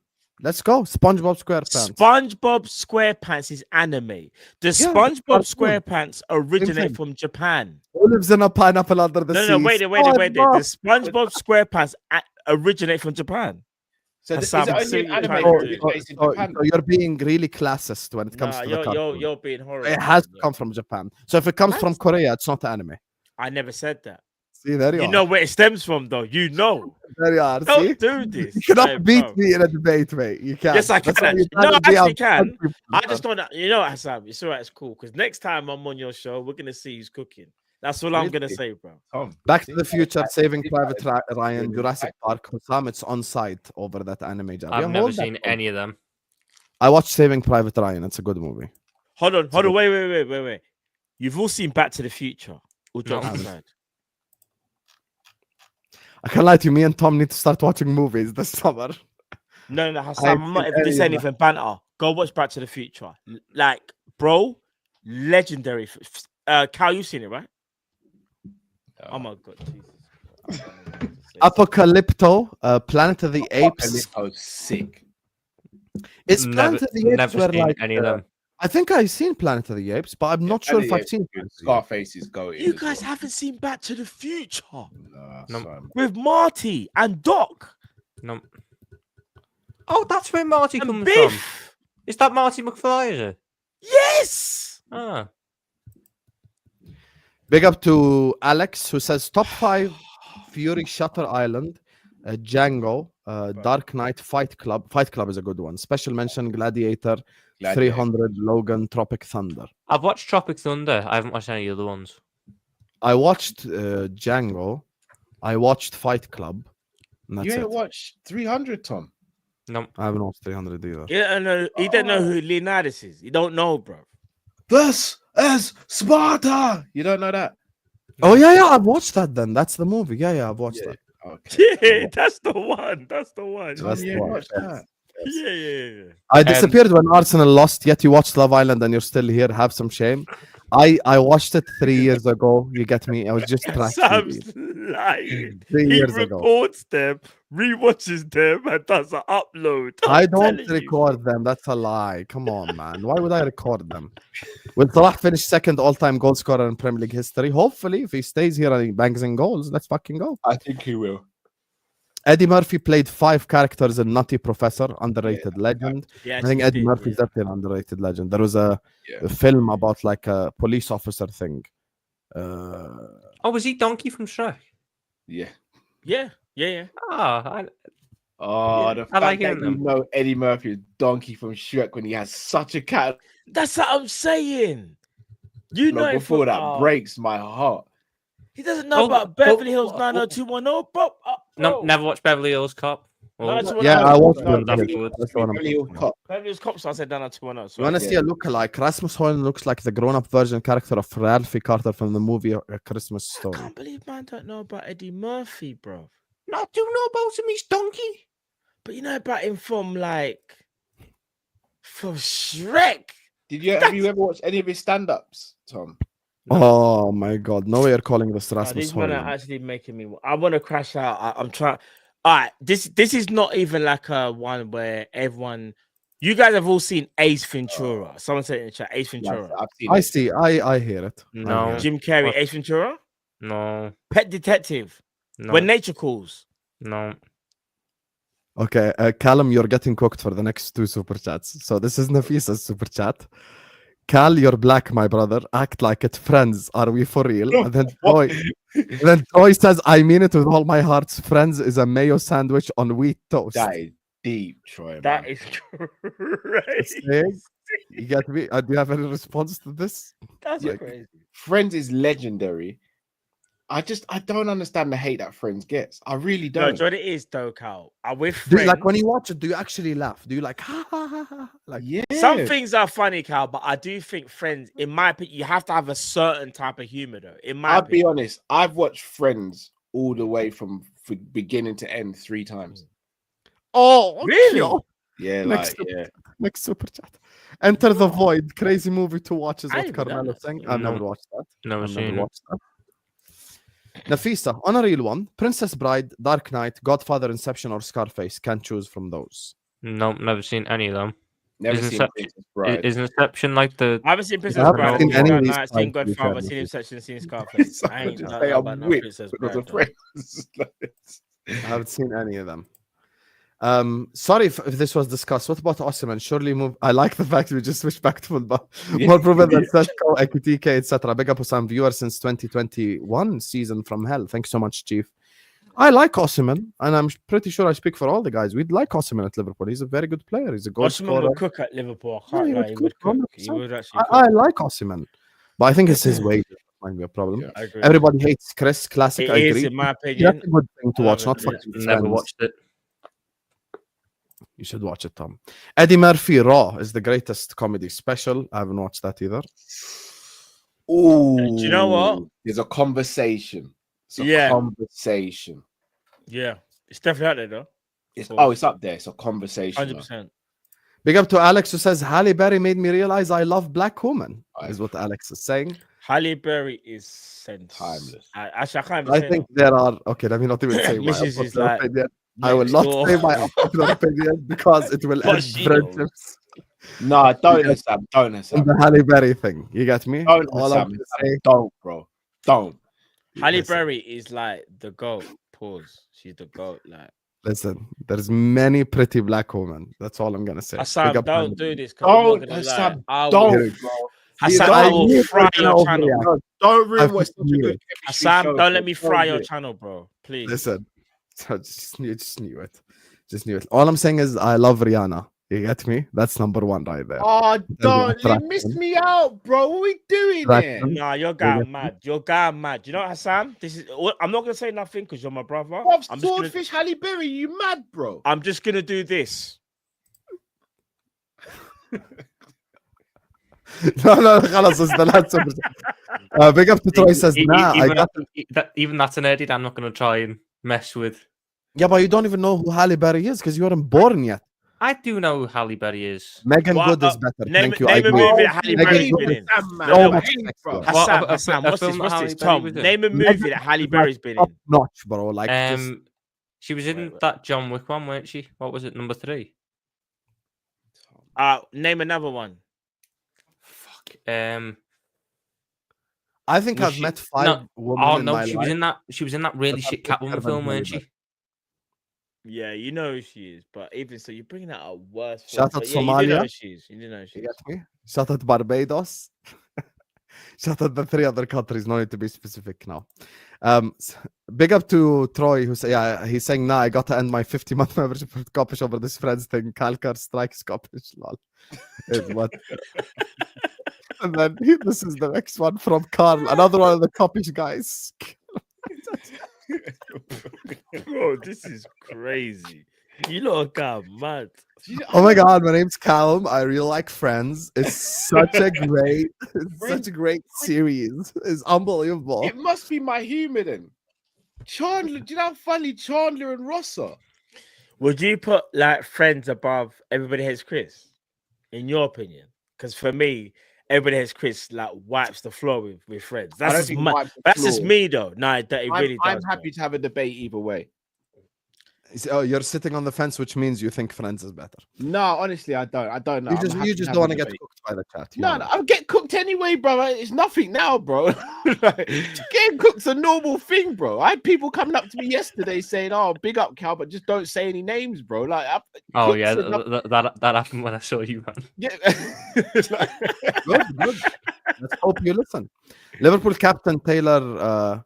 Let's go. SpongeBob SquarePants. SpongeBob SquarePants is anime. The SpongeBob cartoon. SquarePants originate thing. from Japan. Who lives in a pineapple under the sea? No, wait. The SpongeBob SquarePants originate from Japan. So That's is it something only an serious. anime So- that is based in Japan? So you're being really classist when it comes Nah, to the cartoon. you're being horrible. It has to come from Japan. So if it comes from Korea, it's not anime. I never said that. See, there you You are. know where it stems from, though. You know. There you are. Don't See? do this. You cannot Hey, beat bro. me in a debate, mate. You can't. Yes, I That's can. why you No, I can't be actually out- can. I just don't. You know what, Husam? It's all right. It's cool. Because next time I'm on your show, we're gonna see who's cooking. That's all I'm gonna Really? say, bro. Tom, Back to the Future, Saving think Private about Ryan, Really? Jurassic Park, Husam, it's on site over that anime job. I've Yeah, never hold that seen phone. any of them. I watched Saving Private Ryan. It's a good movie. Hold on. Wait. You've all seen Back to the Future. All jokes No. aside. I can't lie to you. Me and Tom need to start watching movies this summer. No, Husam, I've I'm not seen even this any ain't of even banter. Go watch Back to the Future. Like, bro, legendary. Cal, you've seen it, right? Oh my god, Jesus. Apocalypto, Planet of the Apes. Apocalypto's sick. It's Planet of the Apes never where, seen like, any of them. I think I've seen Planet of the Apes, but I'm not sure if I've seen Planet of the Apes. Scarface is going. You guys haven't seen Back to the Future No. with Marty and Doc No. Oh, that's where Marty and comes from. Biff. Is that Marty McFly? Is it? Yes. Ah, Big up to Alex, who says top 5 Fury, Shutter Island, Django, Dark Knight, Fight Club. Fight Club is a good one. Special mention Gladiator, 300, Logan, Tropic Thunder. I've watched Tropic Thunder. I haven't watched any other ones. I watched Django. I watched Fight Club. And that's You ain't it. watched 300, Tom. No. I haven't watched 300 either. He don't know who Leonidas is. He don't know, bro. This is Sparta. You don't know that? Oh, yeah, I've watched that then. That's the movie. Yeah, I've watched that. Okay. Yeah, that's the one. That's the one. That's you the one. watched that. Yeah. I disappeared when Arsenal lost, yet you watched Love Island and you're still here. Have some shame. I watched it 3 years ago. You get me? I was just trash Sam's TV. lying. 3 He years ago. records them, rewatches them, and does an upload. I I'm don't telling you. record them. That's a lie. Come on, man. Why would I record them? Will Salah finish second all-time goal scorer in Premier League history? Hopefully, if he stays here and he bangs in goals, let's fucking go. I think he will. Eddie Murphy played 5 characters in Nutty Professor, underrated legend. Yeah, I think actually Eddie did, Murphy's yeah. definitely an underrated legend. There was a Yeah. film about like a police officer thing. Oh, was he Donkey from Shrek? Yeah. Yeah. Ah, Oh, the I fact like that him, you though. know Eddie Murphy is Donkey from Shrek when he has such a cat. That's what I'm saying. You know Like, it before from- that oh, breaks my heart. He doesn't know Oh, about Beverly Hills oh, 90210, bro. no, never watched Beverly Hills Cop. No, Oh, that's what Yeah, I watched no, it. that's That's good. the one I'm Beverly Hills talking about. Cop. Beverly Hills Cops, I said 90210. You So want to see a lookalike? Rasmus Hoyne looks like the grown-up version character of Ralphie Carter from the movie A Christmas I Story. can't believe man don't know about Eddie Murphy, bro. No, do you know about him? He's Donkey. But you know about him from Shrek. Have you ever watched any of his stand-ups, Tom? Oh my God! No way you're calling this Oh, Rasmus these men are Hoyne. actually making me. I want to crash out. I'm trying. All right, this is not even like a one where everyone. You guys have all seen Ace Ventura. Someone said in the chat, Ace Ventura. I've seen I it. see. I hear it. I No. hear it. Jim Carrey, Ace Ventura. No, Pet Detective. no, When Nature Calls. no. Okay, Callum, you're getting cooked for the next 2 super chats. So this is Nafisa's super chat. Cal, you're black, my brother. Act like it. Friends, are we for real? And then Troy says, I mean it with all my heart. Friends is a mayo sandwich on wheat toast. That is deep, Troy. That man. is crazy. You get me? Do you have any response to this? That's Like- crazy. Friends is legendary. I don't understand the hate that Friends gets. I really No, don't. do you know what it is though, Cal? With Do you, friends, like when you watch it, do you actually laugh? Do you like ha ha ha ha? Like Yeah. some things are funny, Cal, but I do think Friends, in my opinion, you have to have a certain type of humor though. In my I'll be opinion. honest. I've watched Friends all the way from beginning to end 3 times. oh Really? yo. Yeah, Next like yeah. Next super chat. Enter the Void. Crazy movie to watch is I what ain't even done Carmelo that. saying. I've No. never watched that. Never I've seen never it. watched that. Nafisa, on a real one, Princess Bride, Dark Knight, Godfather, Inception, or Scarface. Can't choose from those. No, never seen any of them. Never Isn't seen Inception- Princess Bride. Is Inception like the? I haven't seen Princess haven't Bride, seen seen any of Dark these Knight, seen films, to be Godfather, fair, seen Nafisa. Inception, seen Scarface. So I ain't just know say about I'm no whipped Princess because of Bride. Friends. I haven't seen any of them. Sorry if this was discussed. What about Osimhen? Surely move. I like the fact we just switched back to football. More proven than Seshko, EQTK, etc. Big up to some viewers since 2021 season from hell. Thanks so much, Chief. I like Osimhen, and I'm pretty sure I speak for all the guys. We'd like Osimhen at Liverpool. He's a very good player. He's a goal Osimhen scorer. would cook at Liverpool. I Yeah, can't he lie, would he cook, would cook. He 100%. would actually cook. I like Osimhen, but I think it's his wages that might be a problem. Yeah. I agree. Everybody hates Chris. Classic. It I is, agree. in my That's opinion. a good thing to I watch. love Not it. fucking Never Friends. watched it. You should watch it, Tom. Eddie Murphy Raw is the greatest comedy special. I haven't watched that either. Ooh, Do you know what? There's a conversation. It's a Yeah. conversation. Yeah, it's definitely out there though. It's up there. It's a conversation. 100%. Big up to Alex who says Halle Berry made me realize I love black women. Is what Alex is saying. Halle Berry is sense. Timeless. Actually, I can't even I say think there are okay. Let me not even say my Mrs. is unpopular like opinion. I will next not door. say my unpopular opinion because it will But end she knows. friendships. No, don't Husam. Don't And Husam. the Halle Berry thing. You get me? Don't All I'm Husam. gonna say. Don't, bro. Don't. Halle Listen. Berry is like the goat. Pause. She's the goat. Like Listen, there's many pretty black women. That's all I'm gonna say. Hassan, Big up don't Halle do this. Don't, Don't, Hassan. I will, Don't, bro. Hassan, I I will knew fry you were your gonna channel. overreact. No, don't ruin I've what's just such a knew good it. chemistry Hassan, show, don't let bro. me fry do your it. channel, bro. Please. Listen, I just knew it. Just knew it. All I'm saying is I love Rihanna. You get me? That's number one right there. Oh, don't. You attraction. missed me out, bro. What are we doing Attraction. here? Nah, you're going mad. You're going mad. You know what, Hassan? This is. I'm not gonna say nothing because you're my brother. Bro, I'm just gonna. Swordfish Halle Berry, you mad, bro? I'm just gonna do this. no, خلاص, it's the last super. Big up to Troy says, nah, I got Even that's an edit. I'm not going to try and mess with. Yeah, but you don't even know who Halle Berry is because you weren't born yet. I do know who Halle Berry is. Megan Well, Good is better. Name, Thank you. I name a agree. movie that Halle Megan Berry's Good been is in. so much hate, bro. sexier. Hassan, What, Hassan, a what's film this? that What's Halle this? Berry Tom, was in? name a movie that Halle Berry's been Top in. notch, bro. Like, just, She was in Wait. that John Wick one, weren't she? What was it? Number 3. Name another one. Fuck. I think Was I've she- met 5 no. women Oh in no, my she life. was in that. She was in that really But shit that's Catwoman better film, than weren't Halle she? Yeah, you know who she is, but even so, you're bringing out a worse. Shout film. out But yeah, you do know Somalia. who she is. You do know who she You is. get me? Shout out Barbados. Shout out the 3 other countries. No need to be specific now. Big up to Troy, who say, yeah, he's saying, nah, I got to end my 50-month membership with Kopish over this friends thing. Kalkar strikes Kopish. Lol. Is what. And then this is the next one from Carl, another one of the Kopish guys. Bro, this is crazy. You lot are mad. Oh my god, my name's Callum. I really like Friends. It's such a great, series. It's unbelievable. It must be my humor then. Chandler, do you know how funny Chandler and Ross are? Would you put like Friends above Everybody Hates Chris? In your opinion? Because for me, Everybody Hates Chris like wipes the floor with Friends. I don't That's think just wipes the that's just floor. me though. No, that it really I'm does. happy to have a debate either way. Oh, you're sitting on the fence, which means you think Friends is better. No, honestly, I don't. I don't know. You just don't want to get cooked by the chat. No, I'll get cooked anyway, bro. It's nothing now, bro. Like, getting cooked's a normal thing, bro. I had people coming up to me yesterday saying, "Oh, big up, Cal, but just don't say any names, bro." Like, oh yeah, that happened when I saw you, man. Yeah. Good. Let's hope you listen. Liverpool captain Taylor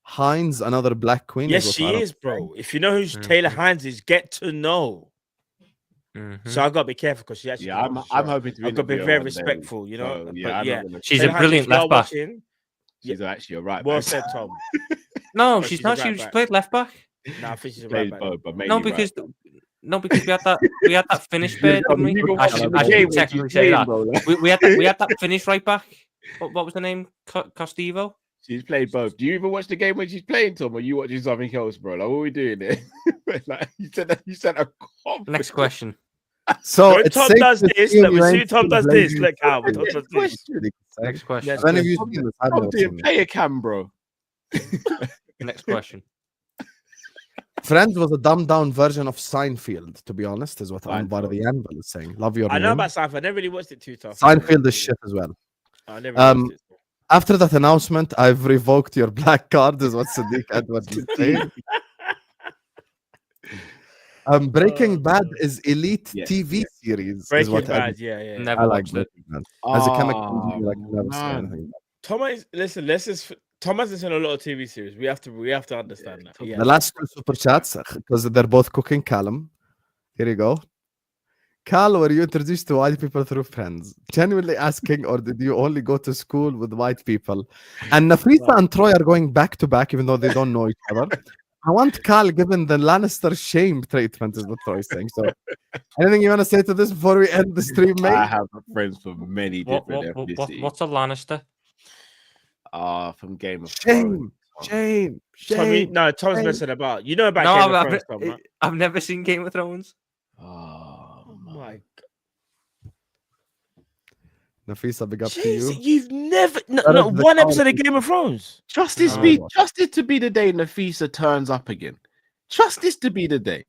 Hines, another black queen. Yes, she is, bro. If you know who Taylor Hines is, get to know. So I gotta be careful because she actually. Yeah, I'm hoping to. I've got to be very respectful, you know. She's a brilliant left back. She's actually a right back. Well said, Tom. No, she's not. She played left back. No, I think she's a right back. No, because we had that finish there, didn't we? I should technically say that. We had that finish right back. What was the name? Costivo. She's played both. Do you even watch the game when she's playing, Tom, or you watching something else, bro? Like, what are we doing there? Like, you said a Next question. So when Tom does this, let me see. Tom does this. Look how Tom does this. Next question. When have you seen this? I'm doing player cam, bro. Next question. Friends was a dumbed down version of Seinfeld, to be honest, is what Anwar the Anvil is saying. Love your I know name. about Seinfeld. I never really watched it too tough. Seinfeld is shit as well. I never watched it. After that announcement, I've revoked your black card, is what Sadiq Edwards is saying. Breaking Bad is elite TV series. Breaking Bad, yeah. Never I like watched it. Breaking Bad. As a chemical engineer, I can never say anything. Tom hasn't seen a lot of TV series. We have to understand that. Yeah. The last two super chats, because they're both cooking. Callum, here you go. Cal, were you introduced to white people through friends? Genuinely asking, or did you only go to school with white people? And Nafisa and Troy are going back to back, even though they don't know each other. I want Cal given the Lannister shame treatment, is what Troy's saying. So, anything you want to say to this before we end the stream, mate? I have friends from many different ethnicities. What's a Lannister? From Game of Thrones. Shame. Tommy, no, Tom's messing about. You know about Game of Thrones, Tom, right? I've never seen Game of Thrones. Oh my God. Nafisa, big up to you. You've never not one episode of Game of Thrones. Trust it to be the day Nafisa turns up again. Trust this to be the day.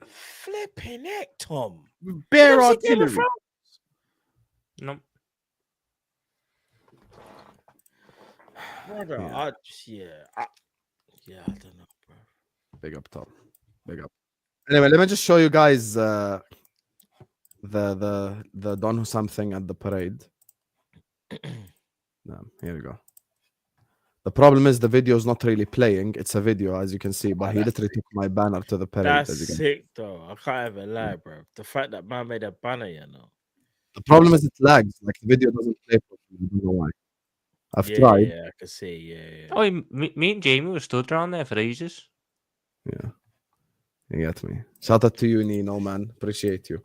Flipping heck, Tom. Bare artillery. No. Brother, I don't know, bro. Big up, Tom. Big up. Anyway, let me just show you guys the Don Husam thing at the parade. No, here we go. The problem is the video is not really playing. It's a video, as you can see, but he literally took my banner to the parade. That's sick, though. I can't even lie, bro. The fact that man made a banner, you know. The problem is it lags. Like the video doesn't play properly. I don't know why. I've tried. Yeah, I can see. Yeah. Oh, me and Jamie were stood around there for ages. Yeah. You get me. Shout out to you, Nino, man. Appreciate you.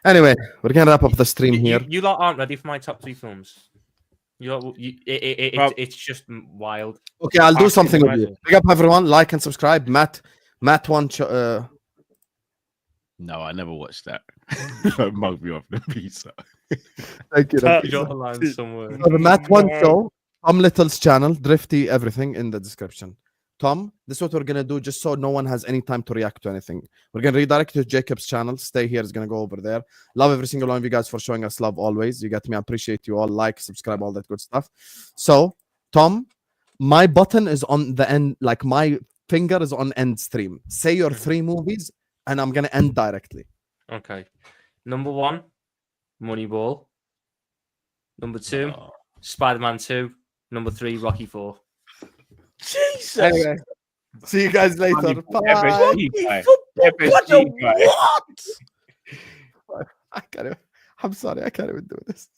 Anyway, we're gonna wrap up the stream here. You lot aren't ready for my top 3 films. It's just wild. Okay, I'll do something with you. Big up everyone. Like and subscribe. Matt one. No, I never watched that. Mug me off the pizza. Thank you. Somewhere. So the Matt One show, Tom Little's channel, Drifty, everything in the description. Tom, this is what we're gonna do, just so no one has any time to react to anything. We're gonna redirect you to Jacob's channel. Stay here, it's gonna go over there. Love every single one of you guys for showing us love always. You get me. I appreciate you all. Like, subscribe, all that good stuff. So, Tom, my button is on the end, like my finger is on end stream. Say your 3 movies, and I'm gonna end directly. Okay. Number 1, Moneyball. Number 2, Spider-Man 2. Number 3, Rocky 4. Jesus. Anyway, see you guys later. Bye. What? I'm sorry, I can't even do this.